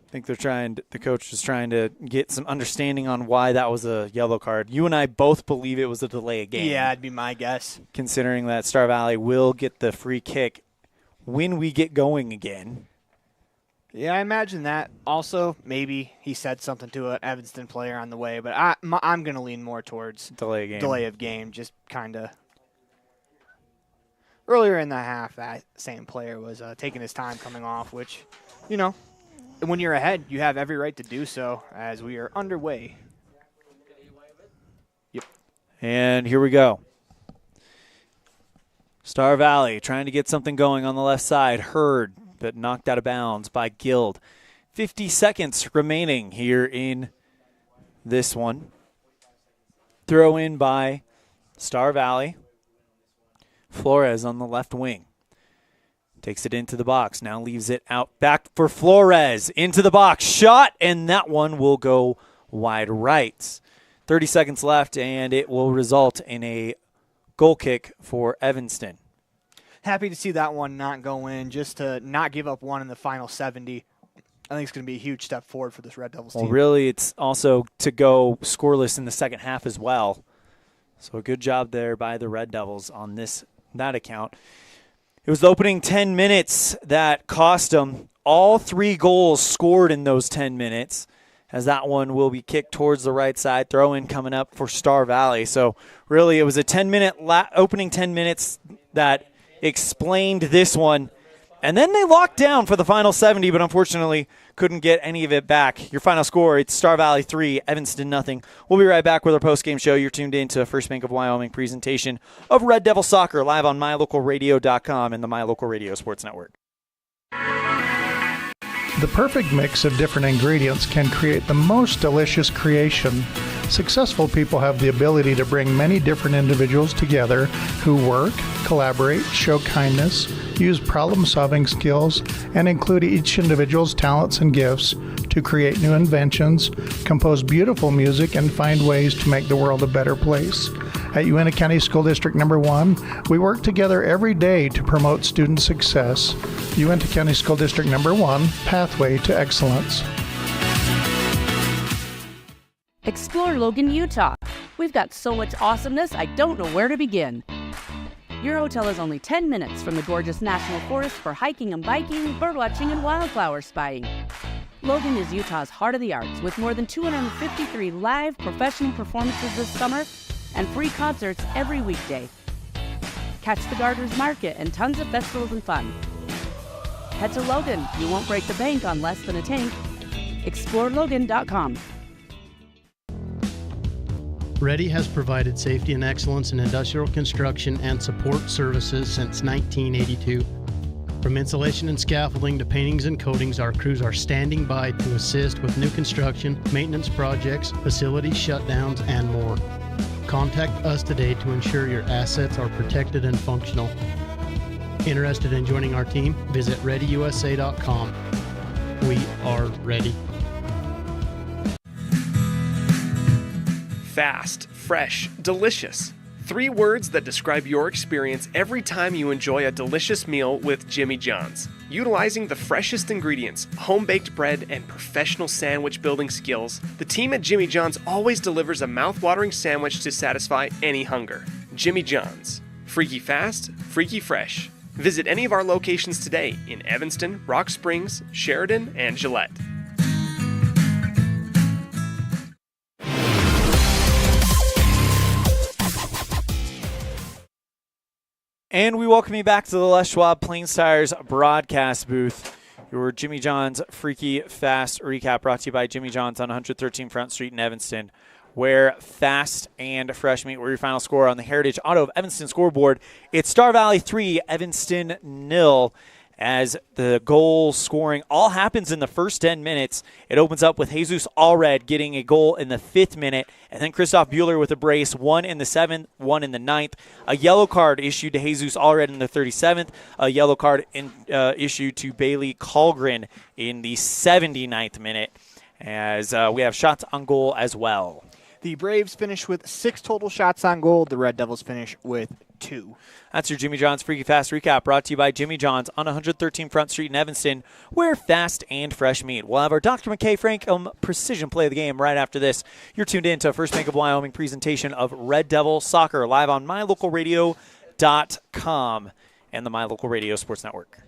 I think the coach is trying to get some understanding on why that was a yellow card. You and I both believe it was a delay of game. Yeah, that'd be my guess. Considering that Star Valley will get the free kick when we get going again. Yeah, I imagine that. Also, maybe he said something to an Evanston player on the way, but I'm going to lean more towards delay of game, just kind of. Earlier in the half, that same player was taking his time coming off, which, you know, when you're ahead, you have every right to do so as we are underway. Yep. And here we go. Star Valley trying to get something going on the left side. Hurd, but knocked out of bounds by Guild. 50 seconds remaining here in this one. Throw in by Star Valley. Flores on the left wing. Takes it into the box. Now leaves it out back for Flores. Into the box. Shot, and that one will go wide right. 30 seconds left, and it will result in a goal kick for Evanston. Happy to see that one not go in, just to not give up one in the final 70. I think it's going to be a huge step forward for this Red Devils team. Well, really, it's also to go scoreless in the second half as well. So a good job there by the Red Devils on that account. It was the opening 10 minutes that cost them. All 3 goals scored in those 10 minutes as that one will be kicked towards the right side. Throw in coming up for Star Valley. So really it was a 10-minute opening 10 minutes that explained this one. And then they locked down for the final 70, but unfortunately couldn't get any of it back. Your final score, it's Star Valley 3, Evanston 0. We'll be right back with our post-game show. You're tuned in to a First Bank of Wyoming presentation of Red Devil Soccer live on mylocalradio.com and the My Local Radio Sports Network. The perfect mix of different ingredients can create the most delicious creation. Successful people have the ability to bring many different individuals together who work, collaborate, show kindness, use problem-solving skills, and include each individual's talents and gifts to create new inventions, compose beautiful music, and find ways to make the world a better place. At Uintah County School District No. 1, we work together every day to promote student success. Uintah County School District No. 1, Pathway to Excellence. Explore Logan, Utah. We've got so much awesomeness, I don't know where to begin. Your hotel is only 10 minutes from the gorgeous National Forest for hiking and biking, birdwatching, and wildflower spying. Logan is Utah's heart of the arts, with more than 253 live professional performances this summer and free concerts every weekday. Catch the Garters Market and tons of festivals and fun. Head to Logan. You won't break the bank on less than a tank. ExploreLogan.com. Ready has provided safety and excellence in industrial construction and support services since 1982. From insulation and scaffolding to paintings and coatings, our crews are standing by to assist with new construction, maintenance projects, facility shutdowns, and more. Contact us today to ensure your assets are protected and functional. Interested in joining our team? Visit ReadyUSA.com. We are ready. Fast, fresh, delicious. 3 words that describe your experience every time you enjoy a delicious meal with Jimmy John's. Utilizing the freshest ingredients, home-baked bread, and professional sandwich building skills, the team at Jimmy John's always delivers a mouth-watering sandwich to satisfy any hunger. Jimmy John's. Freaky fast, freaky fresh. Visit any of our locations today in Evanston, Rock Springs, Sheridan, and Gillette. And we welcome you back to the Les Schwab Plains Tires broadcast booth. Your Jimmy John's Freaky Fast recap brought to you by Jimmy John's on 113 Front Street in Evanston, where fast and fresh meat were your final score on the Heritage Auto of Evanston scoreboard. It's Star Valley 3, Evanston 0. As the goal scoring all happens in the first 10 minutes. It opens up with Jesus Allred getting a goal in the 5th minute, and then Christoph Bueller with a brace, 1 in the 7th, 1 in the 9th. A yellow card issued to Jesus Allred in the 37th, a yellow card issued to Bailey Colgren in the 79th minute, as we have shots on goal as well. The Braves finish with 6 total shots on goal. The Red Devils finish with 2. That's your Jimmy John's Freaky Fast recap brought to you by Jimmy John's on 113 Front Street in Evanston, where fast and fresh meat. We'll have our Dr. McKay Frankham precision play of the game right after this. You're tuned in to a First Bank of Wyoming presentation of Red Devil Soccer live on mylocalradio.com and the My Local Radio Sports Network.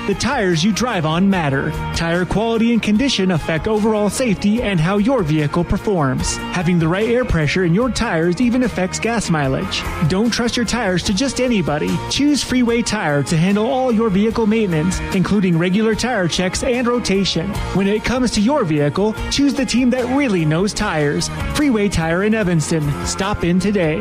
The tires you drive on matter. Tire quality and condition affect overall safety and how your vehicle performs. Having the right air pressure in your tires even affects gas mileage. Don't trust your tires to just anybody. Choose Freeway Tire to handle all your vehicle maintenance, including regular tire checks and rotation. When it comes to your vehicle, choose the team that really knows tires. Freeway Tire in Evanston. Stop in today.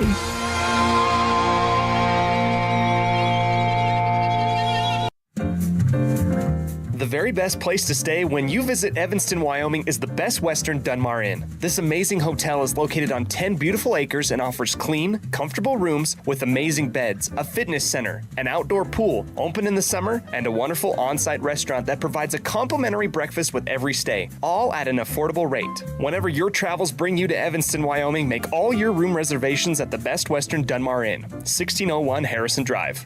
The very best place to stay when you visit Evanston, Wyoming is the Best Western Dunmar Inn. This amazing hotel is located on 10 beautiful acres and offers clean, comfortable rooms with amazing beds, a fitness center, an outdoor pool, open in the summer, and a wonderful on-site restaurant that provides a complimentary breakfast with every stay, all at an affordable rate. Whenever your travels bring you to Evanston, Wyoming, make all your room reservations at the Best Western Dunmar Inn, 1601 Harrison Drive.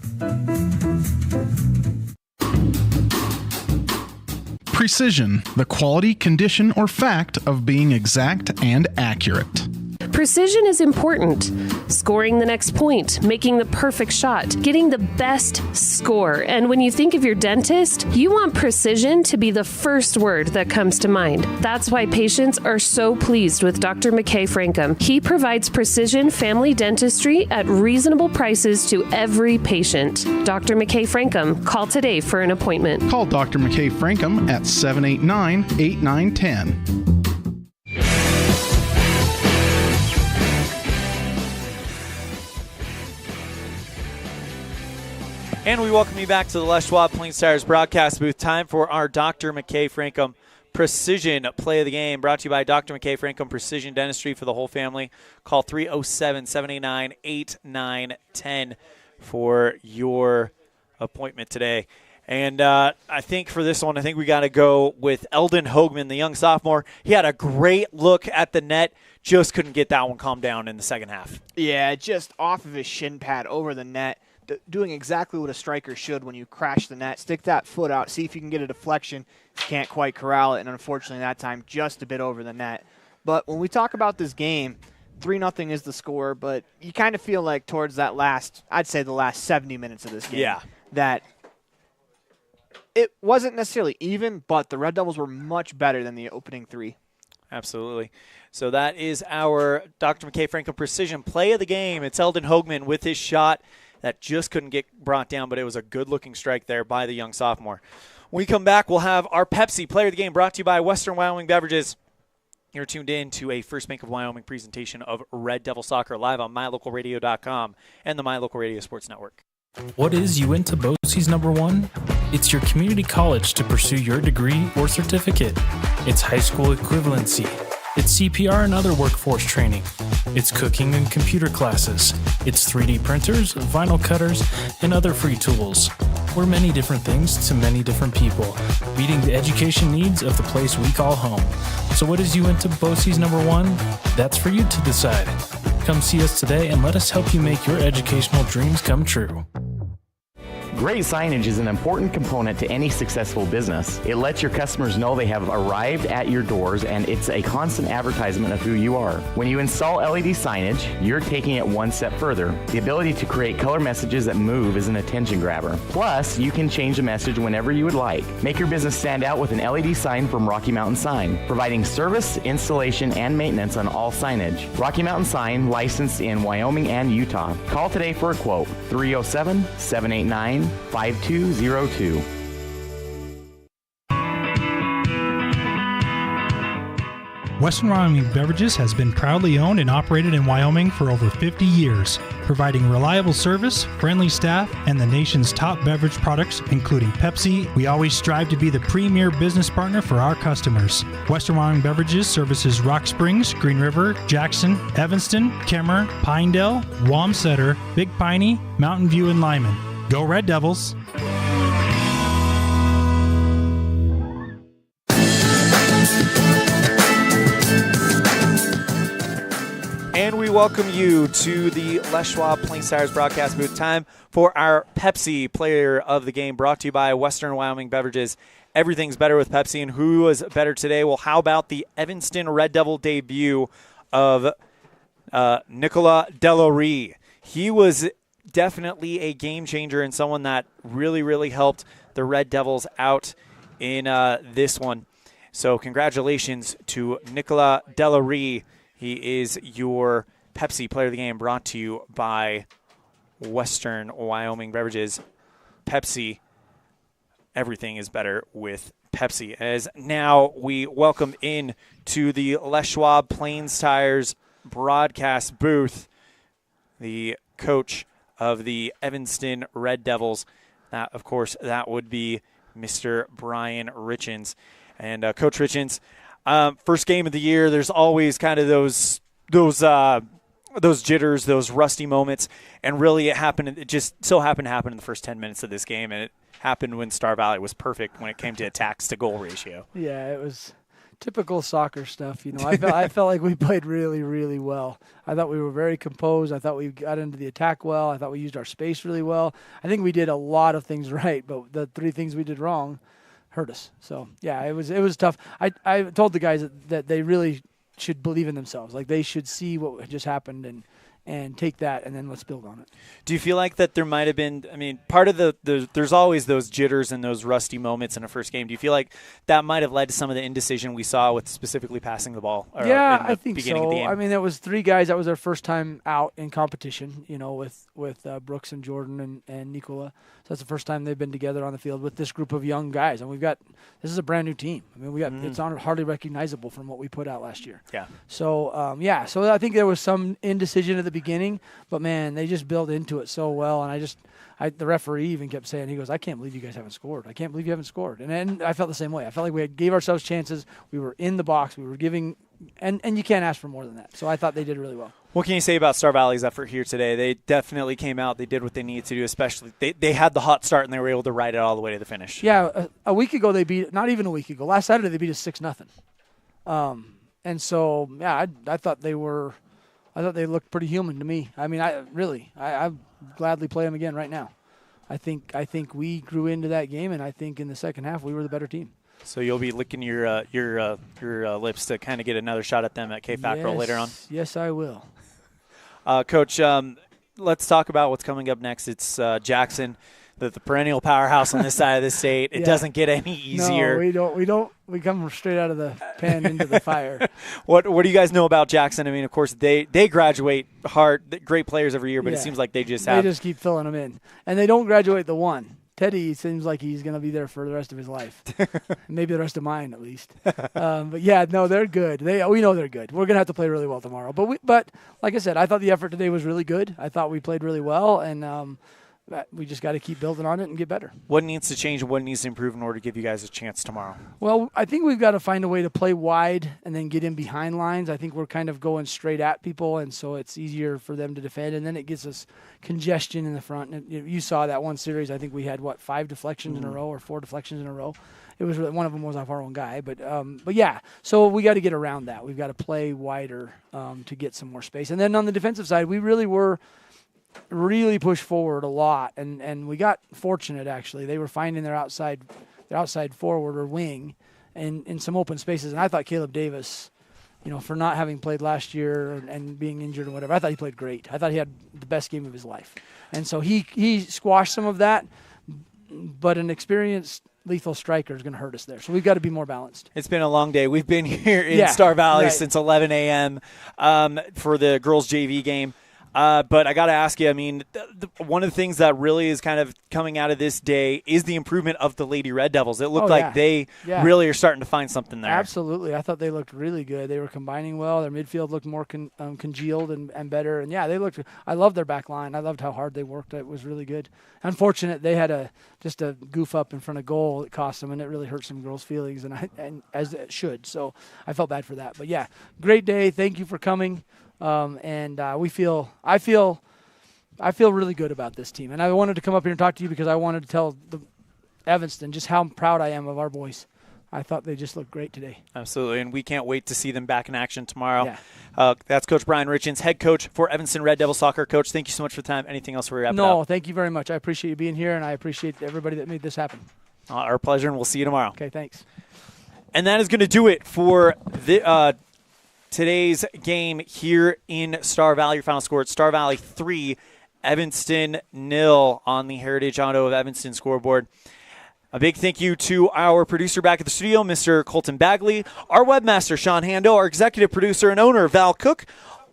Precision, the quality, condition, or fact of being exact and accurate. Precision is important. scoring the next point, making the perfect shot, getting the best score. And when you think of your dentist, you want precision to be the first word that comes to mind. That's why patients are so pleased with Dr. McKay Frankum. He provides precision family dentistry at reasonable prices to every patient. Dr. McKay Frankum, call today for an appointment. Call Dr. McKay Frankum at 789-8910. And we welcome you back to the Les Schwab Plains Tires broadcast booth. Time for our Dr. McKay Frankum Precision Play of the Game, brought to you by Dr. McKay Frankum Precision Dentistry for the whole family. Call 307-789-8910 for your appointment today. And I think for this one, I think we got to go with Eldon Hoagman, the young sophomore. He had a great look at the net, just couldn't get that one calmed down in the second half. Yeah, just off of his shin pad over the net. Doing exactly what a striker should when you crash the net. Stick that foot out, see if you can get a deflection. You can't quite corral it, and unfortunately that time just a bit over the net. But when we talk about this game, 3-0 is the score, but you kind of feel like towards that I'd say the last 70 minutes of this game, that it wasn't necessarily even, but the Red Devils were much better than the opening three. Absolutely. So that is our Dr. McKay Frankum Precision Play of the Game. It's Eldon Hoagman with his shot that just couldn't get brought down, but it was a good-looking strike there by the young sophomore. When we come back, we'll have our Pepsi Player of the Game brought to you by Western Wyoming Beverages. You're tuned in to a First Bank of Wyoming presentation of Red Devil Soccer live on MyLocalRadio.com and the My Local Radio Sports Network. What is Uinta BOCES #1? It's your community college to pursue your degree or certificate. It's high school equivalency. It's CPR and other workforce training. It's cooking and computer classes. It's 3D printers, vinyl cutters, and other free tools. We're many different things to many different people, meeting the education needs of the place we call home. So what is Uinta BOCES #1? That's for you to decide. Come see us today and let us help you make your educational dreams come true. Great signage is an important component to any successful business. It lets your customers know they have arrived at your doors, and it's a constant advertisement of who you are. When you install LED signage, you're taking it one step further. The ability to create color messages that move is an attention grabber. Plus, you can change the message whenever you would like. Make your business stand out with an LED sign from Rocky Mountain Sign, providing service, installation, and maintenance on all signage. Rocky Mountain Sign, licensed in Wyoming and Utah. Call today for a quote, 307-789-5202. Western Wyoming Beverages has been proudly owned and operated in Wyoming for over 50 years, providing reliable service, friendly staff, and the nation's top beverage products, including Pepsi. We always strive to be the premier business partner for our customers. Western Wyoming Beverages services Rock Springs, Green River, Jackson, Evanston, Kemmer, Pinedale, Wamsutter, Big Piney, Mountain View, and Lyman. Go Red Devils! And we welcome you to the Les Schwab Plains Tires broadcast booth. Time for our Pepsi Player of the Game, brought to you by Western Wyoming Beverages. Everything's better with Pepsi, and who was better today? Well, how about the Evanston Red Devil debut of Nicolas Delarue? He was definitely a game changer and someone that really, really helped the Red Devils out in this one. So congratulations to Nicolas Delarue. He is your Pepsi Player of the Game, brought to you by Western Wyoming Beverages. Pepsi, everything is better with Pepsi. As now we welcome in to the Les Schwab Plains Tires broadcast booth the coach of the Evanston Red Devils. That, of course, that would be Mr. Brian Richens. And Coach Richens, first game of the year, there's always kind of those jitters, those rusty moments, and really it just so happened to happen in the first 10 minutes of this game, and it happened when Star Valley was perfect when it came to attacks to goal ratio. Yeah, it was typical soccer stuff. You know, I felt like we played really, really well. I thought we were very composed. I thought we got into the attack well. I thought we used our space really well. I think we did a lot of things right, but the three things we did wrong hurt us. So, yeah, it was tough. I told the guys that they really should believe in themselves. Like, they should see what just happened and take that, and then let's build on it. Do you feel like that there might have been, I mean, part of there's always those jitters and those rusty moments in a first game. Do you feel like that might have led to some of the indecision we saw with specifically passing the ball? Yeah, I think beginning so. of the game? I mean, there was 3 guys. That was their first time out in competition, with Brooks and Jordan and Nikola. So that's the first time they've been together on the field with this group of young guys. And this is a brand new team. I mean, it's hardly recognizable from what we put out last year. Yeah. So, so I think there was some indecision at the beginning, but man, they just built into it so well. And the referee even kept saying, he goes, I can't believe you guys haven't scored. I can't believe you haven't scored. And then I felt the same way. I felt like we gave ourselves chances. We were in the box. We were giving, and you can't ask for more than that. So I thought they did really well. What can you say about Star Valley's effort here today? They definitely came out. They did what they needed to do, especially they had the hot start and they were able to ride it all the way to the finish. Yeah, a week ago not even a week ago. Last Saturday they beat us 6-0. And so, yeah, I thought they looked pretty human to me. I mean, I gladly play them again right now. I think we grew into that game, and I think in the second half we were the better team. So you'll be licking your lips to kind of get another shot at them at K-Fackrell later on? Yes, I will. Coach, let's talk about what's coming up next. It's Jackson, the perennial powerhouse on this side of the state. It doesn't get any easier. No, we don't. We come straight out of the pen into the fire. What do you guys know about Jackson? I mean, of course, they graduate hard, great players every year, but it seems like they just keep filling them in. And they don't graduate the one. Teddy seems like he's going to be there for the rest of his life, maybe the rest of mine at least. But yeah, no, they're good. We know they're good. We're going to have to play really well tomorrow. But like I said, I thought the effort today was really good. I thought we played really well, and we just got to keep building on it and get better. What needs to change and what needs to improve in order to give you guys a chance tomorrow? Well, I think we've got to find a way to play wide and then get in behind lines. I think we're kind of going straight at people, and so it's easier for them to defend, and then it gives us congestion in the front. And you saw that one series. I think we had, 5 deflections in a row or 4 deflections in a row. It was one of them was off our own guy, but yeah. So we got to get around that. We've got to play wider to get some more space. And then on the defensive side, we really pushed forward a lot, and we got fortunate actually. They were finding their outside forward or wing in some open spaces, and I thought Caleb Davis, for not having played last year and being injured or whatever, I thought he played great. I thought he had the best game of his life, and so he squashed some of that. But an experienced lethal striker is going to hurt us there, so we've got to be more balanced. It's been a long day. We've been here in Star Valley since 11 a.m. For the girls' JV game. But I got to ask you, I mean, one of the things that really is kind of coming out of this day is the improvement of the Lady Red Devils. It looked like they really are starting to find something there. Absolutely. I thought they looked really good. They were combining well. Their midfield looked more congealed and better. And, yeah, I loved their back line. I loved how hard they worked. It was really good. Unfortunate, they had just a goof up in front of goal. It cost them, and it really hurt some girls' feelings, and as it should. So I felt bad for that. But, yeah, great day. Thank you for coming. I feel really good about this team. And I wanted to come up here and talk to you because I wanted to tell Evanston just how proud I am of our boys. I thought they just looked great today. Absolutely, and we can't wait to see them back in action tomorrow. Yeah. That's Coach Brian Richens, head coach for Evanston Red Devil Soccer. Coach, thank you so much for the time. Anything else we're wrapping up? No, thank you very much. I appreciate you being here, and I appreciate everybody that made this happen. Our pleasure, and we'll see you tomorrow. Okay, thanks. And that is going to do it for today's game here in Star Valley. Your final score, Star Valley 3, Evanston 0 on the Heritage Auto of Evanston scoreboard. A big thank you to our producer back at the studio, Mr. Colton Bagley, our webmaster, Sean Hando, our executive producer and owner, Val Cook,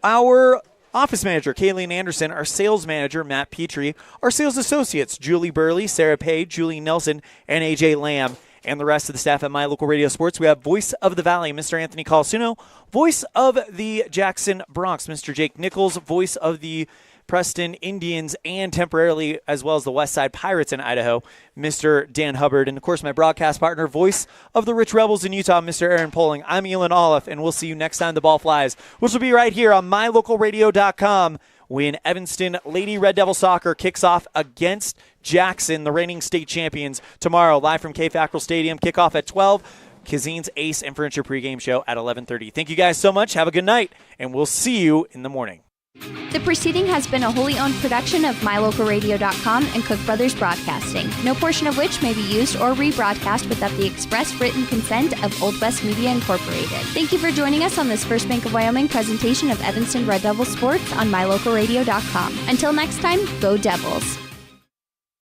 our office manager, Kayleen Anderson, our sales manager, Matt Petrie, our sales associates, Julie Burley, Sarah Page, Julie Nelson, and AJ Lamb, and the rest of the staff at My Local Radio Sports. We have Voice of the Valley, Mr. Anthony Calasuno, Voice of the Jackson Bronx, Mr. Jake Nichols, Voice of the Preston Indians, and temporarily as well as the West Side Pirates in Idaho, Mr. Dan Hubbard. And, of course, my broadcast partner, Voice of the Rich Rebels in Utah, Mr. Aaron Poling. I'm Elan Olliff, and we'll see you next time the ball flies, which will be right here on mylocalradio.com when Evanston Lady Red Devil Soccer kicks off against Jackson, the reigning state champions, tomorrow, live from K-Fackrell Stadium. Kickoff at 12. Cazin's Ace and Furniture pregame show at 11:30. Thank you guys so much. Have a good night, and we'll see you in the morning. The preceding has been a wholly owned production of MyLocalRadio.com and Cook Brothers Broadcasting, no portion of which may be used or rebroadcast without the express written consent of Old West Media Incorporated. Thank you for joining us on this First Bank of Wyoming presentation of Evanston Red Devil Sports on MyLocalRadio.com. Until next time, go Devils!